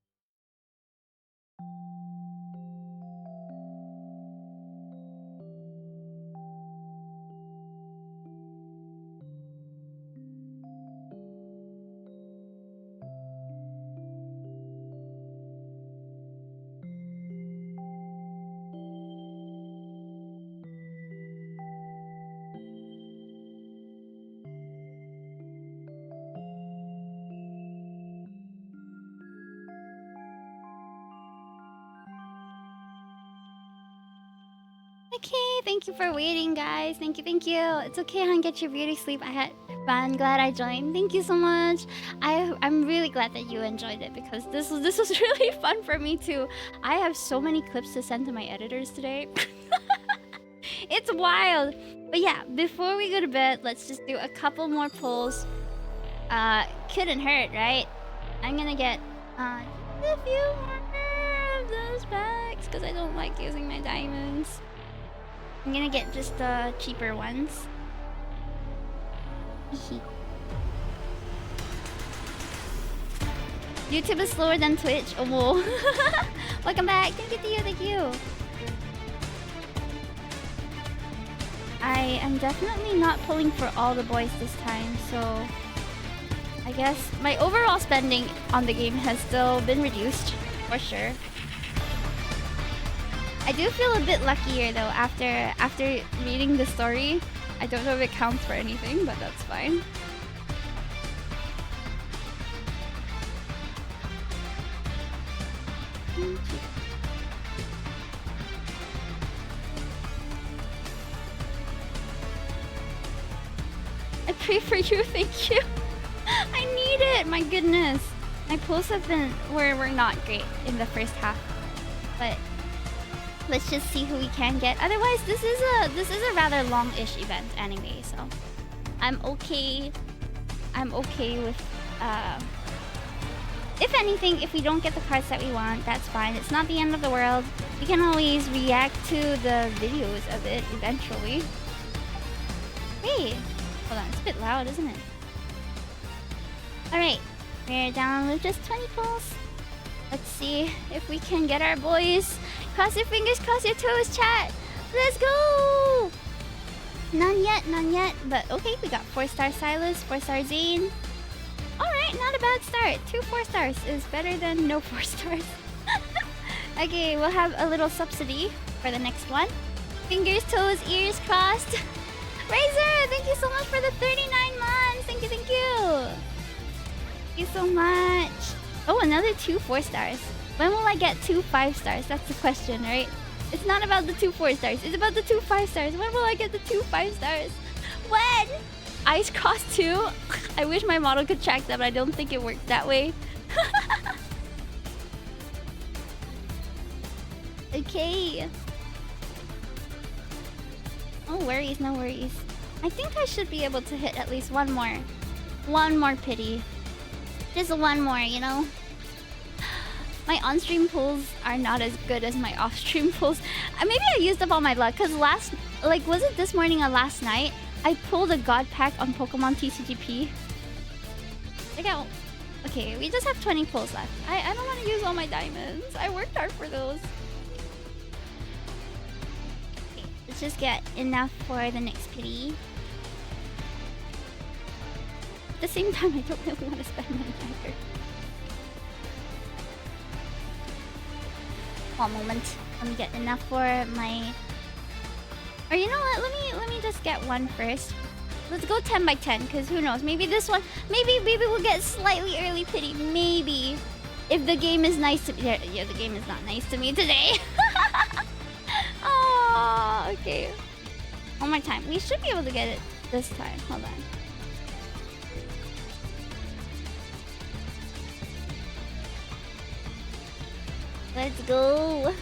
Okay, thank you for waiting, guys. Thank you, thank you. It's okay, hon. Get your beauty sleep. I had fun. Glad I joined. Thank you so much. I'm really glad that you enjoyed it because this was really fun for me too. I have so many clips to send to my editors today. It's wild. But yeah, before we go to bed, let's just do a couple more pulls. Couldn't hurt, right? I'm gonna get a few more of those packs because I don't like using my diamonds. I'm gonna get just the cheaper ones. YouTube is slower than Twitch. Oh, whoa. Welcome back. Thank you, Theo. Thank you. I am definitely not pulling for all the boys this time, so I guess my overall spending on the game has still been reduced, for sure. I I do feel a bit luckier though after reading the story. I don't know if it counts for anything, but that's fine. I pray for you, thank you. I need it, my goodness. My pulls have been were not great in the first half, but let's just see who we can get. Otherwise, this is a rather long-ish event anyway, so I'm okay. I'm okay with if anything, if we don't get the cards that we want, that's fine. It's not the end of the world. We can always react to the videos of it eventually. Hey, hold on, it's a bit loud, isn't it? Alright, we're down with just 20 pulls. Let's see if we can get our boys. Cross your fingers, cross your toes, chat. Let's go! None yet, but okay, we got 4-star Silas, 4-star Zane. Alright, not a bad start. 2 4-stars is better than no 4 stars. Okay, we'll have a little subsidy for the next one. Fingers, toes, ears crossed. Razor, thank you so much for the 39 months. Thank you, thank you. Thank you so much. Oh, another 2 4-stars. When will I get 2 5-stars? That's the question, right? It's not about the 2 4-stars. It's about the 2 5-stars. When will I get the 2 5-stars? When? Ice cross 2? I wish my model could track that, but I don't think it works that way. Okay. No worries, no worries. I think I should be able to hit at least one more. One more pity. Just one more, you know? My on-stream pulls are not as good as my off-stream pulls. Maybe I used up all my luck, because was it this morning or last night? I pulled a god pack on Pokemon TCGP. Okay, we just have 20 pulls left. I don't want to use all my diamonds. I worked hard for those. Okay, let's just get enough for the next pity. At the same time, I don't really want to spend money either. One moment. Let me get enough for my... Or you know what? Let me just get one first. Let's go 10 by 10, because who knows? Maybe this one... Maybe we'll get slightly early pity. Maybe. If the game is nice to me... Yeah, the game is not nice to me today. Oh, okay. One more time. We should be able to get it this time. Hold on. Let's go.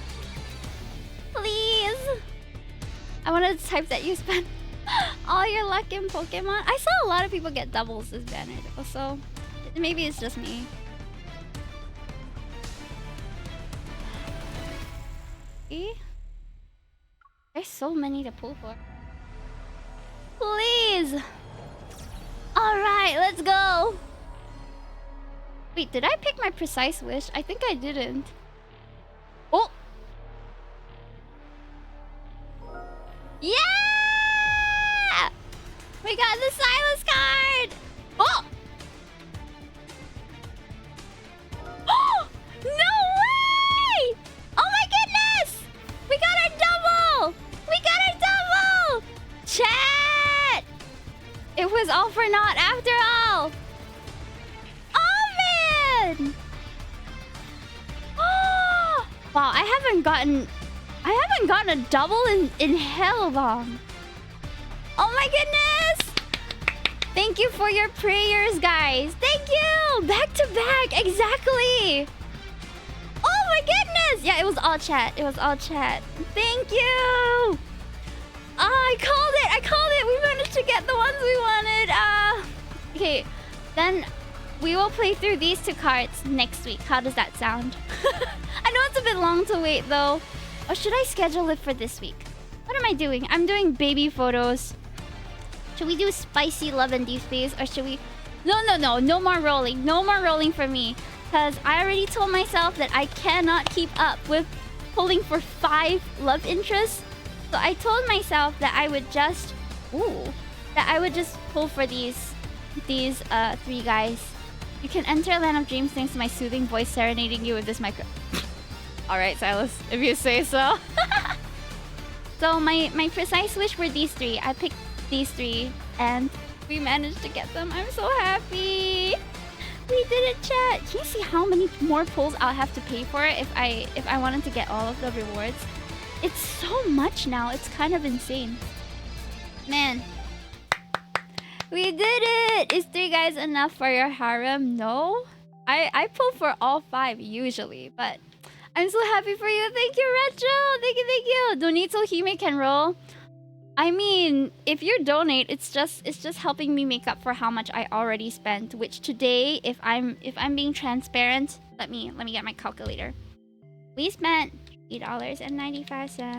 Please. I wanted to type that you spent all your luck in Pokemon. I saw a lot of people get doubles this banner though, so maybe it's just me. See? There's so many to pull for. Please. Alright, let's go. Wait, did I pick my precise wish? I think I didn't. Oh! Yeah! We got the Silas card! Oh! Oh! No way! Oh my goodness! We got our double! We got our double! Chat! It was all for naught after all! Oh man! Oh! Wow, I haven't gotten a double in hell long. Oh my goodness! Thank you for your prayers, guys. Thank you! Back to back, exactly. Oh my goodness! Yeah, it was all chat. It was all chat. Thank you! I called it! We managed to get the ones we wanted. Okay, then we will play through these 2 cards next week. How does that sound? I know it's a bit long to wait though. Or should I schedule it for this week? What am I doing? I'm doing baby photos. Should we do spicy love and deep space? Or should we... No more rolling. No more rolling for me. Because I already told myself that I cannot keep up with pulling for 5 love interests. So I told myself that I would just... pull for these 3 guys. You can enter a land of dreams thanks to my soothing voice serenading you with this micro... Alright, Silas, if you say so. So my precise wish were these three. I picked these three, and we managed to get them. I'm so happy. We did it, chat. Can you see how many more pulls I'll have to pay for it if I wanted to get all of the rewards? It's so much now. It's kind of insane. Man. We did it! Is 3 guys enough for your harem? No. I pull for all 5 usually, but I'm so happy for you. Thank you, Retro. Thank you. Donate so Hime can roll. I mean, if you donate, it's just helping me make up for how much I already spent. Which today, if I'm being transparent, let me get my calculator. We spent $3.95,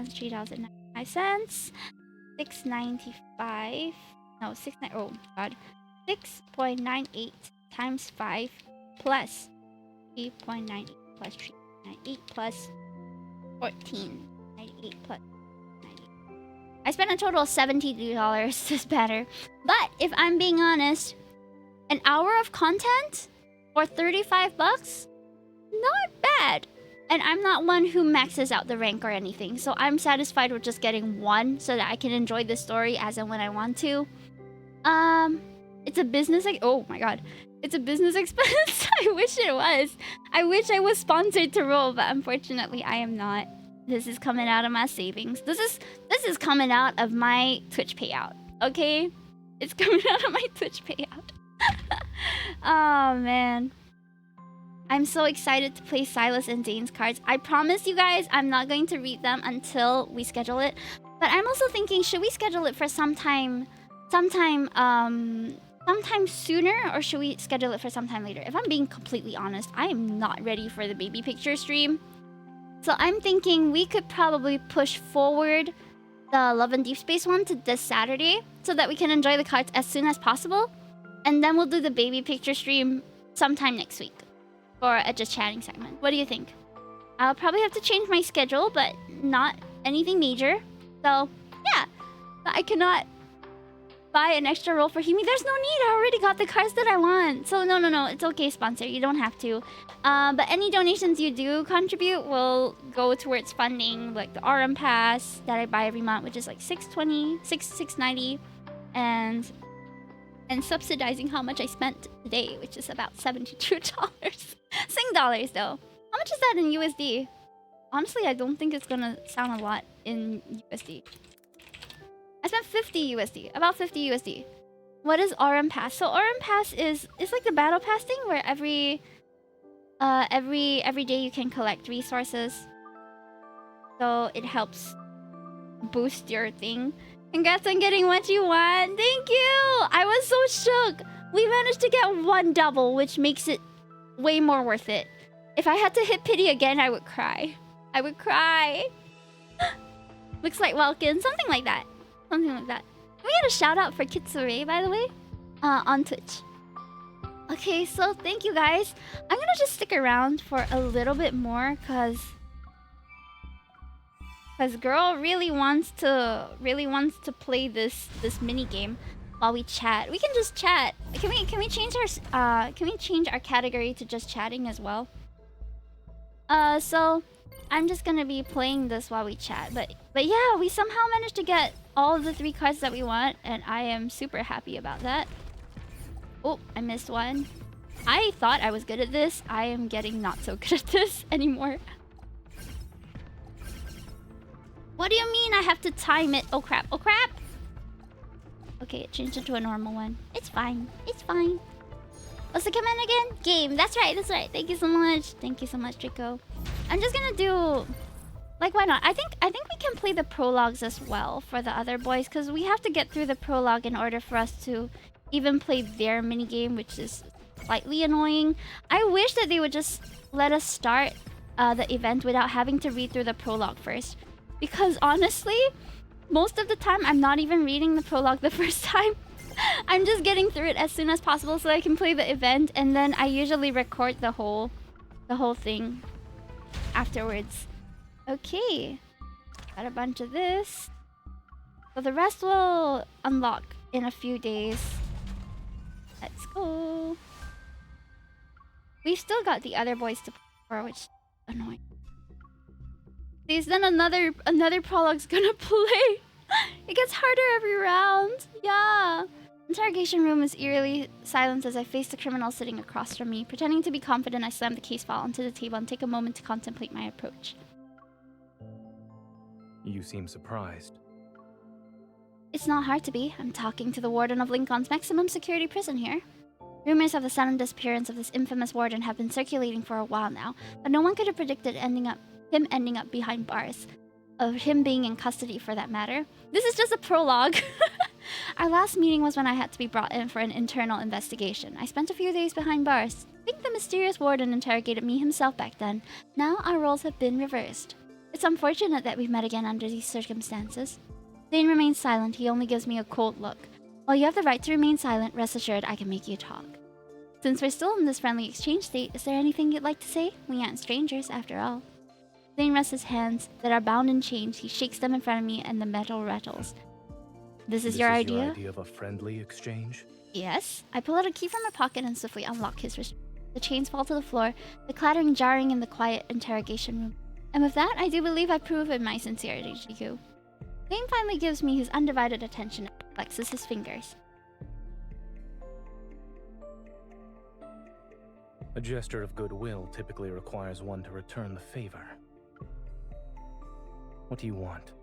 $3.95, $6.95. No, 6.9. Oh god, 6.98 times 5 plus 3.98 plus 3.98 plus 14.98 plus 90. I spent a total of $72 this banner. But if I'm being honest, an hour of content for $35, not bad. And I'm not one who maxes out the rank or anything, so I'm satisfied with just getting 1 so that I can enjoy the story as and when I want to. It's a business oh my god. It's a business expense. I wish it was. I wish I was sponsored to roll, but unfortunately I am not. This is coming out of my savings. This is coming out of my Twitch payout. Okay? It's coming out of my Twitch payout. Oh man. I'm so excited to play Silas and Zane's cards. I promise you guys I'm not going to read them until we schedule it. But I'm also thinking, should we schedule it for sometime sooner, or should we schedule it for sometime later? If I'm being completely honest, I am not ready for the baby picture stream. So I'm thinking we could probably push forward the Love and Deep Space one to this Saturday so that we can enjoy the cards as soon as possible. And then we'll do the baby picture stream sometime next week for a just chatting segment. What do you think? I'll probably have to change my schedule, but not anything major. So yeah, but I cannot buy an extra roll for Himi. There's no need. I already got the cards that I want. So no. It's okay, sponsor. You don't have to. But any donations you do contribute will go towards funding like the RM pass that I buy every month, which is like $6.90, and subsidizing how much I spent today, which is about $72. Sing dollars though. How much is that in USD? Honestly, I don't think it's gonna sound a lot in USD. I spent 50 USD, about 50 USD. What is RM Pass? So RM Pass is like the battle pass thing where every day you can collect resources. So it helps boost your thing. Congrats on getting what you want. Thank you. I was so shook. We managed to get 1 double, which makes it way more worth it. If I had to hit pity again, I would cry. I would cry. Looks like Welkin, something like that. Something like that. Can we get a shout out for Kitsure, by the way? On Twitch. Okay, so thank you guys. I'm gonna just stick around for a little bit more, cause girl really wants to play this mini game while we chat. We can just chat. Can we change our category to just chatting as well? So I'm just gonna be playing this while we chat. But yeah, we somehow managed to get all of the 3 cards that we want, and I am super happy about that. Oh, I missed one. I thought I was good at this. I am getting not so good at this anymore. What do you mean I have to time it? Oh crap, oh crap! Okay, it changed into a normal one. It's fine, it's fine. What's the command again? Game, that's right, that's right. Thank you so much. Thank you so much, Draco. I'm just gonna do... Like, why not? I think we can play the prologues as well for the other boys, because we have to get through the prologue in order for us to even play their minigame, which is slightly annoying. I wish that they would just let us start the event without having to read through the prologue first. Because honestly, most of the time, I'm not even reading the prologue the first time. I'm just getting through it as soon as possible so I can play the event, and then I usually record the whole thing afterwards. Okay, got a bunch of this. So the rest will unlock in a few days. Let's go. We've still got the other boys to play for, which is annoying. Please, then another prologue's gonna play. It gets harder every round. Yeah. Interrogation room is eerily silent as I face the criminal sitting across from me. Pretending to be confident, I slam the case file onto the table and take a moment to contemplate my approach. You seem surprised. It's not hard to be. I'm talking to the warden of Lincoln's maximum security prison here. Rumors of the sudden disappearance of this infamous warden have been circulating for a while now, but no one could have predicted him ending up behind bars. Of him being in custody, for that matter. This is just a prologue. Our last meeting was when I had to be brought in for an internal investigation. I spent a few days behind bars. I think the mysterious warden interrogated me himself back then. Now our roles have been reversed. It's unfortunate that we've met again under these circumstances. Zane remains silent. He only gives me a cold look. While you have the right to remain silent, rest assured I can make you talk. Since we're still in this friendly exchange state, is there anything you'd like to say? We aren't strangers, after all. Zane rests his hands that are bound in chains. He shakes them in front of me and the metal rattles. This is your idea? Your idea of a friendly exchange? Yes. I pull out a key from my pocket and swiftly unlock his wrist. The chains fall to the floor, the clattering jarring in the quiet interrogation room. And with that, I do believe I've proven my sincerity to you. Zane finally gives me his undivided attention and flexes his fingers. A gesture of goodwill typically requires one to return the favor. What do you want?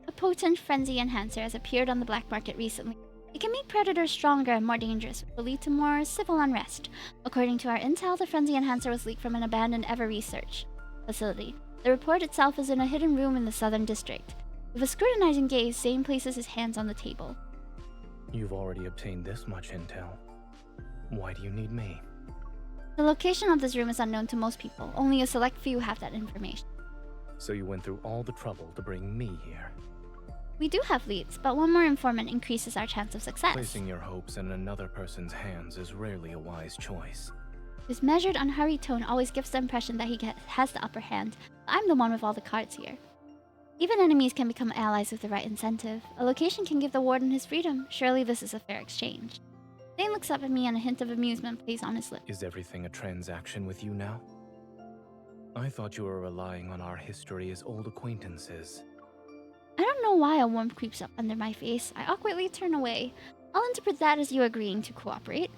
A potent frenzy enhancer has appeared on the black market recently. It can make predators stronger and more dangerous, which will lead to more civil unrest. According to our intel, the frenzy enhancer was leaked from an abandoned Ever research facility. The report itself is in a hidden room in the southern district. With a scrutinizing gaze, Zane places his hands on the table. You've already obtained this much intel. Why do you need me? The location of this room is unknown to most people. Only a select few have that information. So you went through all the trouble to bring me here. We do have leads, but one more informant increases our chance of success. Placing your hopes in another person's hands is rarely a wise choice. His measured, unhurried tone always gives the impression that he has the upper hand. I'm the one with all the cards here. Even enemies can become allies with the right incentive. A location can give the warden his freedom. Surely this is a fair exchange. Zane looks up at me and a hint of amusement plays on his lips. Is everything a transaction with you now? I thought you were relying on our history as old acquaintances. I don't know why a warmth creeps up under my face. I awkwardly turn away. I'll interpret that as you agreeing to cooperate.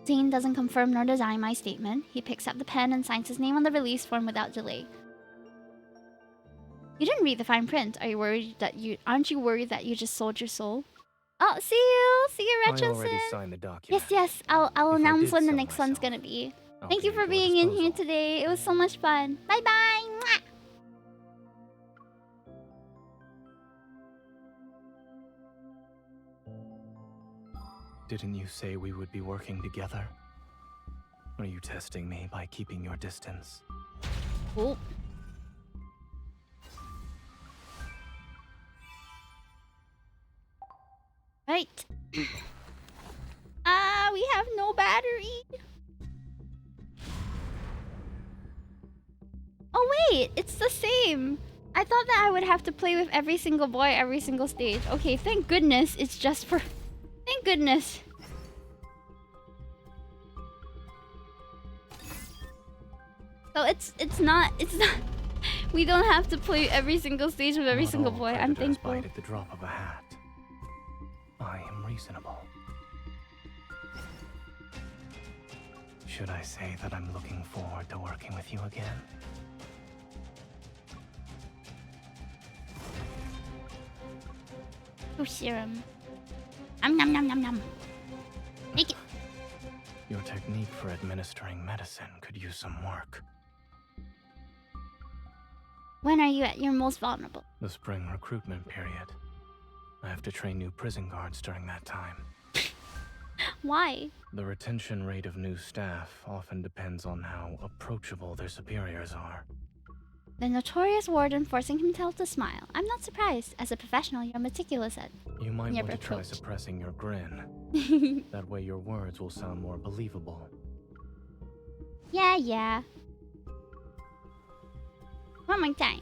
Zane doesn't confirm nor deny my statement. He picks up the pen and signs his name on the release form without delay. You didn't read the fine print. Aren't you worried that you just sold your soul? Oh, see you, Retro. I already signed the document. Yes. I'll announce when the next one's gonna be. Thank you for being in here today. It was so much fun. Bye bye. Mwah! Didn't you say we would be working together? Are you testing me by keeping your distance? Oh. Right. We have no battery. Oh wait, it's the same. I thought that I would have to play with every single boy, every single stage. Okay, thank goodness it's just for... Thank goodness. So it's not... We don't have to play every single stage with every Not single all boy. I'm predators thankful. bite at the drop of a hat. I am reasonable. Should I say that I'm looking forward to working with you again? Oh, serum. Nom. Make it. Your technique for administering medicine could use some work. When are you at your most vulnerable? The spring recruitment period. I have to train new prison guards during that time. Why? The retention rate of new staff often depends on how approachable their superiors are. The notorious warden forcing himself to smile. I'm not surprised. As a professional, you're meticulous at You might your want to try approach. suppressing your grin. That way your words will sound more believable. Yeah. One more time.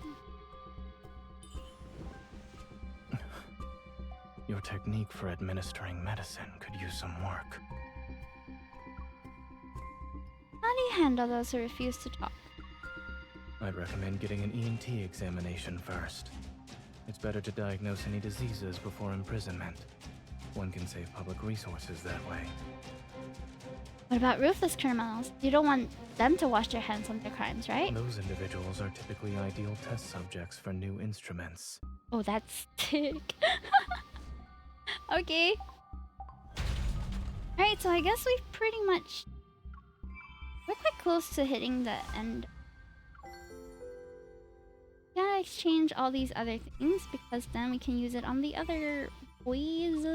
Your technique for administering medicine could use some work. How do you handle those who refuse to talk? I'd recommend getting an ENT examination first. It's better to diagnose any diseases before imprisonment. One can save public resources that way. What about ruthless criminals? You don't want them to wash their hands on their crimes, right? Those individuals are typically ideal test subjects for new instruments. Oh, that's sick. Okay. Alright, so I guess we've pretty much... We're quite close to hitting the end. Gotta exchange all these other things because then we can use it on the other boys.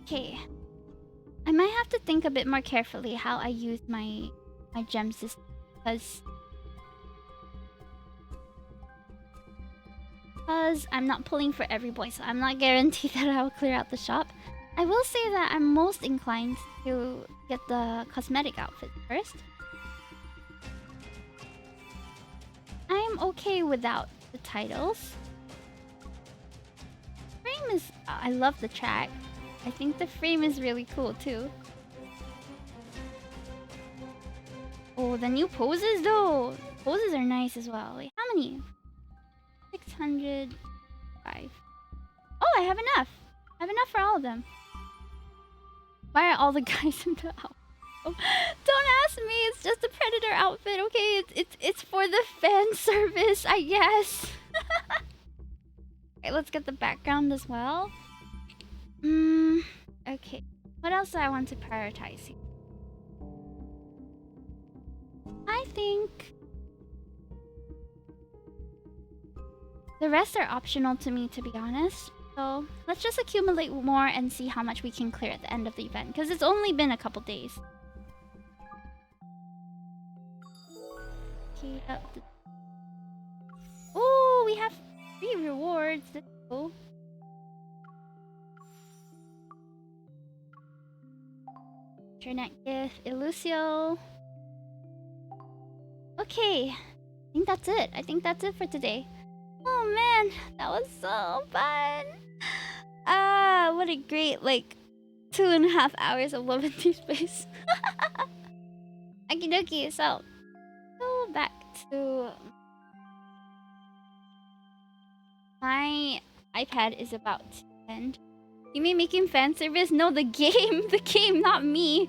Okay. I might have to think a bit more carefully how I use my gem system because I'm not pulling for every boy, so I'm not guaranteed that I'll clear out the shop. I will say that I'm most inclined to get the cosmetic outfit first. I'm okay without the titles. Frame is... I love the track. I think the frame is really cool too. Oh, the new poses though! Poses are nice as well. Wait, how many? 605. Oh, I have enough! I have enough for all of them. Why are all the guys in the outfit? Oh, don't ask me, it's just a Predator outfit, okay? It's for the fan service, I guess. Okay, let's get the background as well. Okay. What else do I want to prioritize here? I think the rest are optional to me, to be honest. So let's just accumulate more and see how much we can clear at the end of the event, because it's only been a couple days. Okay, oh, we have 3 rewards. Let's go. Internet gift, Illucio. Okay, I think that's it. I think that's it for today. Oh man, that was so fun. What a great, like, 2.5 hours of Love and Deep Space. Okie dokie, so go back to... My iPad is about to end. You mean making fan service? No, the game. The game, not me.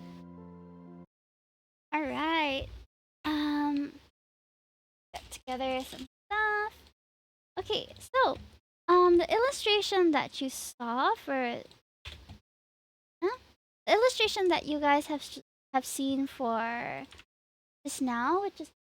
Alright. Get together some stuff. Okay, so the illustration that you saw for the illustration that you guys have seen for just now, which is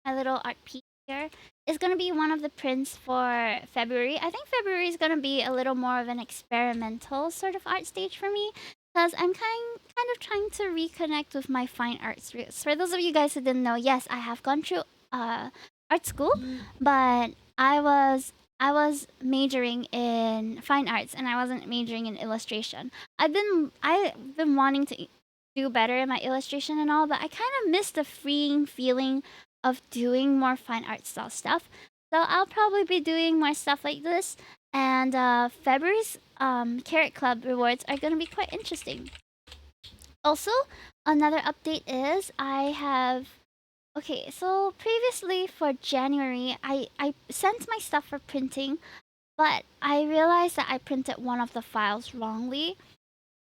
my little art piece here, is gonna be one of the prints for February. I think February is gonna be a little more of an experimental sort of art stage for me, because I'm kind of trying to reconnect with my fine arts roots. For those of you guys who didn't know, yes, I have gone through art school, but I was majoring in fine arts and I wasn't majoring in illustration. I've been wanting to do better in my illustration and all, but I kind of miss the freeing feeling of doing more fine art style stuff. So I'll probably be doing more stuff like this, and February's Carrot Club rewards are going to be quite interesting. Also, another update is I have... Okay, so previously for January, I sent my stuff for printing, but I realized that I printed one of the files wrongly.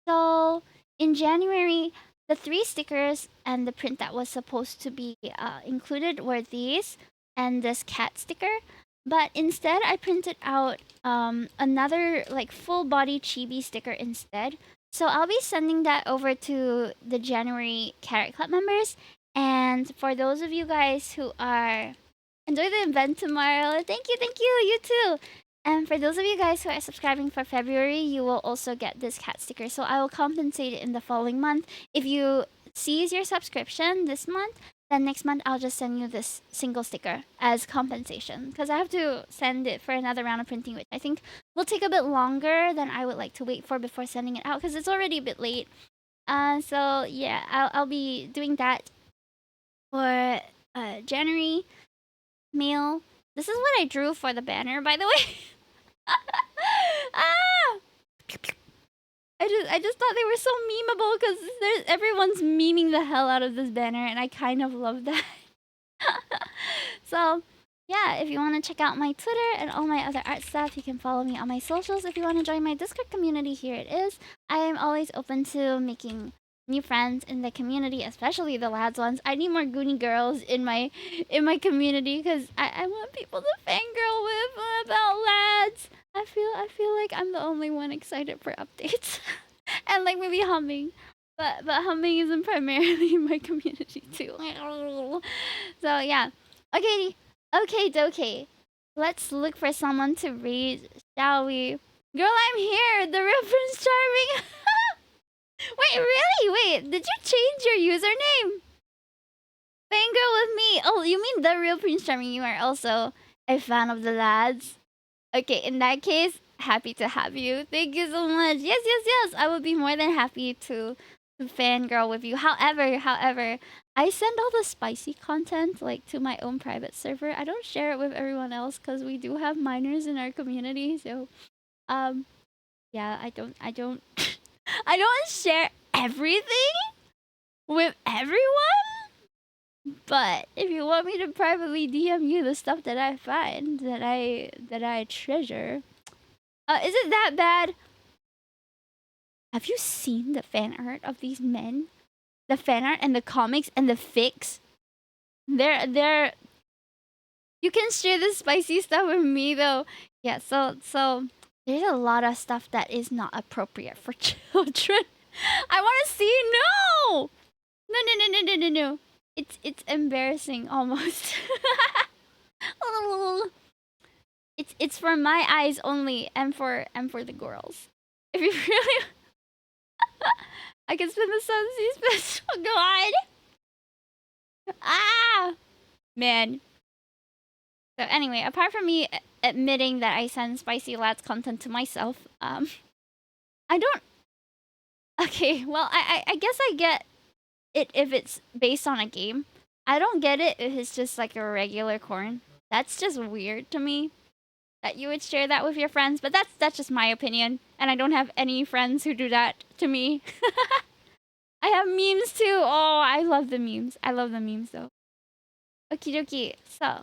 So in January, the 3 stickers and the print that was supposed to be included were these and this cat sticker. But instead, I printed out another like full body chibi sticker instead. So I'll be sending that over to the January Carrot Club members. And for those of you guys who are... Enjoy the event tomorrow. Thank you, you too. And for those of you guys who are subscribing for February, you will also get this cat sticker. So I will compensate it in the following month. If you cease your subscription this month, then next month I'll just send you this single sticker as compensation. Because I have to send it for another round of printing, which I think will take a bit longer than I would like to wait for before sending it out, because it's already a bit late. So yeah, I'll be doing that for January mail. This is what I drew for the banner, by the way. I just thought they were so memeable because everyone's memeing the hell out of this banner, and I kind of love that. So, yeah, if you want to check out my Twitter and all my other art stuff, you can follow me on my socials. If you want to join my Discord community, here it is. I am always open to making new friends in the community, especially the lads ones. I need more Goonie girls in my community because I want people to fangirl with about lads. I feel like I'm the only one excited for updates. And like maybe humming. But humming isn't primarily in my community too. So yeah. Okay, dokie. Let's look for someone to read, shall we? Girl, I'm here, the real Prince Charming. Wait, really? Wait, did you change your username? Fangirl with me. Oh, you mean the real Prince Charming? You are also a fan of the lads. Okay, in that case, happy to have you. Thank you so much. Yes. I would be more than happy to fangirl with you. However, I send all the spicy content like to my own private server. I don't share it with everyone else because we do have minors in our community. So, yeah, I don't I don't share everything with everyone. But if you want me to privately DM you the stuff that I find that I treasure, is it that bad? Have you seen the fan art of these men? The fan art and the comics and the fics? They're you can share the spicy stuff with me though. Yeah, so there's a lot of stuff that is not appropriate for children. I want to see no. No. It's embarrassing almost. It's for my eyes only and for the girls. If you really I can spin the Sun special. God. Man. So anyway, apart from me admitting that I send spicy lads content to myself, I don't. Okay, well, I guess I get it if it's based on a game. I don't get it if it's just like a regular corn. That's just weird to me that you would share that with your friends, but that's just my opinion, and I don't have any friends who do that to me. I have memes too. Oh, I love the memes. I love the memes though. Okie dokie. So,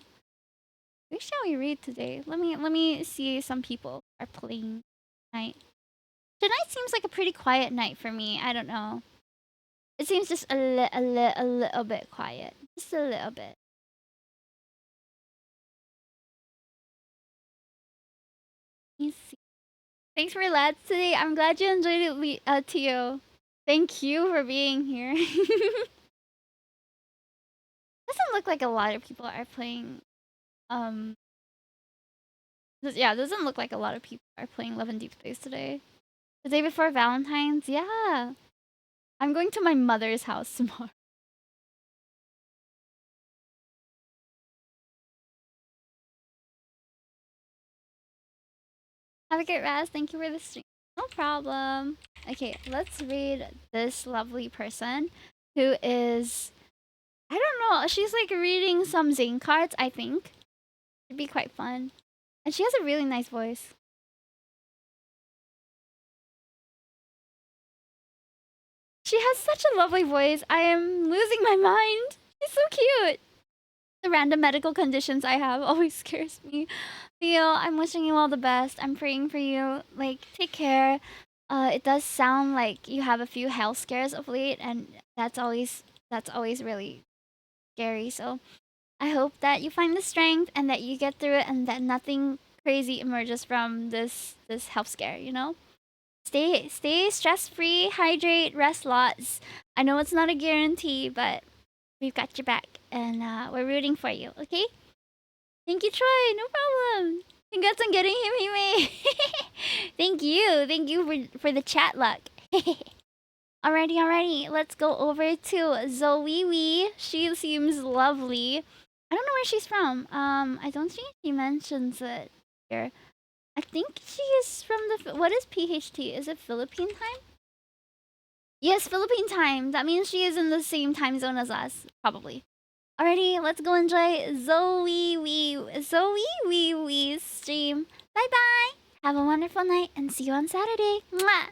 who shall we read today? Let me see. Some people are playing tonight. Tonight seems like a pretty quiet night for me. I don't know. It seems just a little bit quiet. Just a little bit. Let me see. Thanks for lads today. I'm glad you enjoyed it, Tio. Thank you for being here. Doesn't look like a lot of people are playing. Yeah, doesn't look like a lot of people are playing Love and Deep Space today. The day before Valentine's, yeah. I'm going to my mother's house tomorrow. Have a great Raz. Thank you for the stream. No problem. Okay, let's read this lovely person who is, I don't know, she's like reading some Zane cards, I think. It'd be quite fun. And she has a really nice voice. She has such a lovely voice. I am losing my mind. She's so cute. The random medical conditions I have always scares me. Theo, I'm wishing you all the best. I'm praying for you. Like, take care. It does sound like you have a few health scares of late, and that's always really scary. So I hope that you find the strength and that you get through it, and that nothing crazy emerges from this health scare. You know, stay stress free, hydrate, rest lots. I know it's not a guarantee, but we've got your back, and we're rooting for you. Okay. Thank you, Troy. No problem. Congrats on getting him, Hime. Thank you for the chat luck. Alrighty. Let's go over to Zoe. She seems lovely. I don't know where she's from. I don't think she mentions it here. I think she is from the. What is PHT? Is it Philippine time? Yes, Philippine time. That means she is in the same time zone as us, probably. Alrighty, let's go enjoy Zoe Wee stream. Bye bye. Have a wonderful night and see you on Saturday. Mwah.